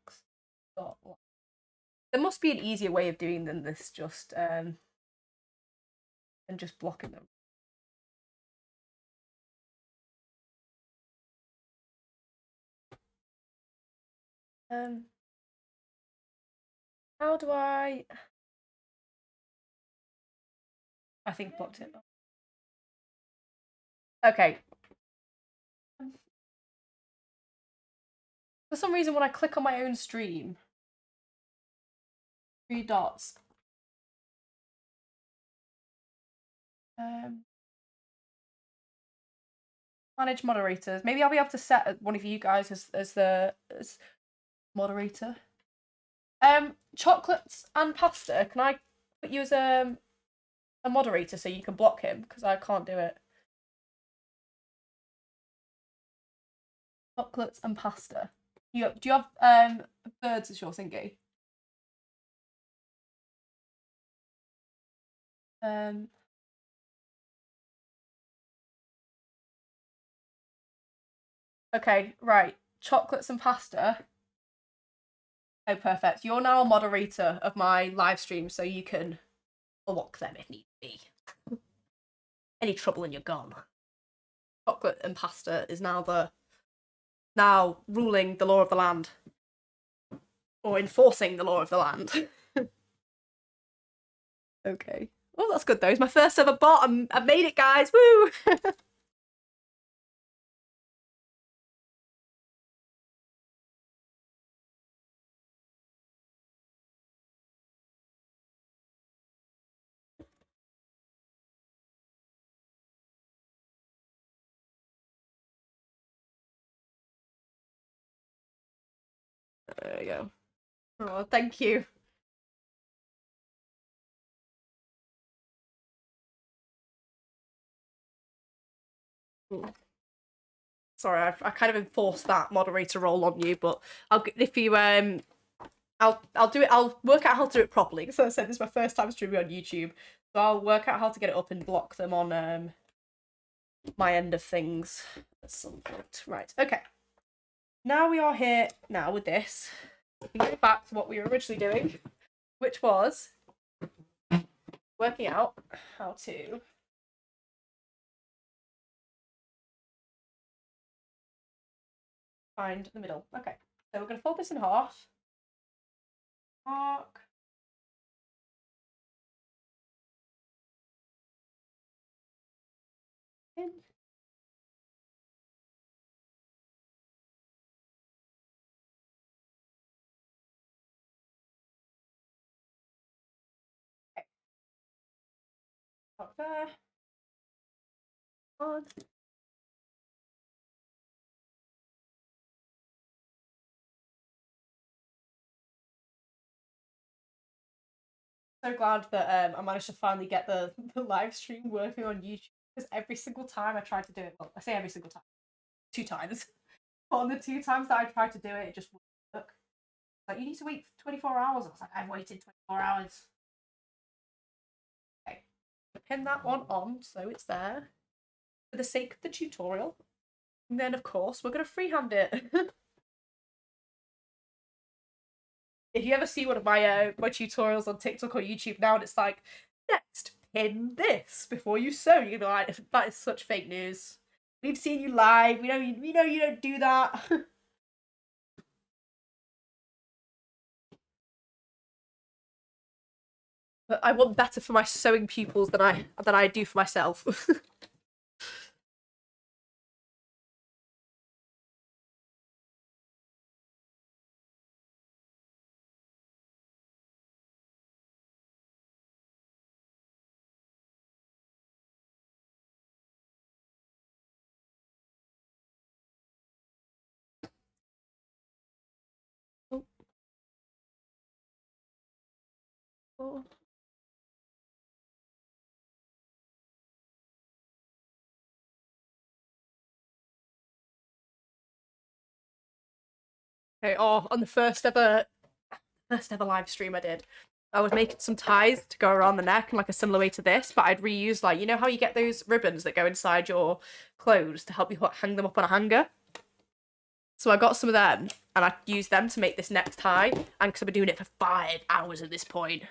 There must be an easier way of doing than this, just than just blocking them. Um, how do I? I think blocked it. Okay. For some reason, when I click on my own stream, 3 dots. Manage moderators. Maybe I'll be able to set one of you guys as moderator. Chocolates and pasta. Can I put you as a moderator so you can block him? Because I can't do it. Chocolates and pasta. Do you have birds as your thingy? Okay, right. Chocolates and pasta. Oh, perfect. You're now a moderator of my live stream, so you can block them if need be. Any trouble and you're gone. Chocolate and pasta is now ruling the law of the land. Or enforcing the law of the land. Okay. Oh, that's good though. It's my first ever bot. I've made it, guys. Woo! There we go. Oh, thank you. Sorry, I kind of enforced that moderator role on you, but I'll if you I'll do it. I'll work out how to do it properly. Because I said this is my first time streaming on YouTube, so I'll work out how to get it up and block them on my end of things at some point. Right. Okay. Now we are here now with this. We can go back to what we were originally doing, which was working out how to find the middle. Okay, so we're going to fold this in half. Mark. In. Okay. Up there. On. So glad that I managed to finally get the live stream working on YouTube, because every single time I tried to do it, well, I say every single time, 2 times, but on the 2 times that I tried to do it, it just wouldn't work. Like, you need to wait 24 hours. I was like, I've waited 24 hours. Okay, pin that one on so it's there for the sake of the tutorial. And then, of course, we're going to freehand it. If you ever see one of my tutorials on TikTok or YouTube now, and it's like, next, pin this before you sew, you're gonna be like, that is such fake news. We've seen you live. We know you don't do that. But I want better for my sewing pupils than I do for myself. Oh. Oh. Okay, on the first ever live stream I did, I was making some ties to go around the neck in like a similar way to this, but I'd reuse, like, you know how you get those ribbons that go inside your clothes to help you hang them up on a hanger? So I got some of them and I used them to make this neck tie, and because I've been doing it for 5 hours at this point,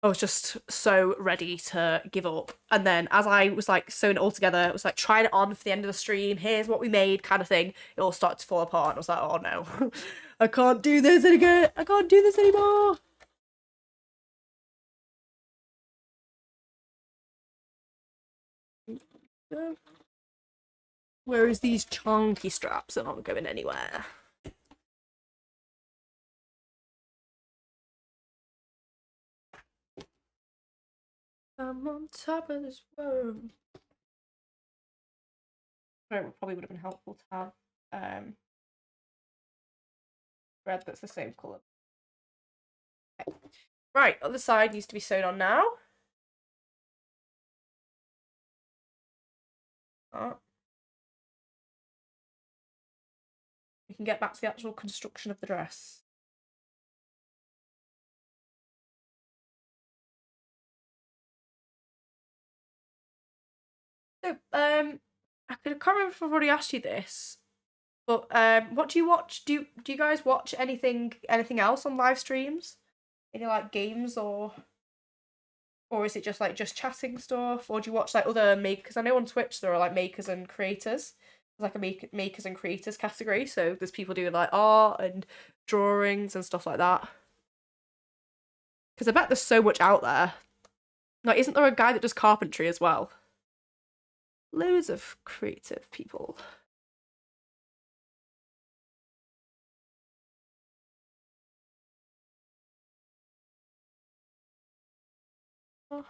I was just so ready to give up. And then as I was like sewing it all together, it was like trying it on for the end of the stream, here's what we made kind of thing. It all started to fall apart and I was like, oh no, I can't do this again. I can't do this anymore. Where is these chunky straps? They're not going anywhere. I'm on top of this world. It probably would have been helpful to have thread that's the same colour. Okay. Right, other side needs to be sewn on now. We can get back to the actual construction of the dress. So, I can't remember if I've already asked you this, but what do you watch? Do you guys watch anything else on live streams? Any like games or is it just like just chatting stuff, or do you watch like other makers? Because I know on Twitch there are like makers and creators. There's like a makers and creators category, so there's people doing like art and drawings and stuff like that. Because I bet there's so much out there. Like, isn't there a guy that does carpentry as well? Loads of creative people. Oh.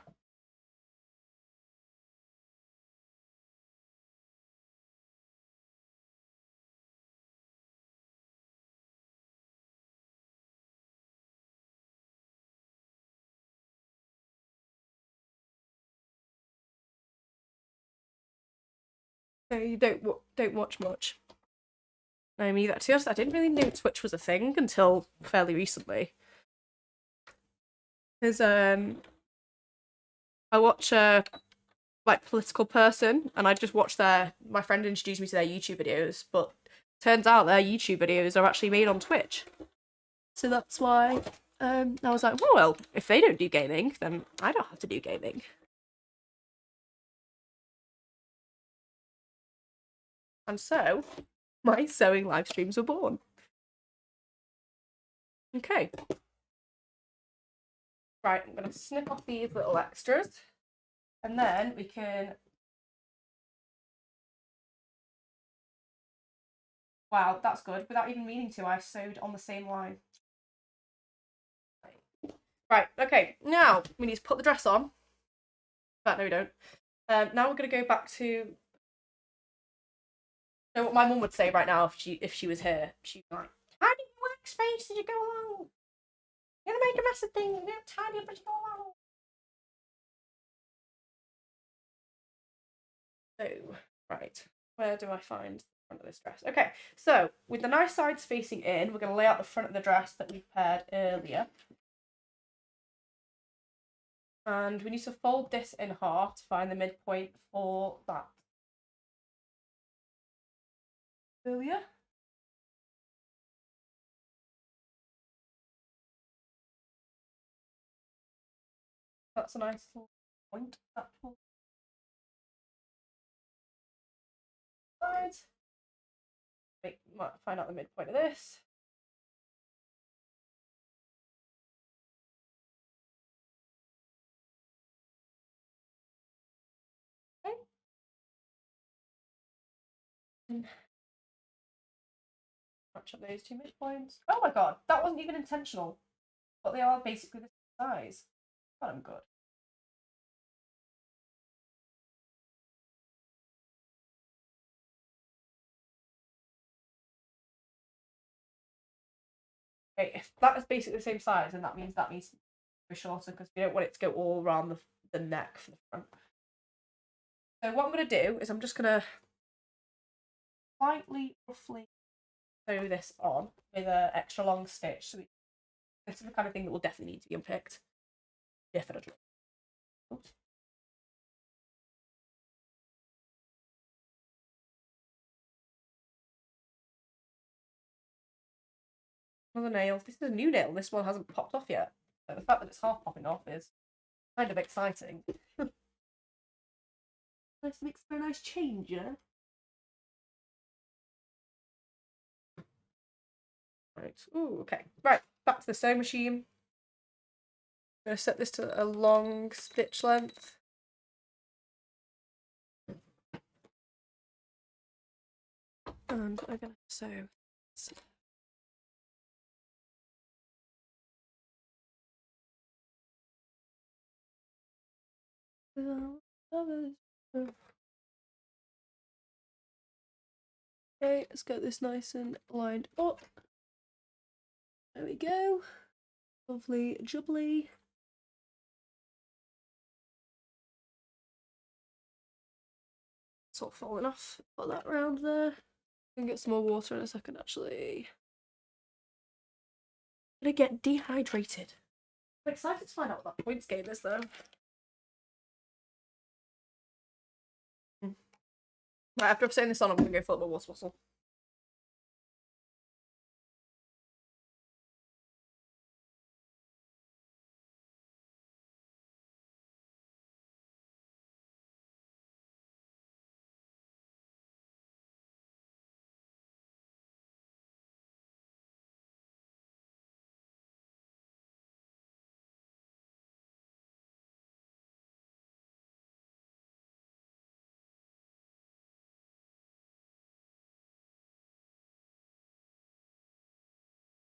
So you don't watch much. No, me either. To be honest, I didn't really know Twitch was a thing until fairly recently. Because I watch like political person, and I just watch my friend introduced me to their YouTube videos, but turns out their YouTube videos are actually made on Twitch. So that's why I was like, well, if they don't do gaming, then I don't have to do gaming. And so my sewing live streams were born. Okay. Right, I'm gonna snip off these little extras, and then we can. Wow, that's good. Without even meaning to, I sewed on the same line. Right, okay, now we need to put the dress on. But no, we don't. Now we're going to go back to. You know what my mum would say right now if she was here? She'd be like, tidy your workspace as you go along. You're going to make a mess of things. You're going to tidy up as you go along. So, right, where do I find the front of this dress? Okay, so with the nice sides facing in, we're going to lay out the front of the dress that we prepared earlier. And we need to fold this in half to find the midpoint for that. Earlier. That's a nice little point. That will sides. Find out the midpoint of this. Okay. Match up those two midpoints. Oh my god, that wasn't even intentional. But they are basically the same size. But I'm good. Okay, if that is basically the same size, then that means to be shorter because we don't want it to go all around the neck for the front. So what I'm going to do is I'm just going to slightly, roughly sew this on with an extra long stitch. So this is the kind of thing that will definitely need to be unpicked. Definitely. Oops. Another nail. This is a new nail. This one hasn't popped off yet. So the fact that it's half popping off is kind of exciting. Nice, makes for a nice change, yeah? Right. Ooh, okay. Right, back to the sewing machine. I'm going to set this to a long stitch length. And I'm going to sew. Okay, let's get this nice and lined up. There we go. Lovely jubbly. It's all falling off. Put that around there. I can get some more water in a second, actually. I'm gonna get dehydrated. I'm excited to find out what that points game is, though. Right, after I've saying this on, I'm gonna go fill up my water bottle.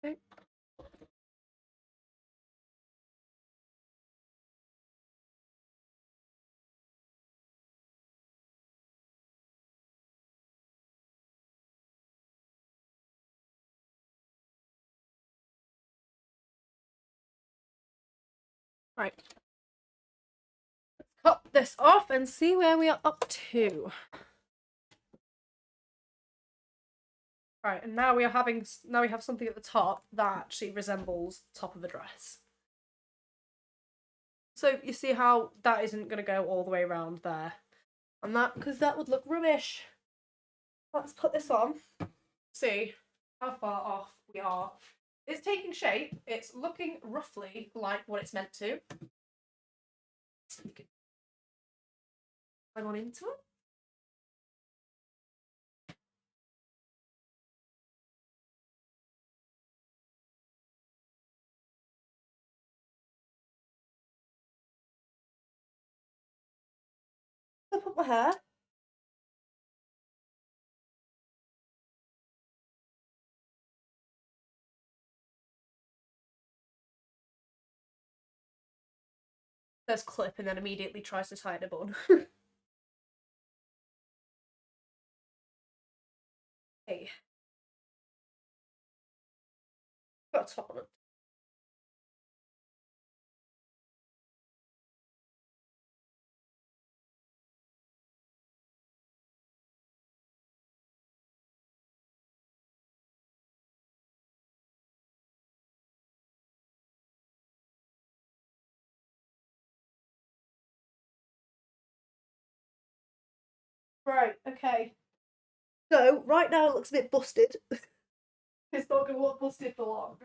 Okay. Right. Let's cut this off and see where we are up to. Right, and now we have something at the top that actually resembles the top of a dress. So you see how that isn't going to go all the way around there. And that, because that would look rubbish. Let's put this on. See how far off we are. It's taking shape. It's looking roughly like what it's meant to. Climb on into it. Flip up my hair. Says clip and then immediately tries to tie in a bun. Hey. Got a top on it. Right, okay. So, right now it looks a bit busted. It's not going to look busted for long.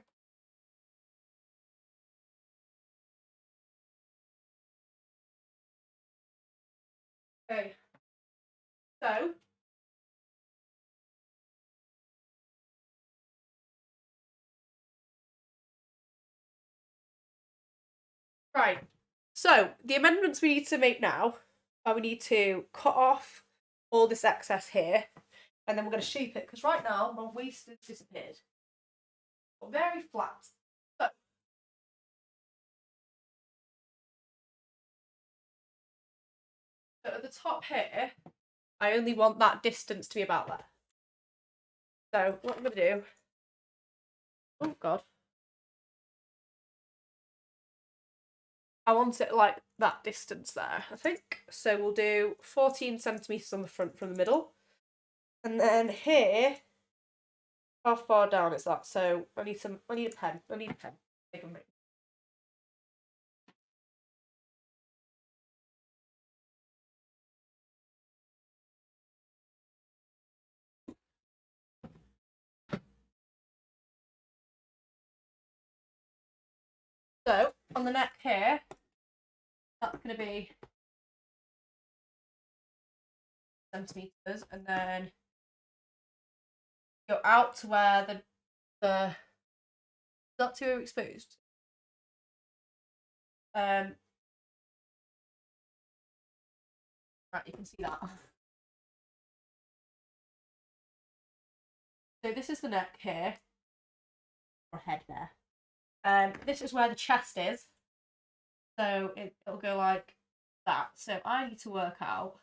Okay. So, right. So, the amendments we need to make now are we need to cut off all this excess here, and then we're going to shape it, because right now my waist has disappeared. But very flat. So at the top here, I only want that distance to be about there. So what I'm going to do... Oh, God. I want it like that distance there, I think. So we'll do 14 centimetres on the front from the middle. And then here, how far down is that? So I need a pen. I need a pen. So on the neck here, that's going to be centimetres, and then go out to where the not too exposed. Right, you can see that. So this is the neck here, or head there. This is where the chest is. So it'll go like that. So I need to work out.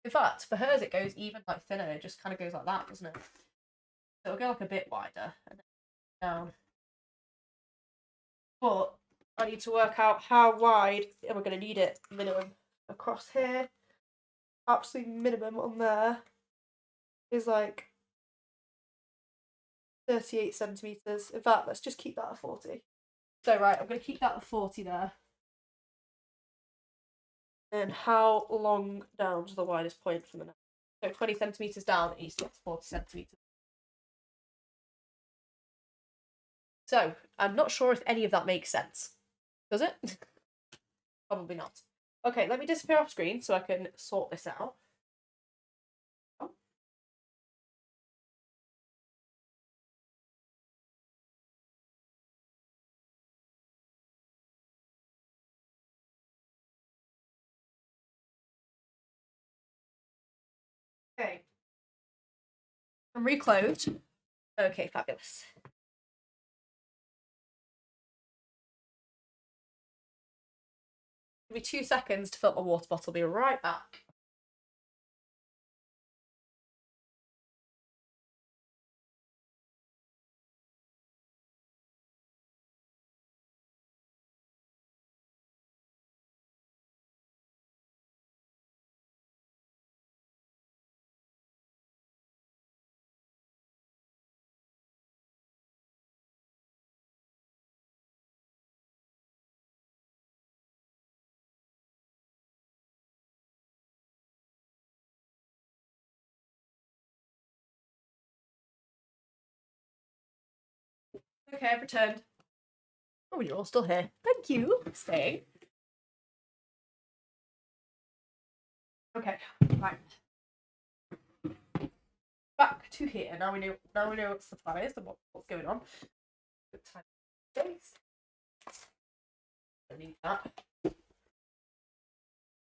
In fact, for hers it goes even like thinner. It just kind of goes like that, doesn't it? So it'll go like a bit wider and then down. But I need to work out how wide am I going to need it minimum across here. Absolute minimum on there is like 38 centimetres. In fact, let's just keep that at 40. So right, I'm going to keep that at 40 there. And how long down to the widest point from the neck? So 20 centimetres down, it needs to get to 40 centimetres. So I'm not sure if any of that makes sense. Does it? Probably not. Okay, let me disappear off screen so I can sort this out. Okay. I'm reclosed. Okay, fabulous. Give me 2 seconds to fill up my water bottle. Be right back. Okay, I've returned. Oh, you're all still here. Thank you for staying. Okay, right. Back to here. Now we know what the plan is and what's going on. Good time. Don't need that.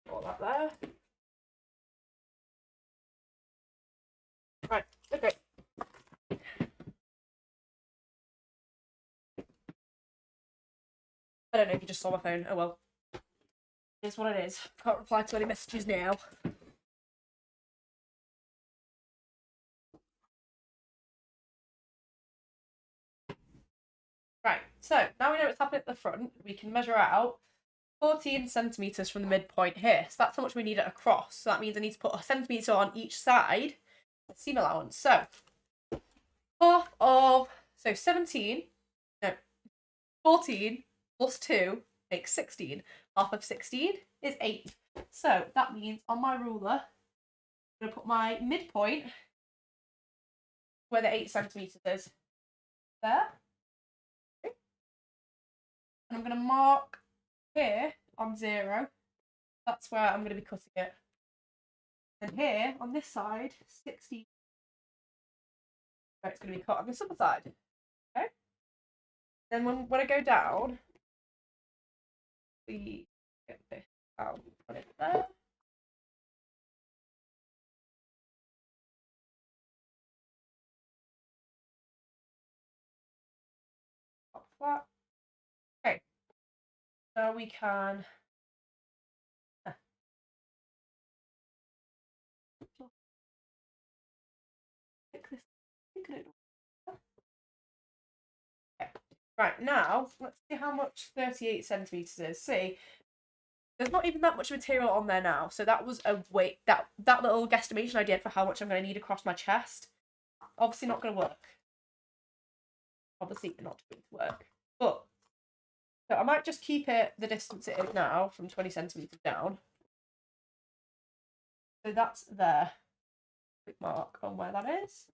All that there. Right, okay. I don't know if you just saw my phone. Oh well. It is what it is. Can't reply to any messages now. Right, so now we know what's happening at the front, we can measure out 14 centimetres from the midpoint here. So that's how much we need it across. So that means I need to put a centimetre on each side, seam allowance. So half of, so 17, no, 14 plus 2 makes 16. Half of 16 is 8. So that means on my ruler, I'm going to put my midpoint where the 8 centimetres is. There. Okay. And I'm going to mark here on 0. That's where I'm going to be cutting it. And here, on this side, 60. Where it's going to be cut on this other side. Okay? Then when I go down, we get this out, put it there. Pop that. Okay. Now we can pick this. Okay. Right, now let's see how much 38 centimetres is. See, there's not even that much material on there now. So that was a weight, that little guesstimation I did for how much I'm going to need across my chest. Obviously not going to work. Obviously not going to work. But, so I might just keep it the distance it is now from 20 centimetres down. So that's there. Quick mark on where that is.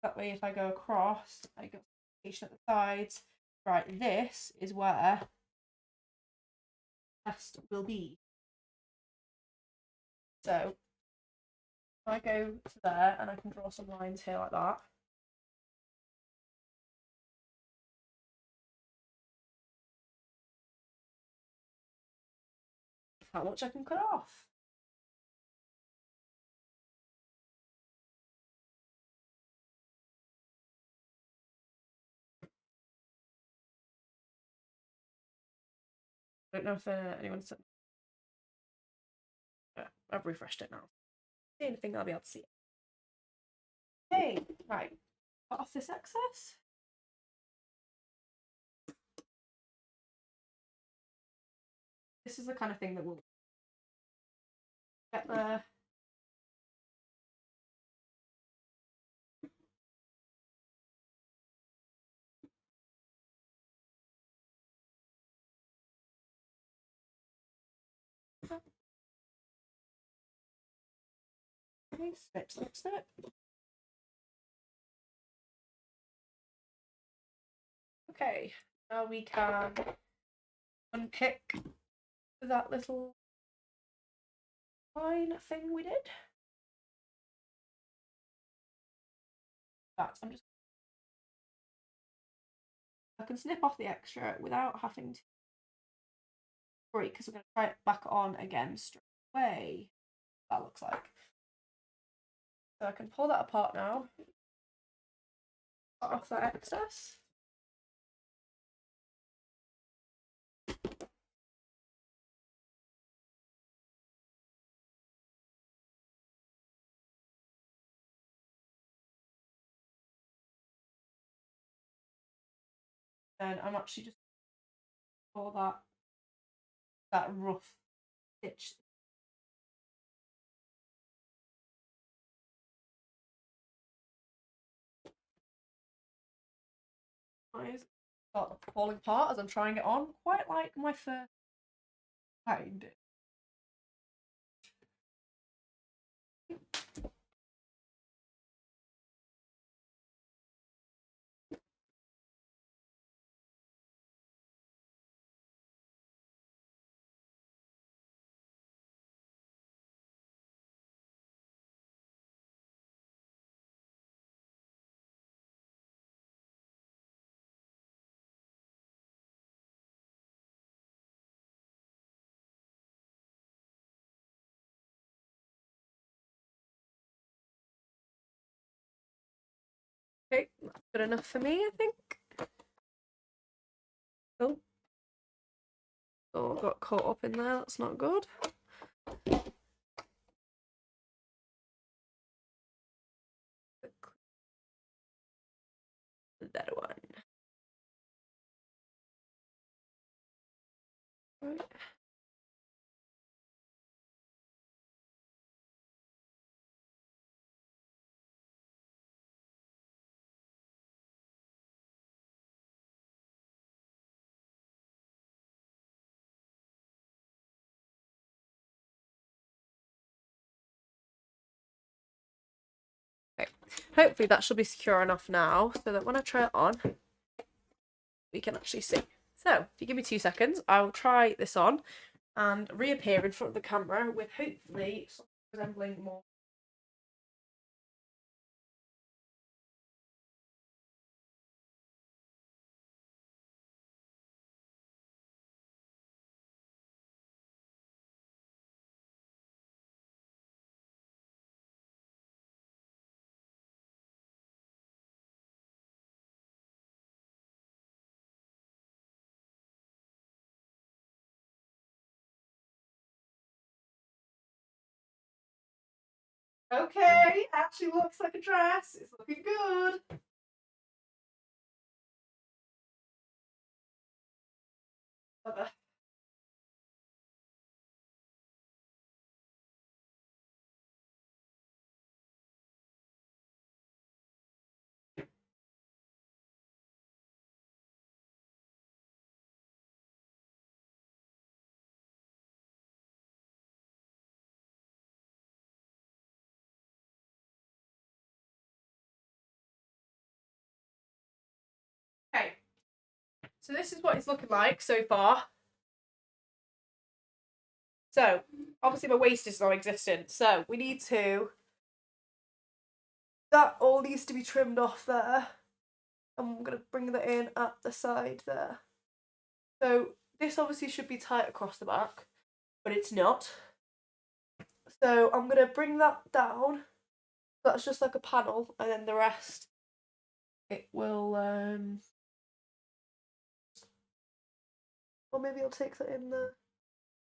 That way if I go across, I got at the sides. Right, this is where chest will be. So if I go to there and I can draw some lines here like that. How much I can cut off. I don't know if anyone's said. I've refreshed it now. See anything, I'll be able to see it. Okay, right. Cut off this excess. This is the kind of thing that will get there. Okay, snip, snip, snip. Okay, now we can unpick that little line thing we did. I can snip off the extra without having to break, because we're going to try it back on again straight away. That looks like. So I can pull that apart now. Cut off that excess. And I'm actually just pull that rough stitch. Start falling apart as I'm trying it on, quite like my first kind. Okay, that's good enough for me, I think. Oh, got caught up in there, that's not good. That one. Right. Okay. Hopefully that should be secure enough now so that when I try it on, we can actually see. So, if you give me 2 seconds, I will try this on and reappear in front of the camera with hopefully something resembling more. Okay, actually looks like a dress. It's looking good. Okay, so this is what it's looking like so far. So, obviously my waist is non-existent, so we need to... That all needs to be trimmed off there. And I'm going to bring that in at the side there. So, this obviously should be tight across the back, but it's not. So, I'm going to bring that down. That's just like a panel, and then the rest, it will Or maybe I'll take that in there.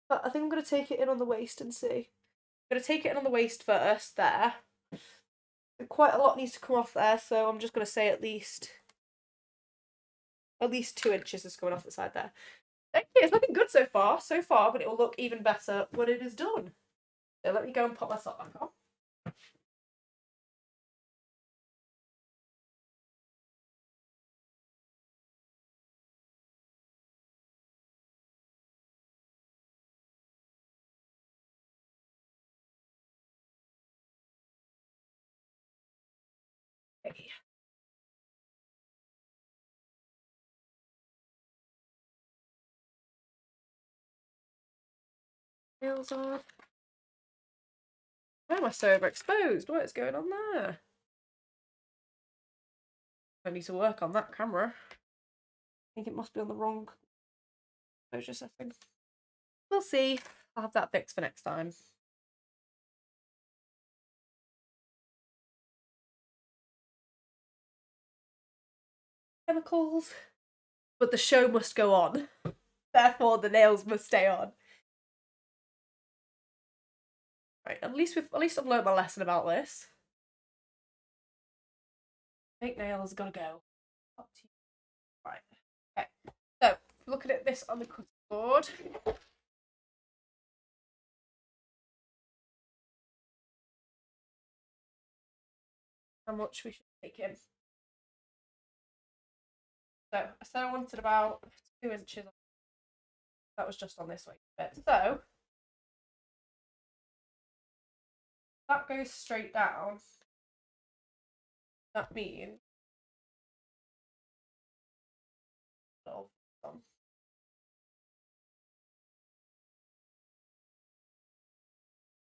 But I think I'm going to take it in on the waist and see. I'm going to take it in on the waist first, there. Quite a lot needs to come off there, so I'm just going to say at least 2 inches is coming off the side there. Thank you, it's looking good so far, but it will look even better when it is done. So let me go and pop my sock back on. Okay. Nails on. Why am I so overexposed? What is going on there? I need to work on that camera. I think it must be on the wrong exposure setting. We'll see. I'll have that fixed for next time. Chemicals. But the show must go on. Therefore, the nails must stay on. Right, at least I've learned my lesson about this. Fake nails gotta go. Right. Okay. So looking at this on the cutting board. How much we should take in. So I said I wanted about 2 inches. That was just on this way bit. So that goes straight down. That means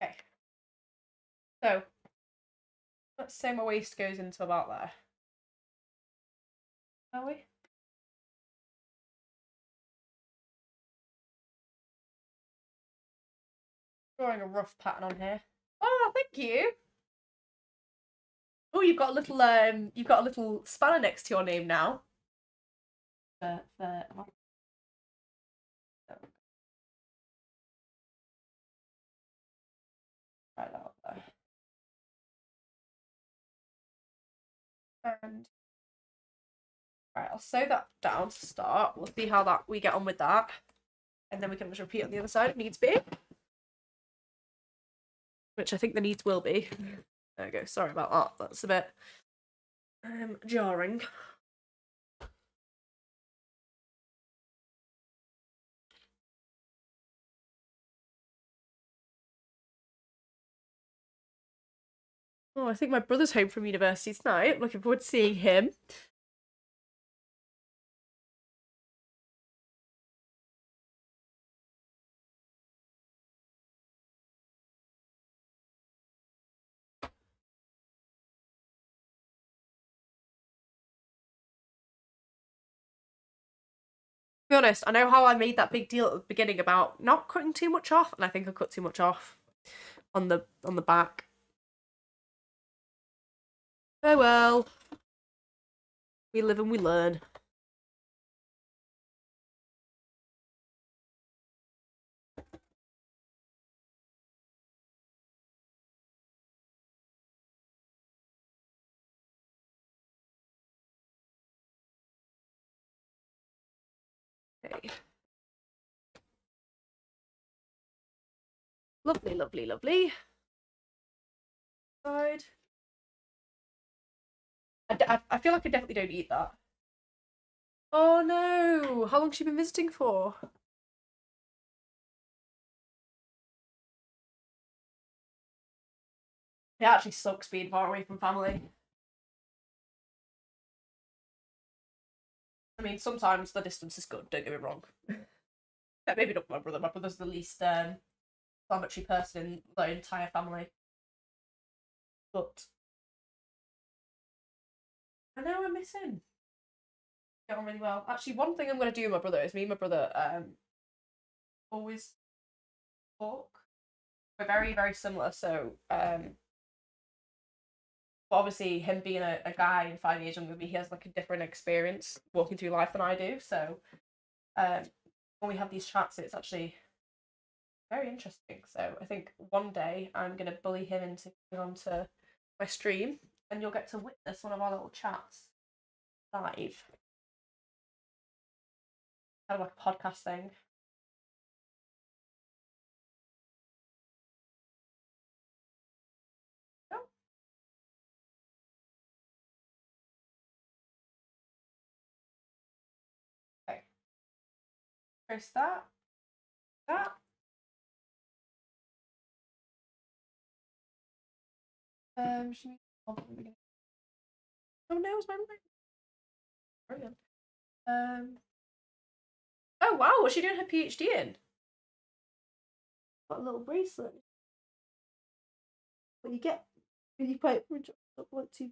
okay. So let's say my waist goes into about there. Are we? Drawing a rough pattern on here. Oh, thank you. Oh, you've got a little spanner next to your name now. Right out there. And right, I'll sew that down to start. We'll see how that we get on with that, and then we can just repeat on the other side if needs be. Which I think the needs will be. There we go. Sorry about that. That's a bit jarring. Oh, I think my brother's home from university tonight. I'm looking forward to seeing him. To be honest, I know how I made that big deal at the beginning about not cutting too much off, and I think I cut too much off on the back. Oh well. We live and we learn. Okay. Lovely, lovely, lovely. Side. I feel like I definitely don't eat that. Oh no! How long's she been visiting for? It actually sucks being far away from family. I mean, sometimes the distance is good, don't get me wrong. Maybe not my brother. My brother's the least inflammatory person in the entire family. But I know I miss him. Get on really well. Actually, one thing I'm going to do with my brother is me and my brother always talk. We're very, very similar. So, but obviously, him being a guy and 5 years younger than me, he has like a different experience walking through life than I do. So, when we have these chats, it's actually very interesting. So I think one day I'm gonna bully him into coming onto my stream, and you'll get to witness one of our little chats live, kind of like a podcast thing. Oh. Okay, press that. That. Should we... Oh no, it's my mic. Brilliant. Oh wow, what's she doing her PhD in? Got a little bracelet. What you get when you pay for a job, what to...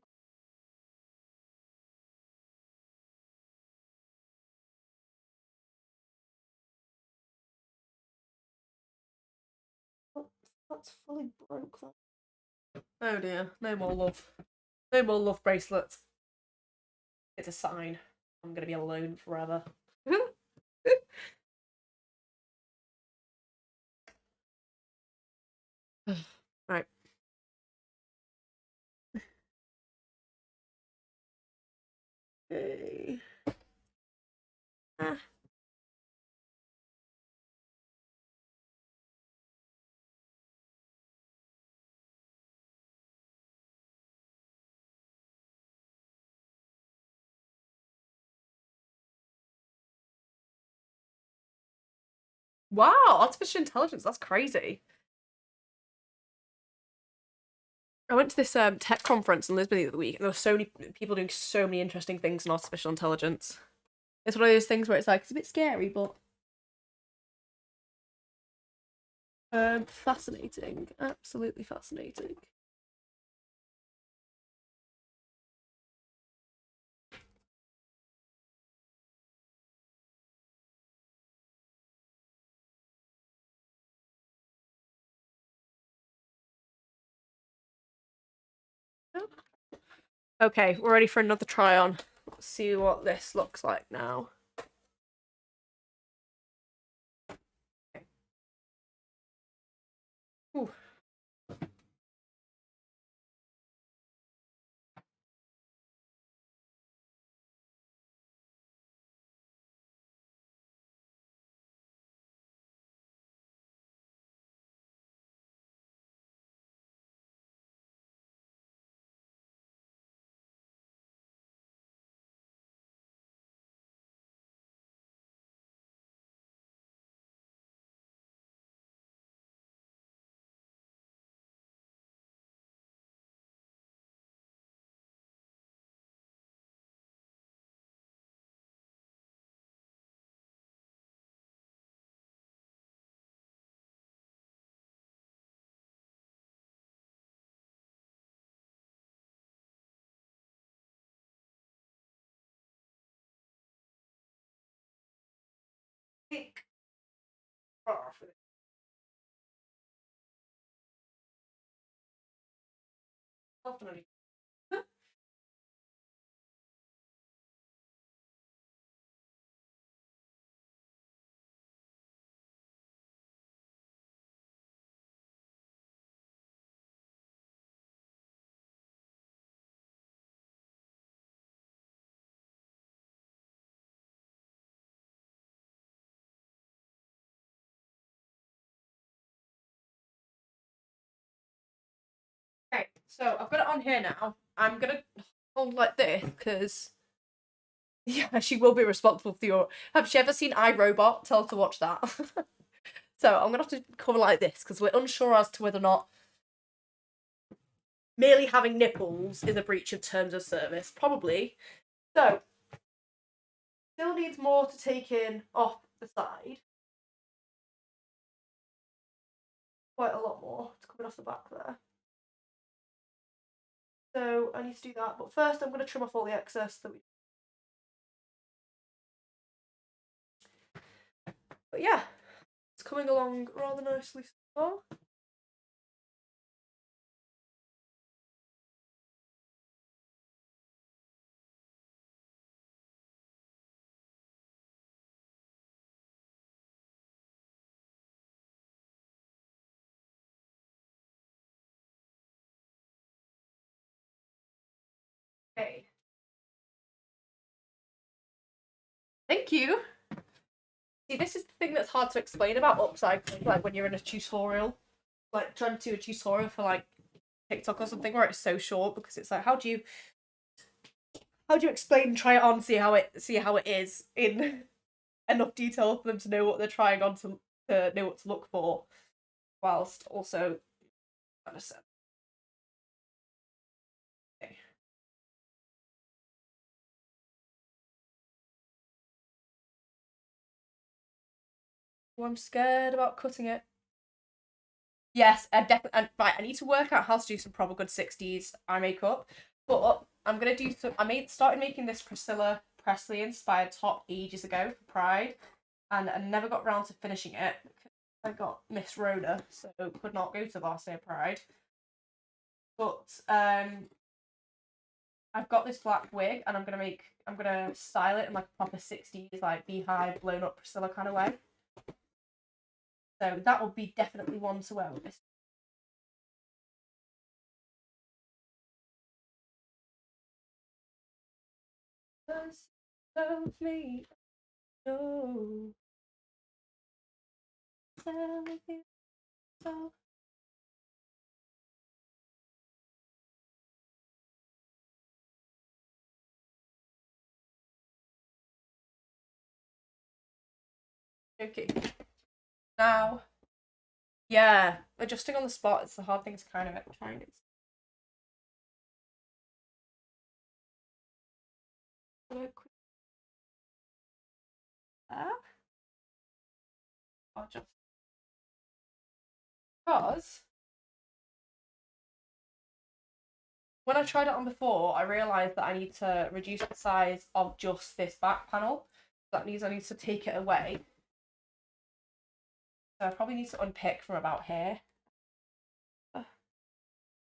That's fully broke. That. Oh dear, no more love. No more love bracelets. It's a sign. I'm gonna be alone forever. Right. Okay. Ah. Wow, artificial intelligence, that's crazy. I went to this tech conference in Lisbon the other week, and there were so many people doing so many interesting things in artificial intelligence. It's one of those things where it's like, it's a bit scary, but fascinating. Absolutely fascinating. Okay, we're ready for another try on. Let's see what this looks like now. Okay. Ooh. Okay, so I've got it on here now. I'm gonna hold like this because yeah, she will be responsible for your. Have she ever seen iRobot? Tell her to watch that. So I'm gonna have to cover like this because we're unsure as to whether or not merely having nipples is a breach of terms of service. Probably. So still needs more to take in off the side. Quite a lot more. It's coming off the back there. So I need to do that. But first I'm going to trim off all the excess that we... But yeah, it's coming along rather nicely so far. Okay. Thank you. See, this is the thing that's hard to explain about upcycling, like when you're in a tutorial, like trying to do a tutorial for like TikTok or something where it's so short, because it's like, how do you explain and try it on, see how it is in enough detail for them to know what they're trying on to know what to look for, whilst also okay. Well, I'm scared about cutting it. Yes, I definitely. Right, I need to work out how to do some proper good 60s eye makeup. But I'm gonna do some. Started making this Priscilla Presley inspired top ages ago for Pride, and I never got round to finishing it because I got Miss Rona, so could not go to last day of Pride. But I've got this black wig, and I'm gonna style it in like a proper 60s like beehive blown up Priscilla kind of way. So that will be definitely one to wear with this. Love me, no. Tell me so. Okay. Now, yeah, adjusting on the spot is the hard thing to kind of try and get. I'll just because when I tried it on before, I realised that I need to reduce the size of just this back panel. That means I need to take it away. So I probably need to unpick from about here. So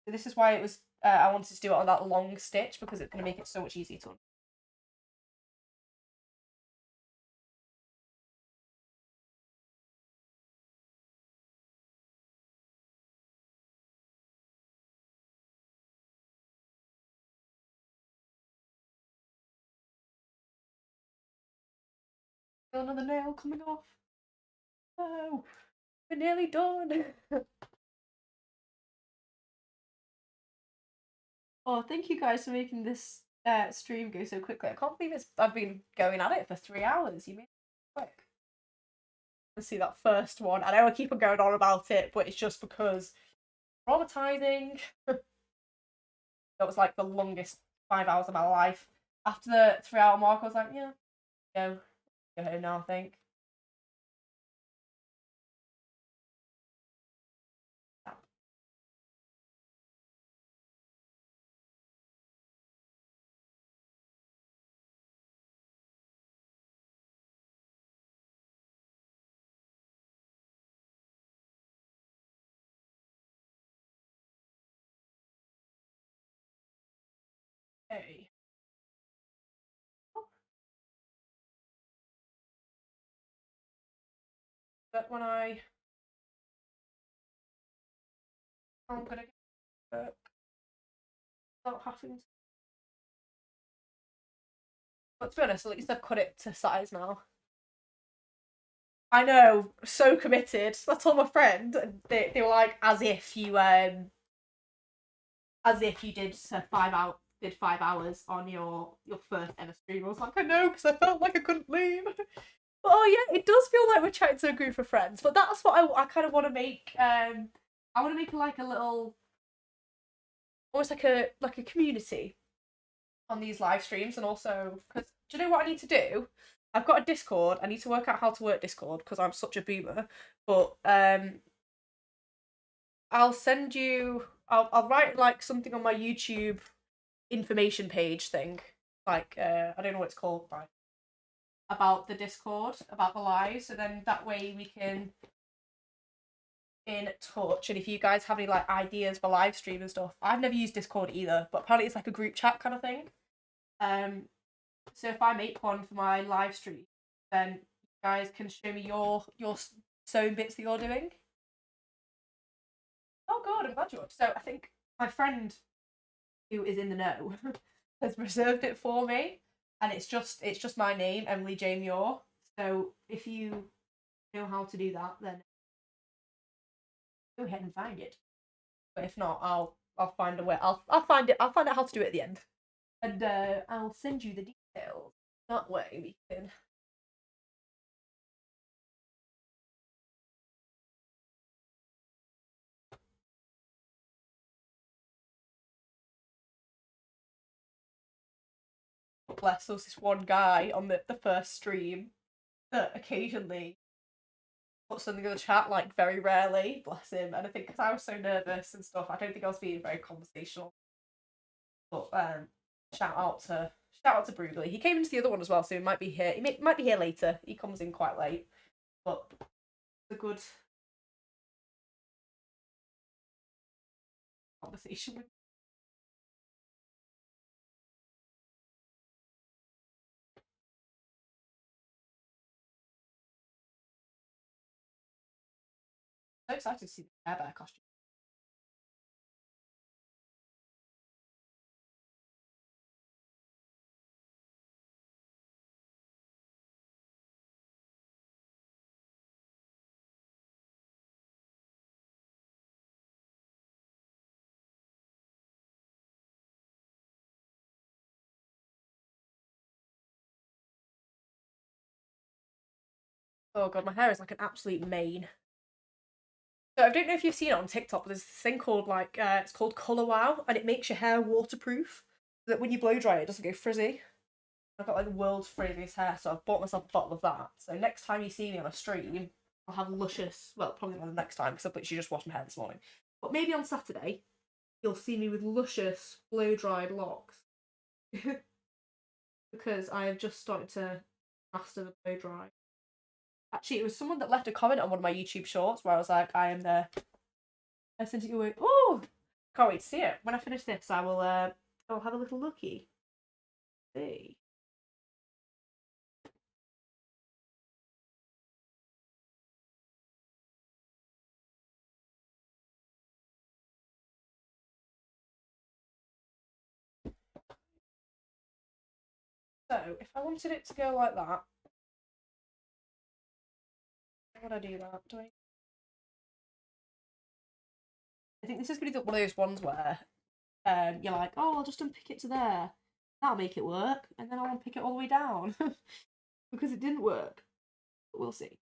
this is why it was. I wanted to do it on that long stitch because it's going to make it so much easier to. Another nail coming off. No, we're nearly done. Oh, thank you guys for making this stream go so quickly. I can't believe I've been going at it for 3 hours. You made it quick. Let's see that first one. I know I keep on going on about it, but it's just because traumatizing. That was like the longest 5 hours of my life. After the 3 hour mark, I was like, yeah, go home now, I think. Okay. But I'm gonna get work without having to. But to be honest, at least I've cut it to size now. I know, so committed. I told my friend, and they were like, as if you did 5 hours on your first ever stream. I was like, I know, because I felt like I couldn't leave. But oh yeah, it does feel like we're chatting to a group of friends. But that's what I kind of want to make. I want to make like a little, almost like a community on these live streams, and also because do you know what I need to do? I've got a Discord. I need to work out how to work Discord because I'm such a boomer. But I'll send you. I'll write like something on my YouTube information page thing. Like I don't know what it's called, right? About the Discord, about the live. So then that way we can in touch. And if you guys have any like ideas for live stream and stuff, I've never used Discord either, but apparently it's like a group chat kind of thing. So if I make one for my live stream, then you guys can show me your sewing bits that you're doing. Oh god, I'm glad you are. So I think my friend who is in the know has reserved it for me, and it's just my name, Emily Jane Muir. So if you know how to do that, then go ahead and find it. But if not, I'll find a way. I'll find it. I'll find out how to do it at the end, and I'll send you the details. That way we can. Bless us, this one guy on the first stream that occasionally put something in the chat, like very rarely. Bless him. And I think because I was so nervous and stuff, I don't think I was being very conversational. But shout out to Brugly. He came into the other one as well, so he might be here. Might be here later. He comes in quite late, but it's a good conversation with. I'm so excited to see the Care Bear costume. Oh god, my hair is like an absolute mane. So I don't know if you've seen it on TikTok, but there's this thing called like it's called Color Wow, and it makes your hair waterproof so that when you blow dry it doesn't go frizzy. I've got like the world's frizziest hair, so I've bought myself a bottle of that. So next time you see me on a stream, I'll have luscious. Well, probably not the next time because I've literally just washed my hair this morning. But maybe on Saturday, you'll see me with luscious blow dried locks because I have just started to master the blow dry. Actually, it was someone that left a comment on one of my YouTube shorts where I was like, "I am there." I sent it your way. Oh, can't wait to see it. When I finish this, I'll have a little looky. See. So, if I wanted it to go like that, how would I do that? I think this is going to be one of those ones where you're like, oh, I'll just unpick it to there. That'll make it work. And then I'll unpick it all the way down because it didn't work. But we'll see.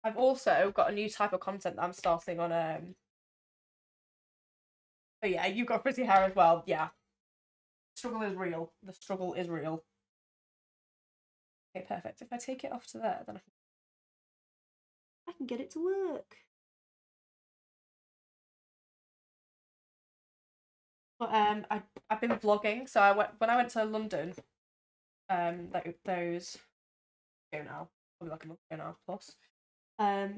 I've also got a new type of content that I'm starting on. Oh yeah, you've got pretty hair as well. Yeah, the struggle is real. The struggle is real. Okay, perfect. If I take it off to there, then I can get it to work. But I've been vlogging, so when I went to London. Those ago now, probably like a month ago now plus. I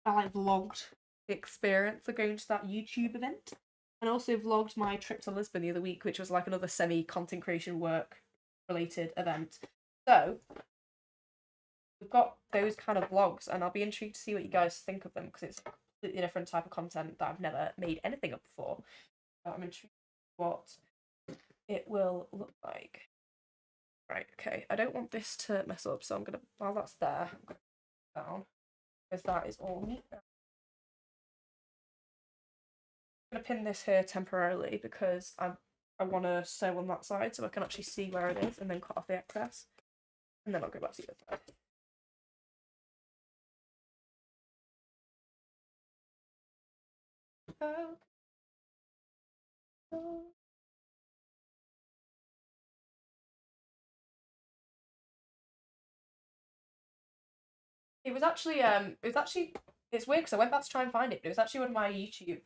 like vlogged the experience of going to that YouTube event, and also vlogged my trip to Lisbon the other week, which was like another semi content creation work related event. So we've got those kind of vlogs, and I'll be intrigued to see what you guys think of them because it's a completely different type of content that I've never made anything of before. So I'm intrigued what it will look like. Right, okay. I don't want this to mess up, so I'm gonna while that's there, I'm gonna put it down because that is all neat now. I'm gonna pin this here temporarily because I want to sew on that side so I can actually see where it is and then cut off the excess, and then I'll go back to the other side. Oh. It's weird because I went back to try and find it, but it was actually one of my YouTube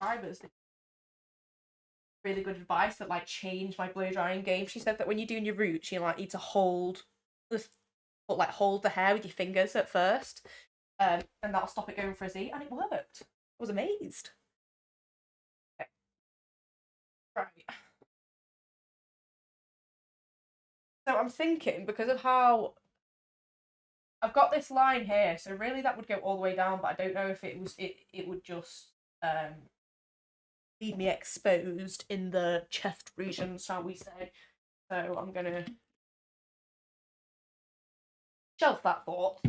subscribers that really good advice that like changed my blow drying game. She said that when you're doing your roots, you like need to hold hold the hair with your fingers at first, and that'll stop it going frizzy, and it worked. I was amazed. Okay. Right. So I'm thinking because of how I've got this line here, so really that would go all the way down, but I don't know if it would just leave me exposed in the chest region, shall we say. So I'm gonna shelf that thought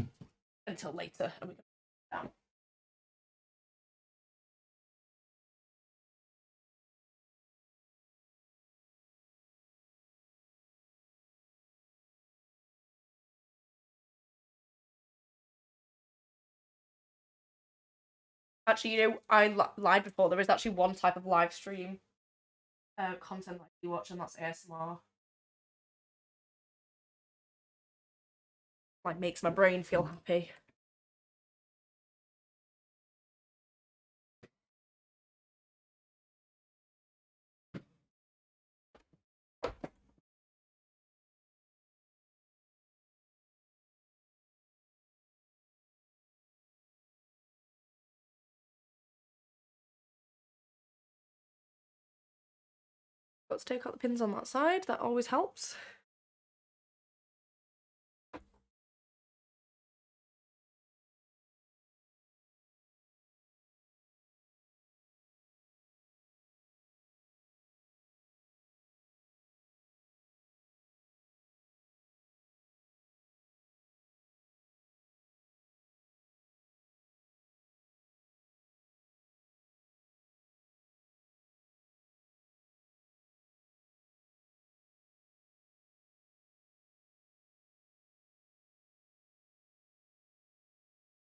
until later, and we can put it down. Actually, I lied before. There is actually one type of live stream content like you watch, and that's ASMR. Like, makes my brain feel happy. Let's take out the pins on that side. That always helps.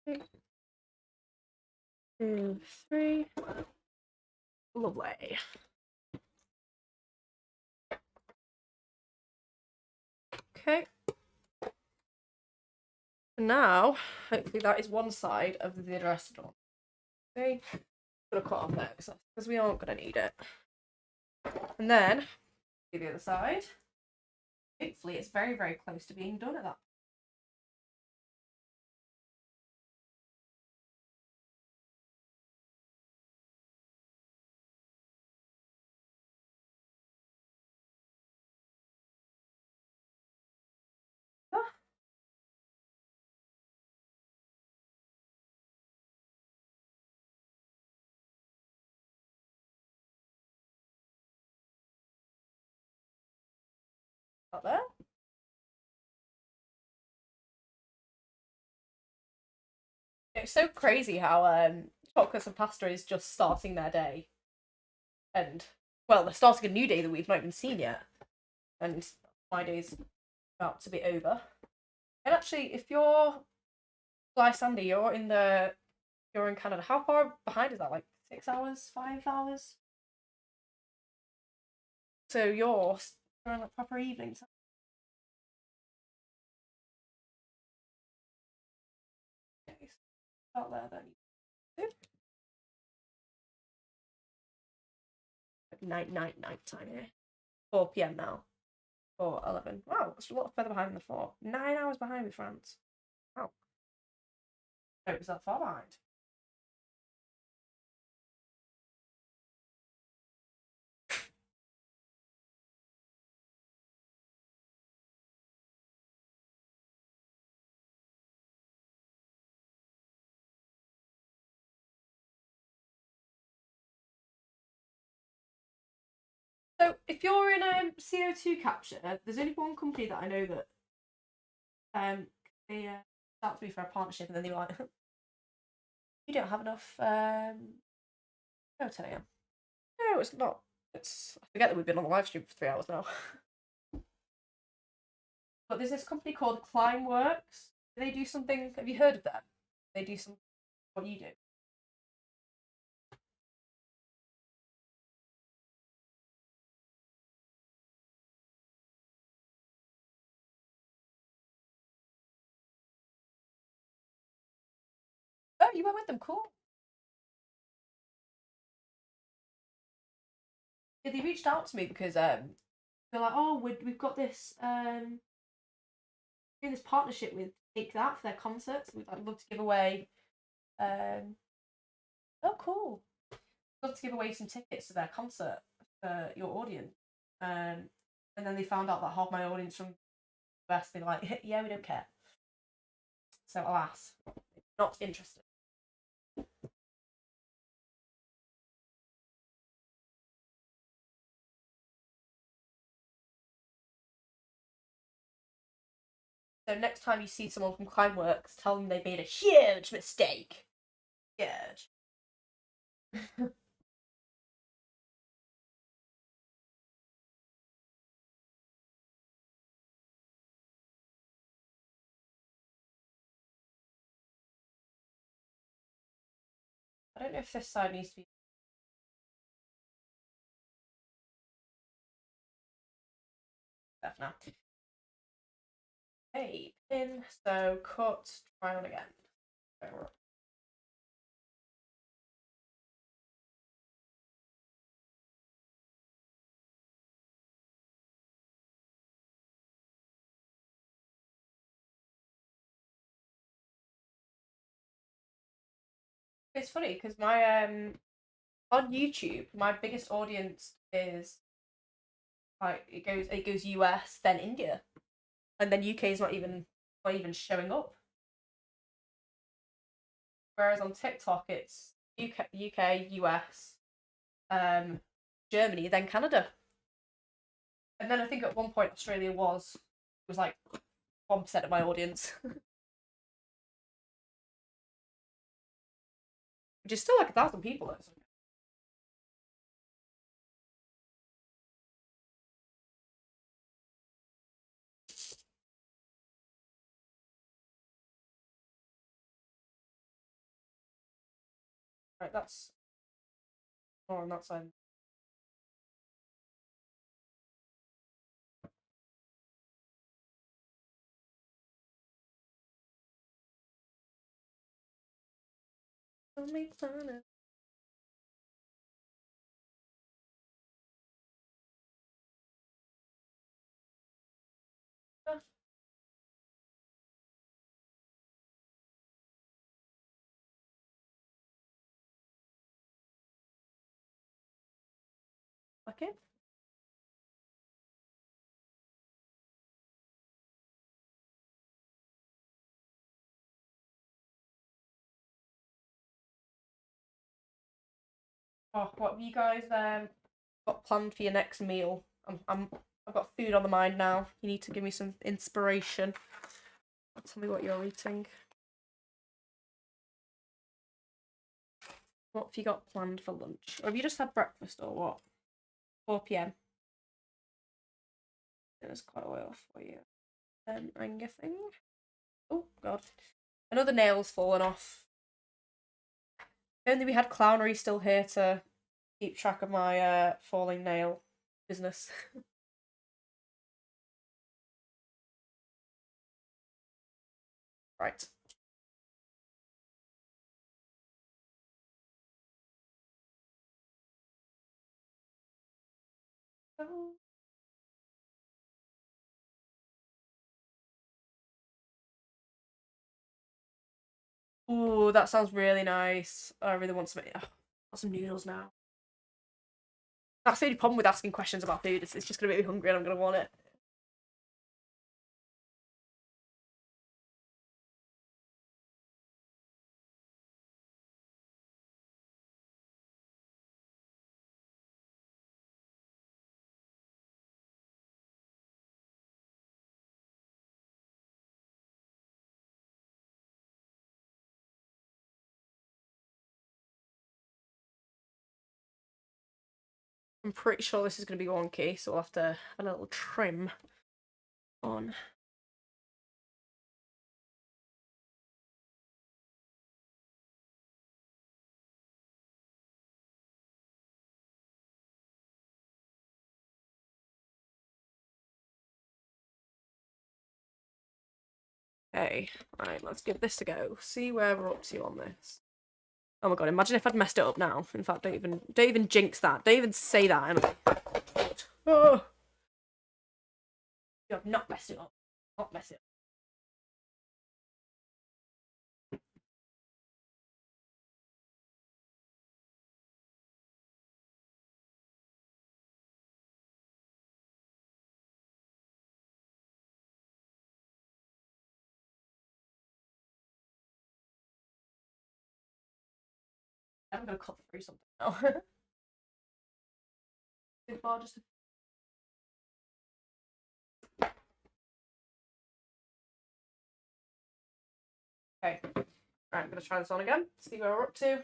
Okay. 2, 3. Lovely. Okay. And now, hopefully that is one side of the dress done. Okay. I'm gonna cut off there because we aren't gonna need it. And then do the other side. Hopefully it's very, very close to being done at that. Out there. It's so crazy how chocolates and pasta is just starting their day, and well, they're starting a new day that we've not even seen yet, and my day's about to be over. And actually, if you're Fly Sandy, you're in Canada. How far behind is that? Like 6 hours, 5 hours? So you're on like proper evenings. Okay, so out there then. Night time here. 4 p.m. now. 4:11. Wow, that's a lot further behind than I thought. 9 hours behind with France. Wow. Oh, it was that far behind. So if you're in CO2 capture, there's only one company that I know that they start to me for a partnership, and then they were like, you don't have enough no 10 a.m. No, it's not. I forget that we've been on the live stream for 3 hours now. But there's this company called Climeworks. They do something. Have you heard of them? They do some. What you do? Oh, you went with them. Cool. Yeah, they reached out to me because they're like, oh, we've got this doing this partnership with Take That for their concerts. We'd love to give away. Oh, cool. Love to give away some tickets to their concert for your audience. And then they found out that half my audience from the West, they were like, yeah, we don't care. So alas, not interested. So next time you see someone from Climeworks, tell them they made a huge mistake. Huge. I don't know if this side needs to be left now. Okay, pin, so cut, try on again. It's funny because my on YouTube, my biggest audience is like it goes US, then India, and then UK is not even showing up. Whereas on TikTok, it's UK, US, Germany, then Canada, and then I think at one point Australia was like 1% of my audience, which is still like 1,000 people. Though, so. Right, that's more on that side. Only planet. Okay. Oh, what have you guys got planned for your next meal? I've got food on the mind now. You need to give me some inspiration. Tell me what you're eating. What have you got planned for lunch? Or have you just had breakfast or what? 4 p.m. It's quite a way off for you. I'm guessing. Oh god. Another nail's fallen off. If only we had Clownery still here to keep track of my falling nail business. Right. Ooh, that sounds really nice. I really want some. Oh, got some noodles now. That's the only problem with asking questions about food. It's just gonna make me hungry and I'm gonna want it. I'm pretty sure this is gonna be wonky, so we'll have to have a little trim on. Okay, right, let's give this a go. See where we're up to on this. Oh my god, imagine if I'd messed it up now. In fact, don't even jinx that. Don't even say that, Emily. Oh, you have not messed it up. Not mess it up. I'm gonna cut through something now. Big bar just. Okay. Right, I'm gonna try this on again. See where we're up to.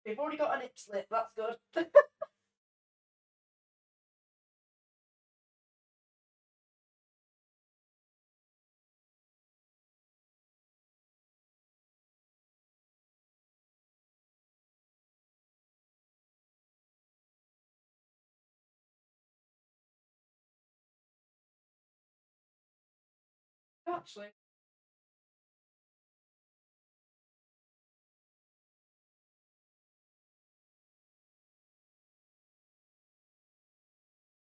We've already got a nip slip. That's good. Actually.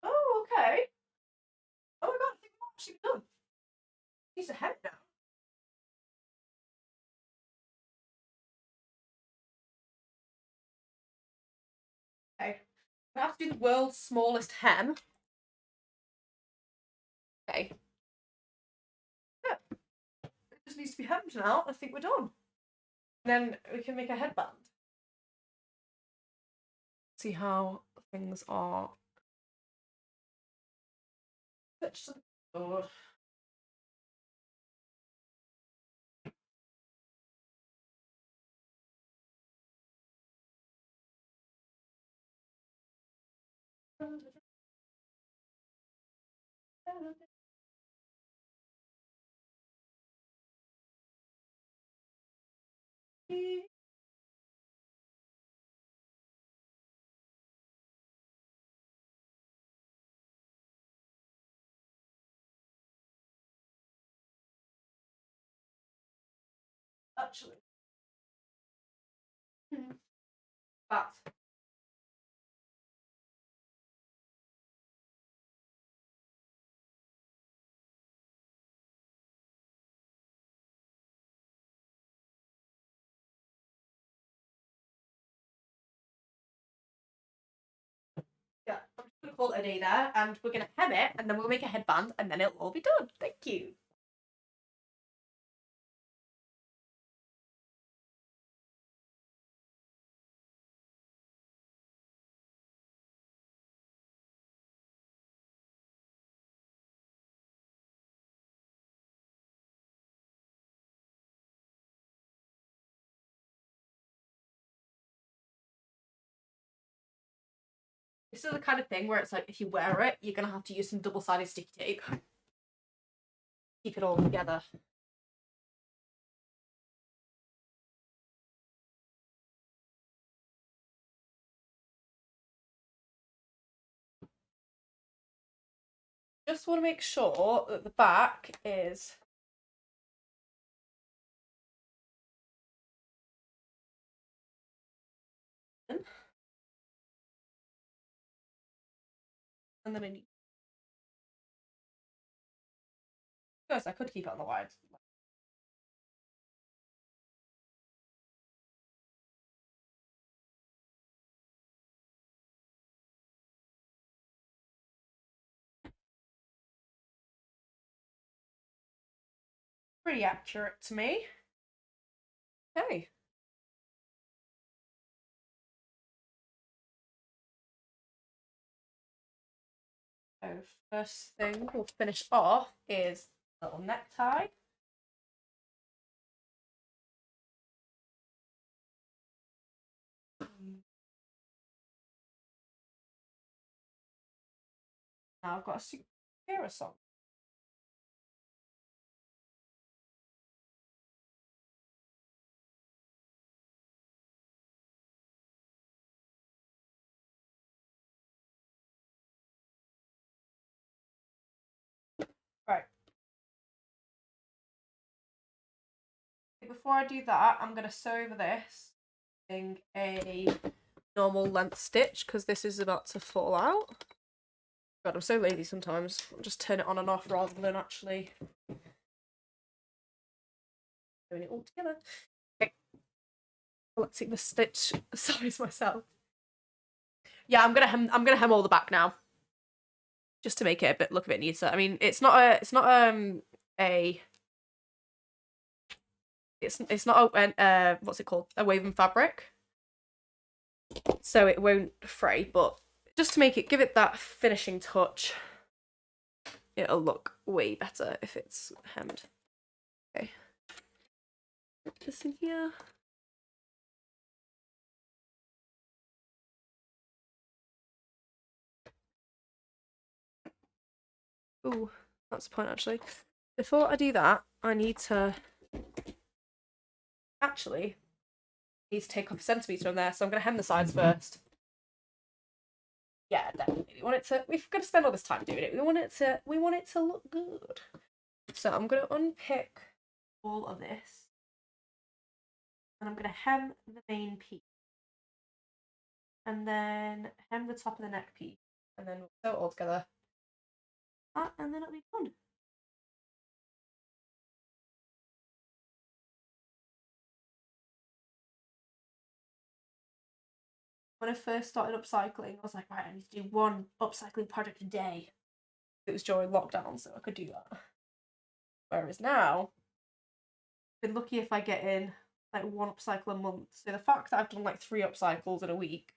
Oh, okay. Oh my god, I think I'm actually done. He's ahead now. Okay. We have to do the world's smallest hem. Okay. Yeah. It just needs to be hemmed now. I think we're done. Then we can make a headband. See how things are pitched to the board. Actually, that. Yeah, I'm just gonna call it a day there, and we're gonna hem it, and then we'll make a headband, and then it'll all be done. Thank you. This is the kind of thing where it's like if you wear it, you're gonna have to use some double-sided sticky tape. Keep it all together. Just want to make sure that the back is and then I need. First, I could keep it on the wide. Pretty accurate to me. Okay. So first thing we'll finish off is a little necktie. Now I've got a Shakira song. Right. Before I do that, I'm gonna sew over this thing a normal length stitch because this is about to fall out. God, I'm so lazy sometimes. I'll just turn it on and off rather than actually doing it all together. Okay, let's see the stitch size myself. Yeah, I'm gonna hem all the back now, just to make it look a bit neater. I mean, it's not a it's not a what's it called, a woven fabric, so it won't fray. But just to make it, give it that finishing touch, it'll look way better if it's hemmed. Okay, put this in here. Ooh, that's the point actually. Before I do that, I need to take off a centimetre on there, so I'm going to hem the sides first. Yeah, definitely. We've got to spend all this time doing it. We want it to look good. So I'm going to unpick all of this, and I'm going to hem the main piece, and then hem the top of the neck piece, and then we'll sew it all together. And then it'll be done. When I first started upcycling, I was like, right, I need to do one upcycling project a day. It was during lockdown, so I could do that. Whereas now, I've been lucky if I get in like one upcycle a month. So the fact that I've done like 3 upcycles in a week,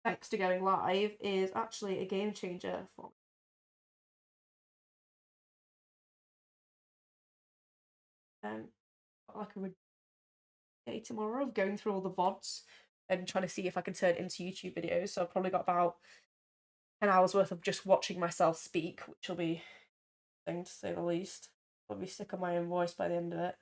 thanks to going live, is actually a game changer for me. Got like a day tomorrow of going through all the VODs and trying to see if I can turn it into YouTube videos. So I've probably got about an hour's worth of just watching myself speak, which will be thing to say the least. I'll be sick of my own voice by the end of it.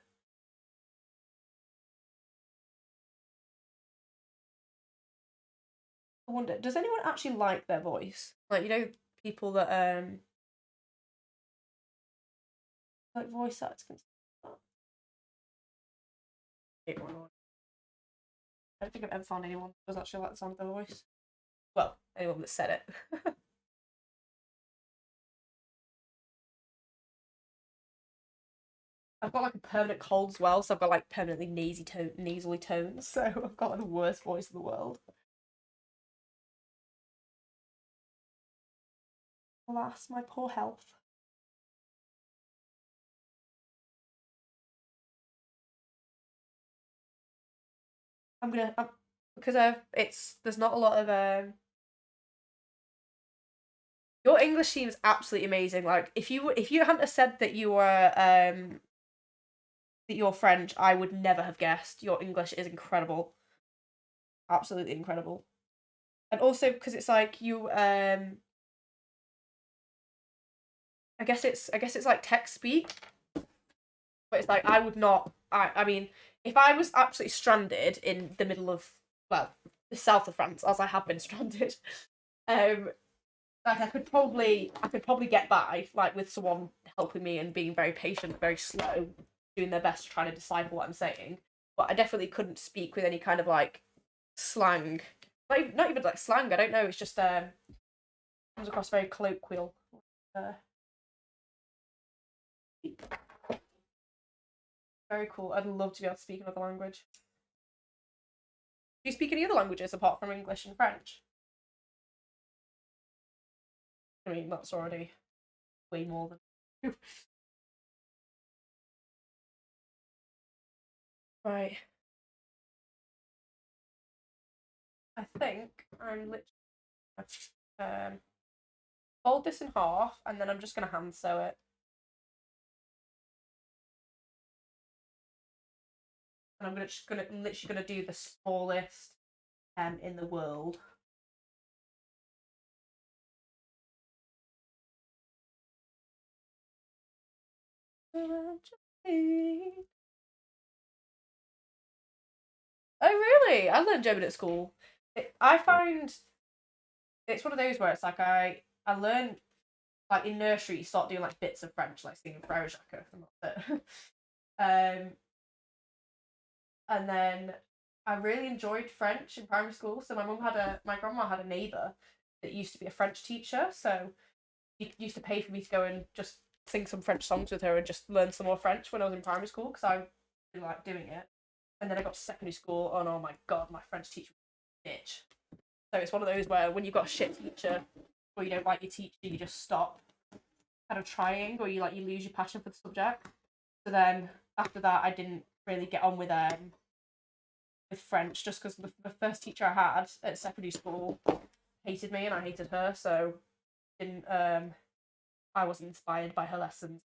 I wonder, does anyone actually like their voice? Like, you know, people that like voice actors. I don't think I've ever found anyone who does actually like the sound of their voice. Well, anyone that said it. I've got like a permanent cold as well, so I've got like permanently nasally tones, so I've got like the worst voice in the world. Alas, my poor health. Because there's not a lot of your English seems absolutely amazing. Like if you hadn't have said that you were that you're French, I would never have guessed. Your English is incredible. Absolutely incredible. And also because it's like you I guess it's like text speak, but it's like I would not I mean, if I was absolutely stranded in the middle of, well, the south of France, as I have been stranded, um like I could probably get by like with someone helping me and being very patient, very slow, doing their best trying to decipher what I'm saying. But I definitely couldn't speak with any kind of like slang. Not even like slang, I don't know, it's just comes across very colloquial. Uh, very cool. I'd love to be able to speak another language. Do you speak any other languages apart from English and French? I mean, that's already way more than. Right. I think I'm literally fold this in half and then I'm just gonna hand sew it. And I'm literally gonna do the smallest in the world. Oh really? I learned German at school. I find it's one of those where it's like I learn like in nursery you start doing like bits of French, like singing Frere Jacques and that's it. And then I really enjoyed French in primary school. So my grandma had a neighbour that used to be a French teacher. So she used to pay for me to go and just sing some French songs with her and just learn some more French when I was in primary school because I really liked doing it. And then I got to secondary school, and oh my god, my French teacher was a bitch. So it's one of those where when you've got a shit teacher or you don't like your teacher, you just stop kind of trying, or you lose your passion for the subject. So then after that, I didn't really get on with French just because the first teacher I had at secondary school hated me and I hated her. So didn't I wasn't inspired by her lessons,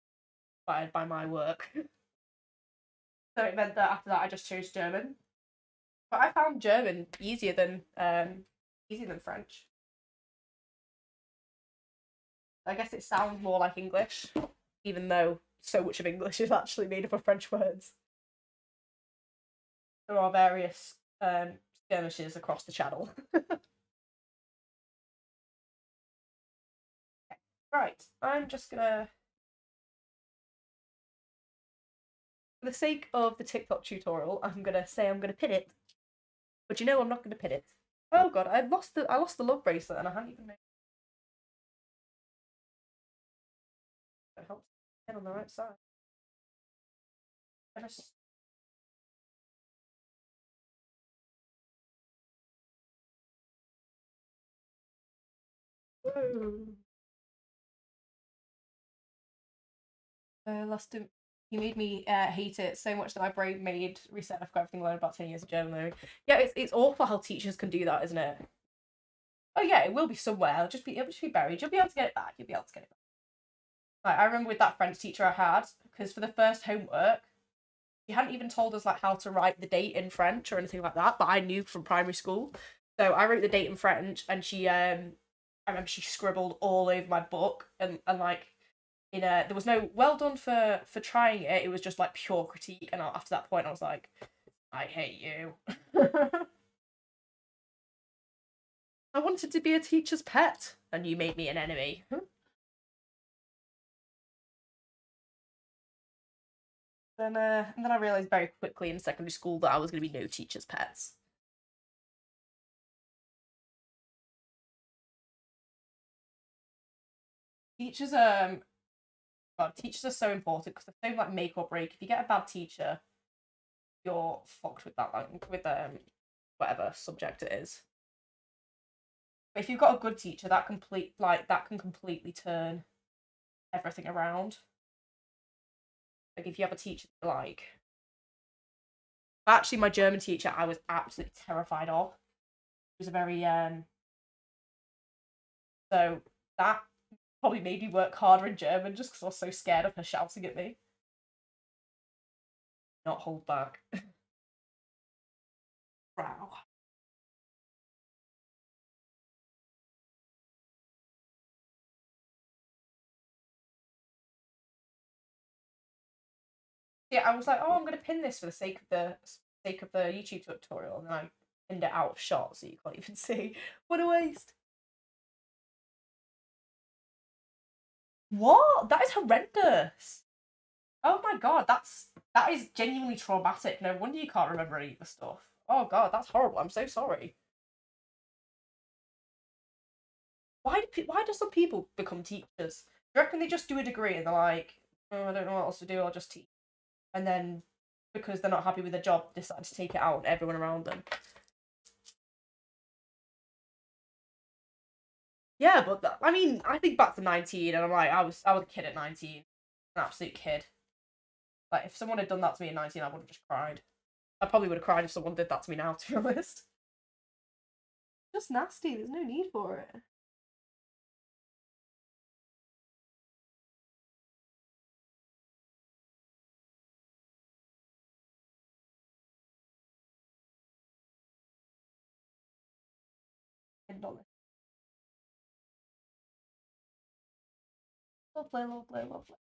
inspired by my work. So it meant that after that, I just chose German. But I found German easier than French. I guess it sounds more like English, even though so much of English is actually made up of French words. There are various skirmishes across the channel. Right, I'm just gonna, for the sake of the TikTok tutorial, I'm gonna say I'm gonna pin it, but you know I'm not gonna pin it. Oh god, I lost the love bracelet and I hadn't even noticed. It helps get on the right side. I just lost him. He made me hate it so much that my brain made reset. I forgot everything I learned about 10 years of German learning. Yeah, it's awful how teachers can do that, isn't it? Oh yeah, it will be somewhere. It'll just be buried. You'll be able to get it back. You'll be able to get it back. Like, I remember with that French teacher I had, because for the first homework, she hadn't even told us like how to write the date in French or anything like that, but I knew from primary school. So I wrote the date in French, and I remember she scribbled all over my book, and like there was no well done for trying it. It was just like pure critique, and after that point, I was like, I hate you. I wanted to be a teacher's pet, and you made me an enemy. And then I realised very quickly in secondary school that I was going to be no teacher's pets. Teachers, God, teachers are so important because they're so like make or break. If you get a bad teacher, you're fucked with that like with whatever subject it is. But if you've got a good teacher, that can completely turn everything around. Like if you have a teacher that you like, actually, my German teacher, I was absolutely terrified of. He was a very so that probably made me work harder in German just because I was so scared of her shouting at me. Not hold back. Wow. Yeah, I was like, oh, I'm gonna pin this for the sake of the YouTube tutorial, and then I pinned it out of shot so you can't even see. What a waste! What? That is horrendous. Oh my god, that is genuinely traumatic. No wonder you can't remember any of the stuff. Oh god, that's horrible. I'm so sorry. Why do some people become teachers? Do you reckon they just do a degree and they're like, oh, I don't know what else to do. I'll just teach. And then because they're not happy with their job, decide to take it out on everyone around them. Yeah, but I mean, I think back to 19, and I'm like, I was a kid at 19, an absolute kid. Like if someone had done that to me at 19, I would have just cried. I probably would have cried if someone did that to me now, to be honest. Just nasty. There's no need for it. Lovely, lovely, lovely, lovely.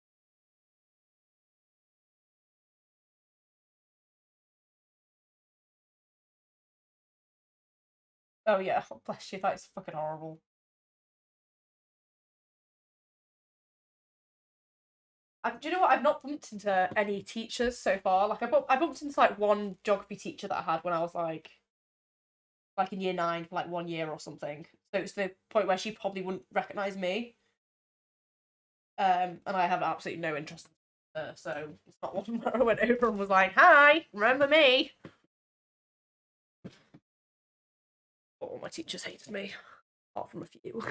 Oh yeah, oh, bless you. That is fucking horrible. Do you know what? I've not bumped into any teachers so far. Like I bumped into like one geography teacher that I had when I was like in year 9 for like 1 year or something. So it's the point where she probably wouldn't recognise me. And I have absolutely no interest in her, so it's not one where I went over and was like, "Hi, remember me?" All my teachers hated me, apart from a few.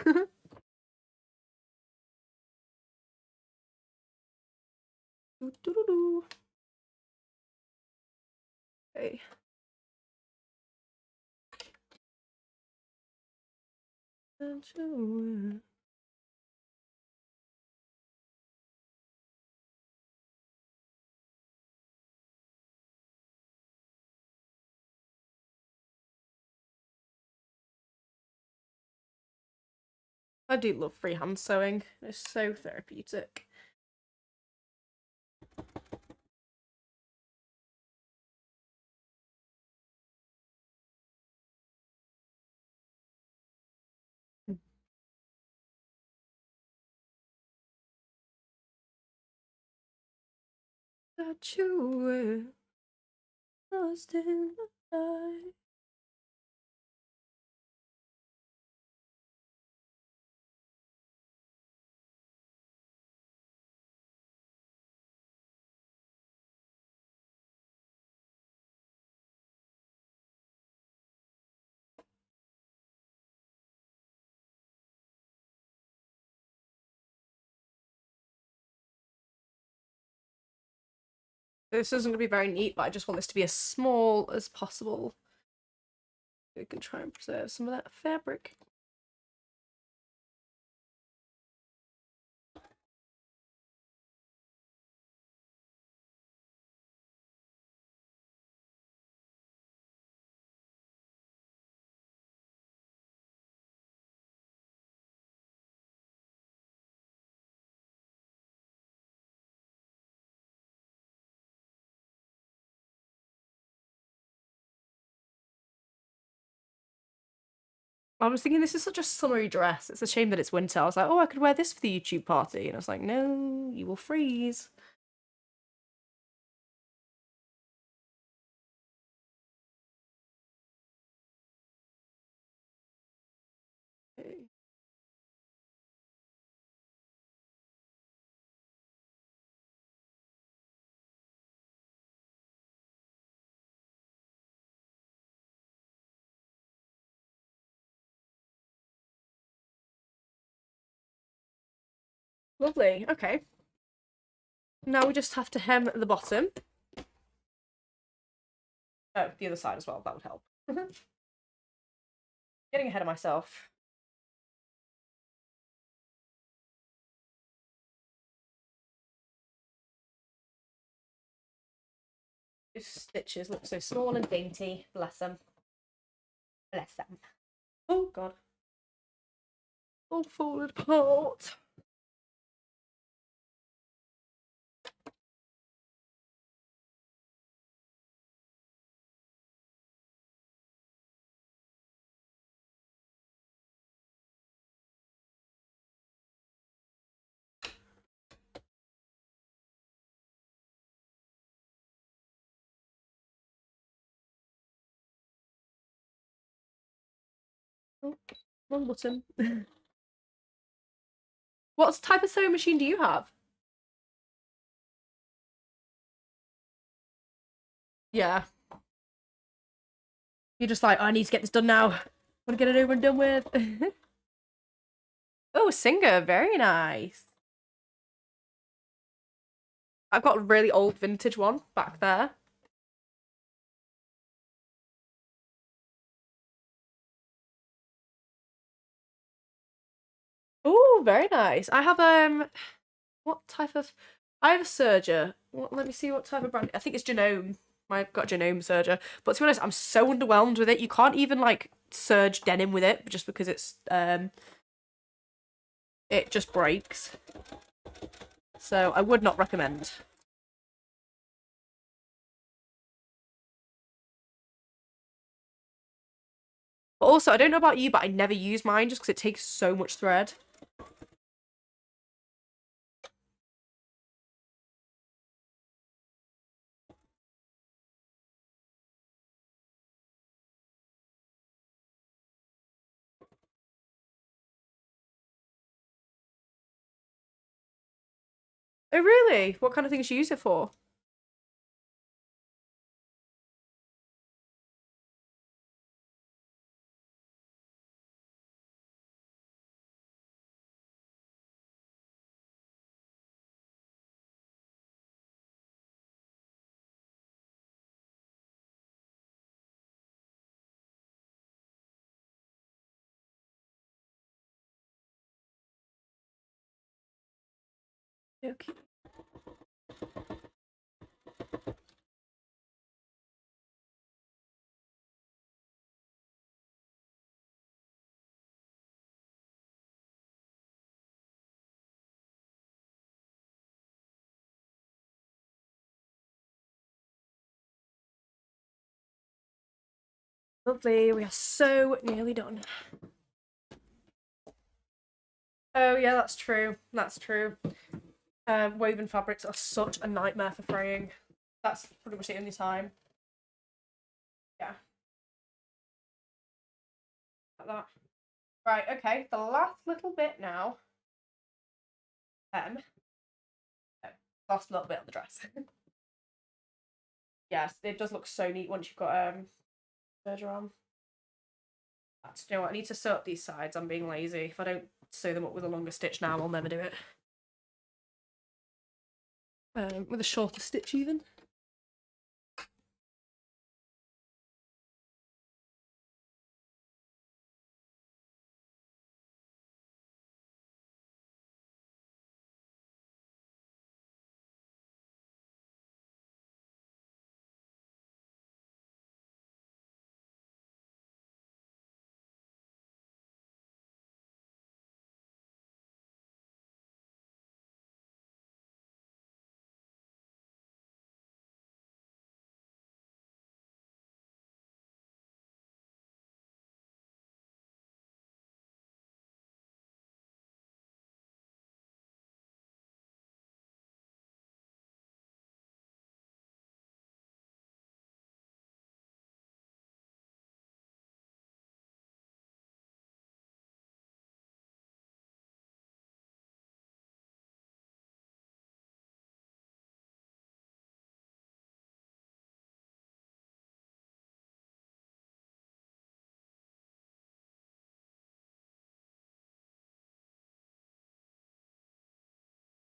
Okay. I do love freehand sewing. It's so therapeutic. That you were lost in the night. This isn't going to be very neat, but I just want this to be as small as possible. We can try and preserve some of that fabric. I was thinking this is such a summery dress. It's a shame that it's winter. I was like, oh, I could wear this for the YouTube party. And I was like, no, you will freeze. Okay. Lovely. Okay. Now we just have to hem the bottom. Oh, the other side as well. That would help. Getting ahead of myself. His stitches look so small and dainty. Bless them. Bless them. Oh, God. All falling apart. Oh, wrong button. What type of sewing machine do you have? Yeah. You're just like, oh, I need to get this done now. I want to get it over and done with. Oh, Singer. Very nice. I've got a really old vintage one back there. Oh, very nice. I have what type of I have a serger. Let me see what type of brand. I think it's Genome. I've got a Genome serger. But to be honest, I'm so underwhelmed with it. You can't even like serge denim with it just because it just breaks. So I would not recommend. But also, I don't know about you, but I never use mine just because it takes so much thread. Oh, really? What kind of things do you use it for? Okay. Lovely. We are so nearly done. Oh, yeah, that's true. That's true. Woven fabrics are such a nightmare for fraying. That's pretty much the only time. Yeah. Like that. Right, okay. The last little bit now. Oh, last little bit on the dress. Yes, it does look so neat once you've got serger on. Do you know what? I need to sew up these sides. I'm being lazy. If I don't sew them up with a longer stitch now, I'll never do it. With a shorter stitch even.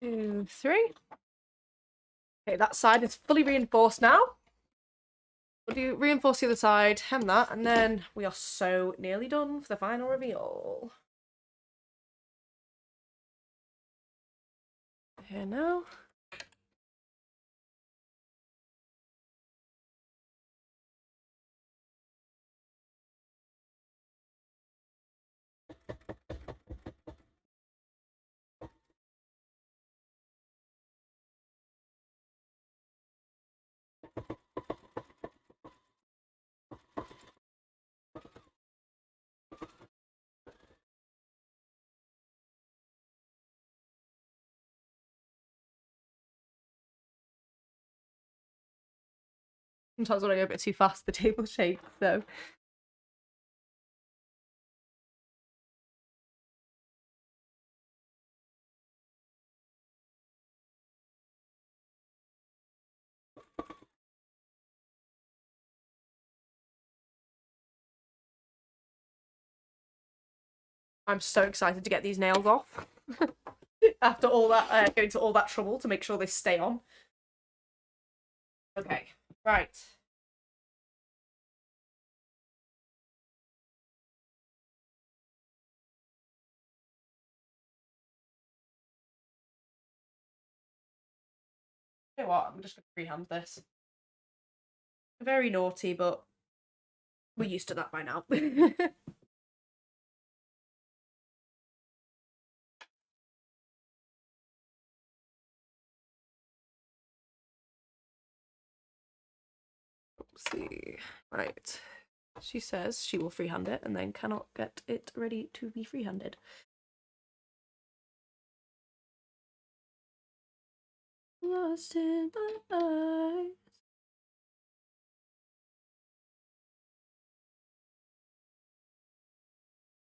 Two, three. Okay, that side is fully reinforced now. We'll do reinforce the other side, hem that, and then we are so nearly done for the final reveal. Here now. Sometimes when I go a bit too fast, the table shakes, so. I'm so excited to get these nails off. After all that, going to all that trouble to make sure they stay on. Okay, right. You know what? I'm just going to freehand this. Very naughty, but we're used to that by now. See. Right. She says she will freehand it and then cannot get it ready to be freehanded. Lost in my eyes.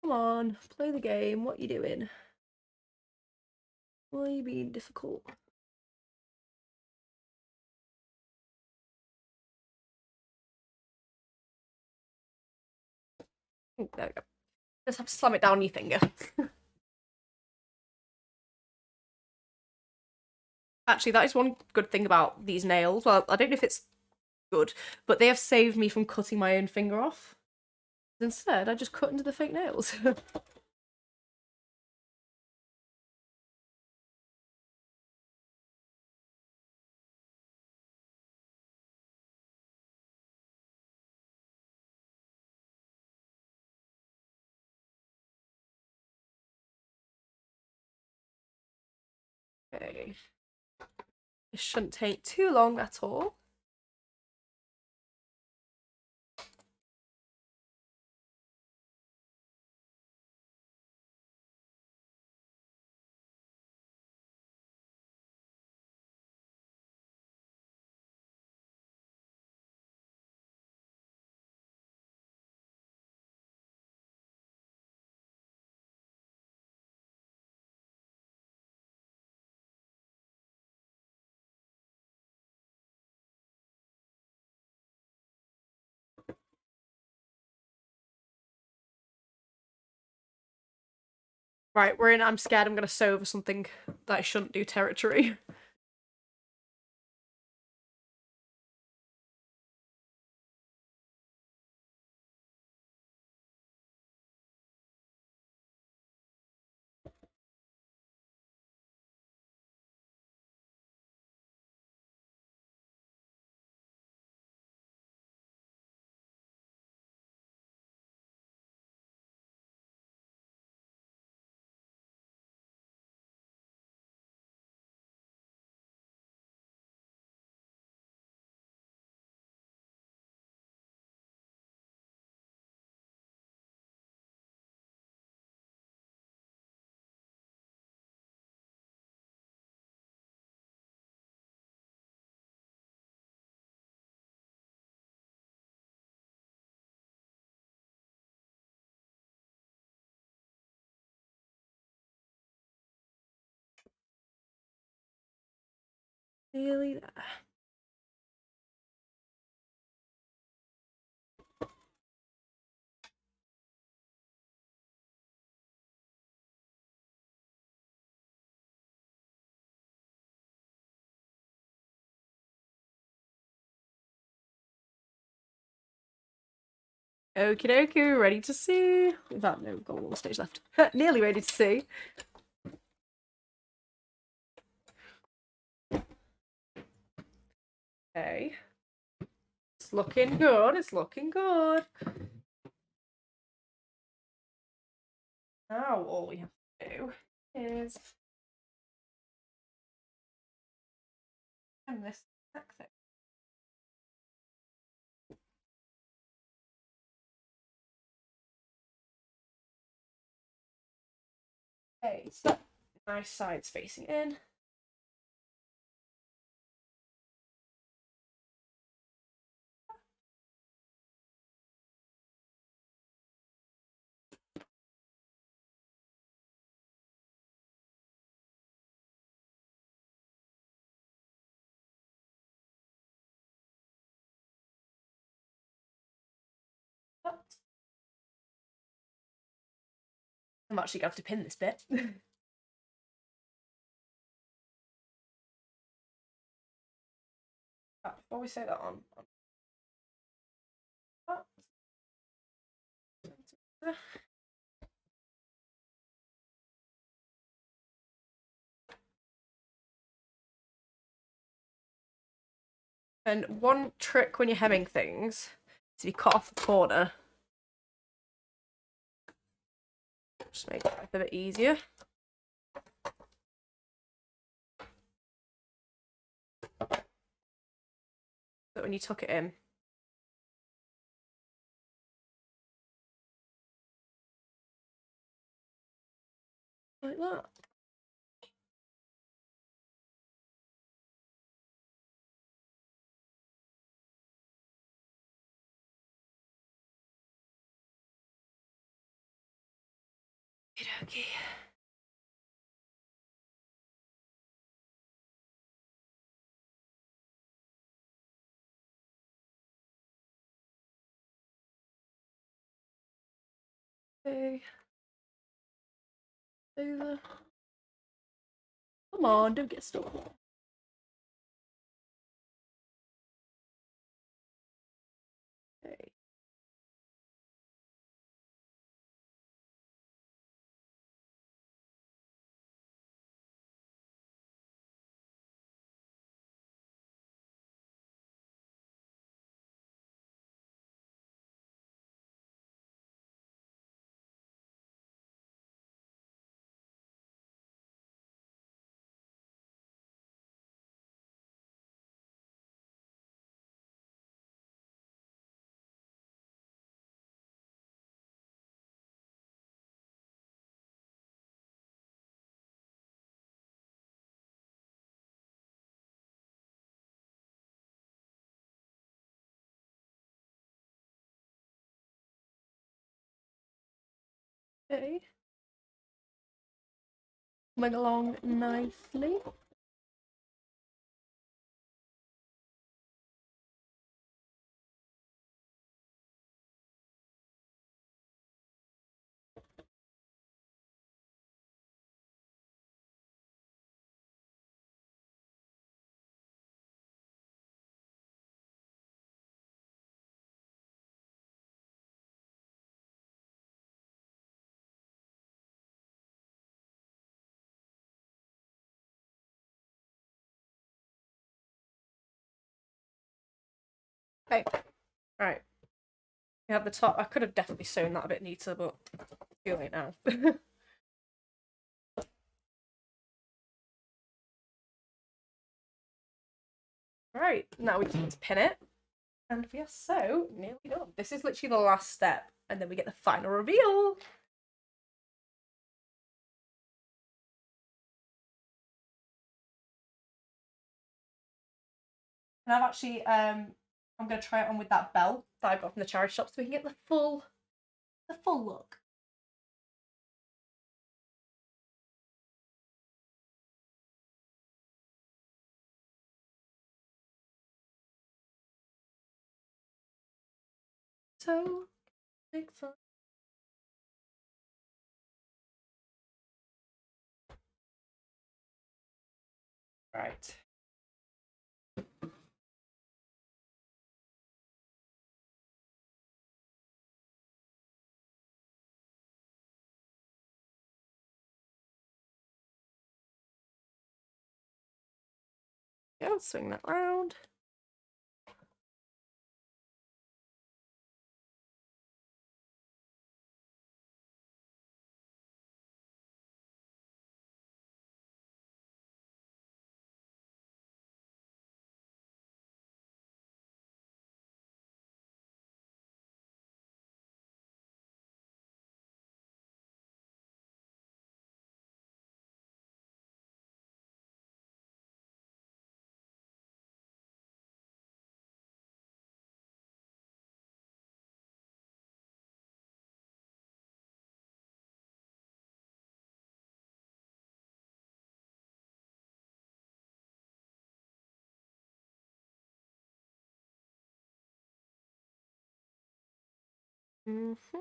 Come on, play the game. What are you doing? Why are you being difficult? Ooh, there we go. Just have to slam it down your finger. Actually, that is one good thing about these nails. Well, I don't know if it's good, but they have saved me from cutting my own finger off. Instead, I just cut into the fake nails. Okay. It shouldn't take too long at all. Right, we're in I'm scared I'm gonna sew over something that I shouldn't do territory. Nearly there. Okie dokie, ready to see. In fact, no, we've got one stage left. Nearly ready to see. Okay. It's looking good, it's looking good. Now all we have to do is this exit. Okay, so nice sides facing in. I'm actually going to have to pin this bit. Before we say that on and one trick when you're hemming things is if you cut off the corner, just make life a bit easier. But when you tuck it in, like that. Okay. Okay. Over. Come on, don't get stuck. Okay. Okay. Coming along nicely. Okay. Right. We have the top. I could have definitely sewn that a bit neater, but too late now. Right, now we just need to pin it. And we are so nearly done. This is literally the last step, and then we get the final reveal. And I've actually I'm gonna try it on with that belt that I got from the charity shop so we can get the full look. So big fun. Right. Yeah, I'll swing that round. Mm-hmm.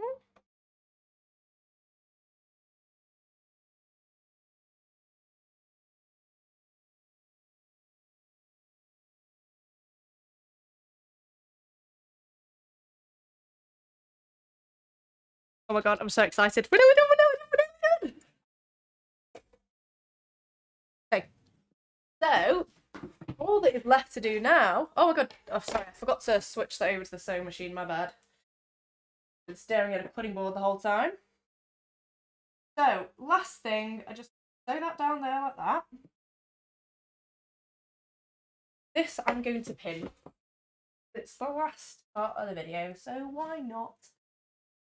Oh my god, I'm so excited. We're done. Okay, so all that is left to do now. Oh my god, oh sorry, I forgot to switch that over to the sewing machine, my bad. Been staring at a cutting board the whole time. So, last thing, I just sew that down there like that. This I'm going to pin. It's the last part of the video, so why not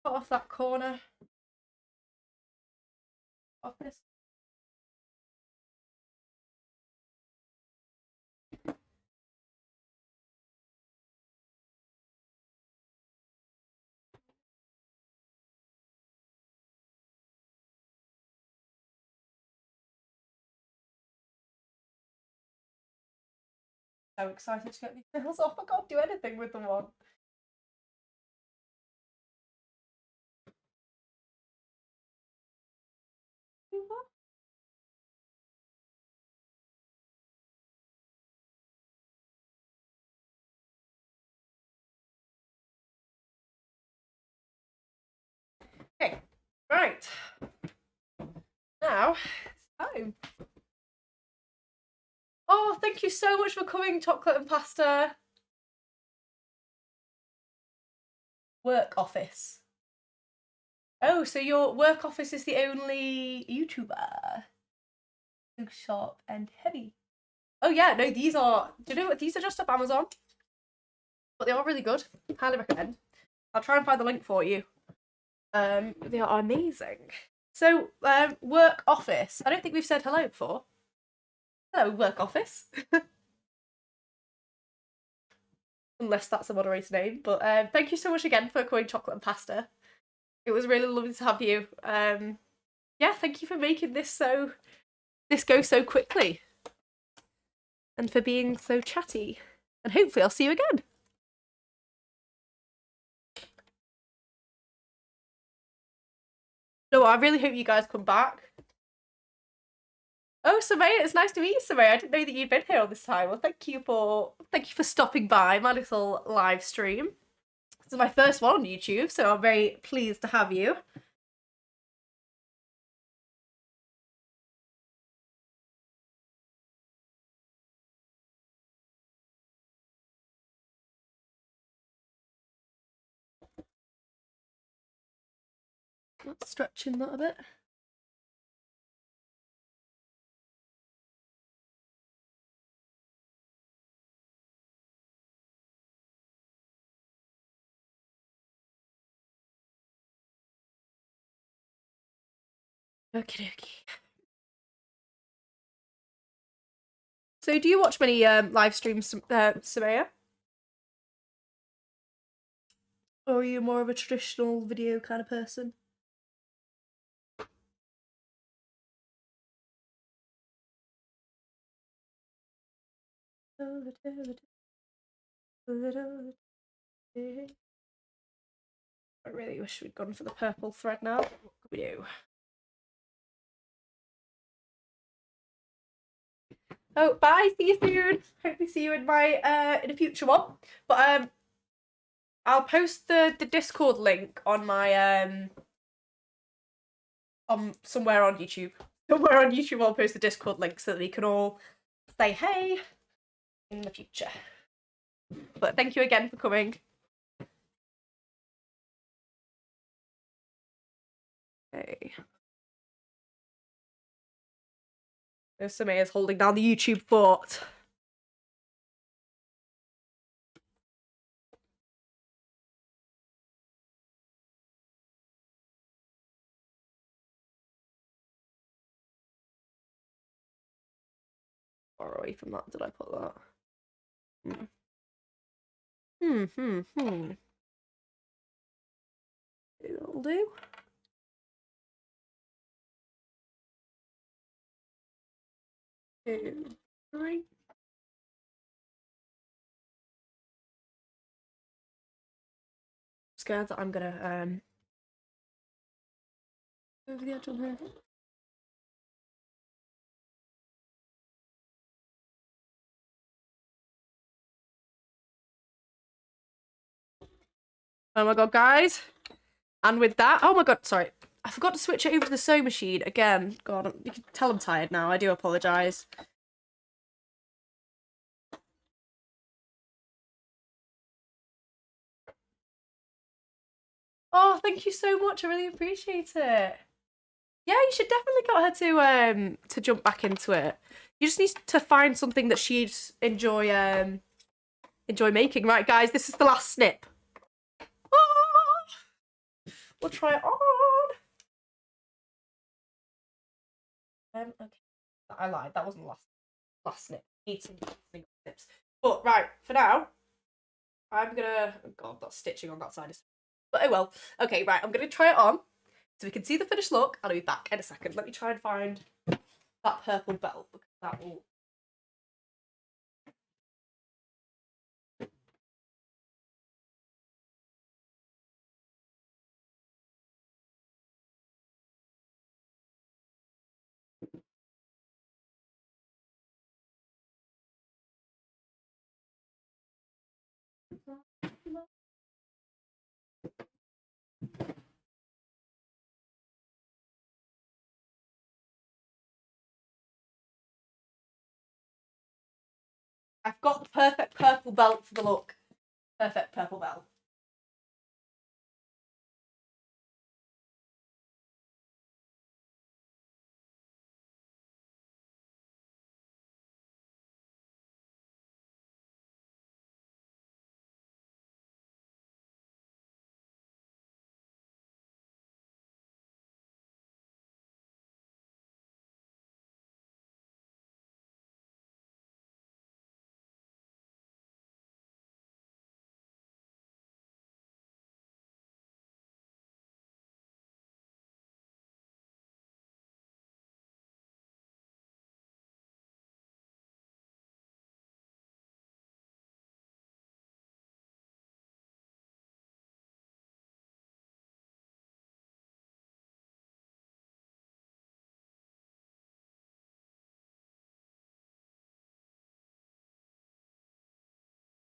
cut off that corner of this. So excited to get these nails off. I can't do anything with them on. Right. Now it's time. Oh, thank you so much for coming, chocolate and pasta. Work office. Oh, so your work office is the only YouTuber. So sharp and heavy. Oh yeah, no, these are. Do you know what? These are just off Amazon, but they are really good. Highly recommend. I'll try and find the link for you. They are amazing. So, work office. I don't think we've said hello before. Hello, work office. Unless that's a moderator name. But thank you so much again for coming, chocolate and pasta. It was really lovely to have you. Yeah, thank you for making this go so quickly. And for being so chatty. And hopefully I'll see you again. No, I really hope you guys come back. Oh, Samaya, it's nice to meet you, Samaya. I didn't know that you'd been here all this time. Well, thank you for stopping by my little live stream. This is my first one on YouTube, so I'm very pleased to have you. Stretching that a bit. Okie dokie. So, do you watch many live streams, Samaya? Or are you more of a traditional video kind of person? I really wish we'd gone for the purple thread now. What could we do? Oh, bye. See you soon. Hope to see you in my in a future one. But I'll post the Discord link on my on somewhere on YouTube. Somewhere on YouTube I'll post the Discord link so that we can all say hey in the future. But thank you again for coming. Okay. There's Samaya's holding down the YouTube fort. Far away from that, did I put that? That'll do. Two, three. Scared that I'm gonna over the edge on her. Oh my god, guys. And with that, oh my god, sorry. I forgot to switch it over to the sewing machine again. God, you can tell I'm tired now. I do apologise. Oh, thank you so much. I really appreciate it. Yeah, you should definitely get her to jump back into it. You just need to find something that she'd enjoy making. Right, guys, this is the last snip. Oh! We'll try it on. Okay. I lied. That wasn't the last snip. Need some single snips. But right, for now, I'm gonna. Oh god, that's stitching on that side. But oh well. Okay, right. I'm gonna try it on so we can see the finished look. I'll be back in a second. Let me try and find that purple belt because that will. I've got the perfect purple belt for the look. Perfect purple belt.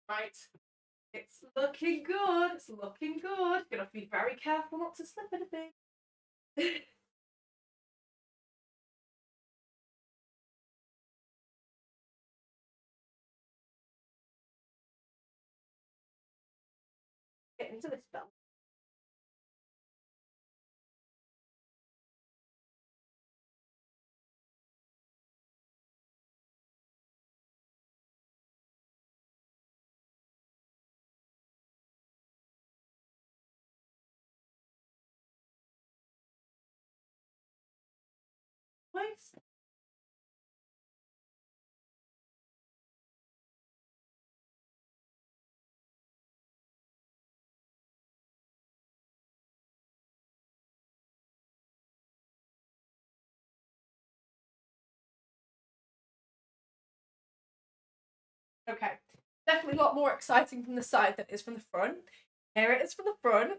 Right. It's looking good. It's looking good. Gonna have to be very careful not to slip anything. Get into this belt. Nice. Okay. Definitely a lot more exciting from the side than it is from the front. Here it is from the front.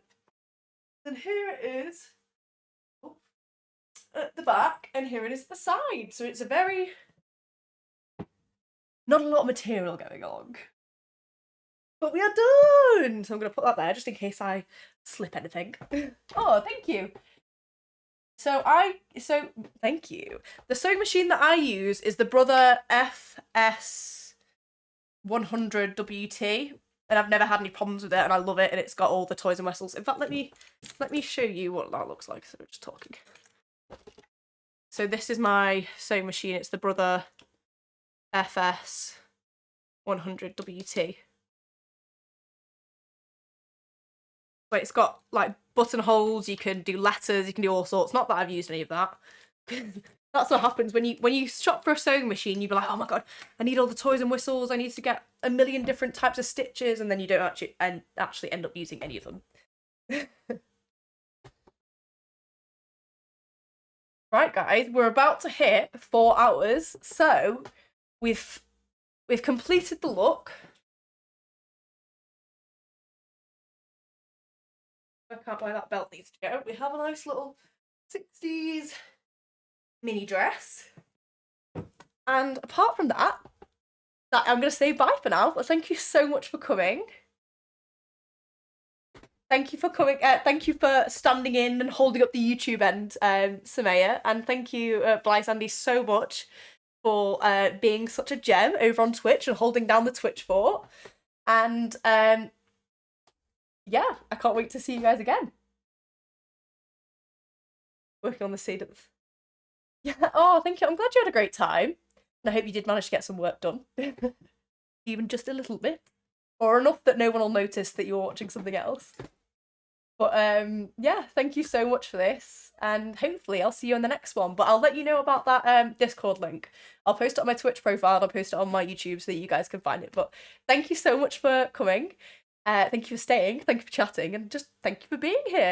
Then here it is at the back, and here it is at the side. So it's a very not a lot of material going on. But we are done! So I'm going to put that there just in case I slip anything. Oh, thank you. So thank you. The sewing machine that I use is the Brother FS 100WT, and I've never had any problems with it, and I love it, and it's got all the toys and whistles. In fact, let me show you what that looks like. So we're just talking. So this is my sewing machine. It's the Brother FS 100WT. But it's got like buttonholes, you can do letters, you can do all sorts. Not that I've used any of that. That's what happens when you shop for a sewing machine. You'd be like, oh my god, I need all the toys and whistles. I need to get a million different types of stitches, and then you don't actually end up using any of them. Right, guys, we're about to hit 4 hours, so we've completed the look. I can't where that belt needs to go. We have a nice little 60s mini dress. And apart from that I'm going to say bye for now. But thank you so much for coming. Thank you for coming. Thank you for standing in and holding up the YouTube end, Samaya. And thank you, Blythe Andy, so much for being such a gem over on Twitch and holding down the Twitch fort. And yeah, I can't wait to see you guys again. Working on the seed. Yeah. Oh, thank you. I'm glad you had a great time. And I hope you did manage to get some work done. Even just a little bit. Or enough that no one will notice that you're watching something else. But yeah, thank you so much for this. And hopefully I'll see you in the next one. But I'll let you know about that Discord link. I'll post it on my Twitch profile and I'll post it on my YouTube so that you guys can find it. But thank you so much for coming. Thank you for staying. Thank you for chatting. And just thank you for being here.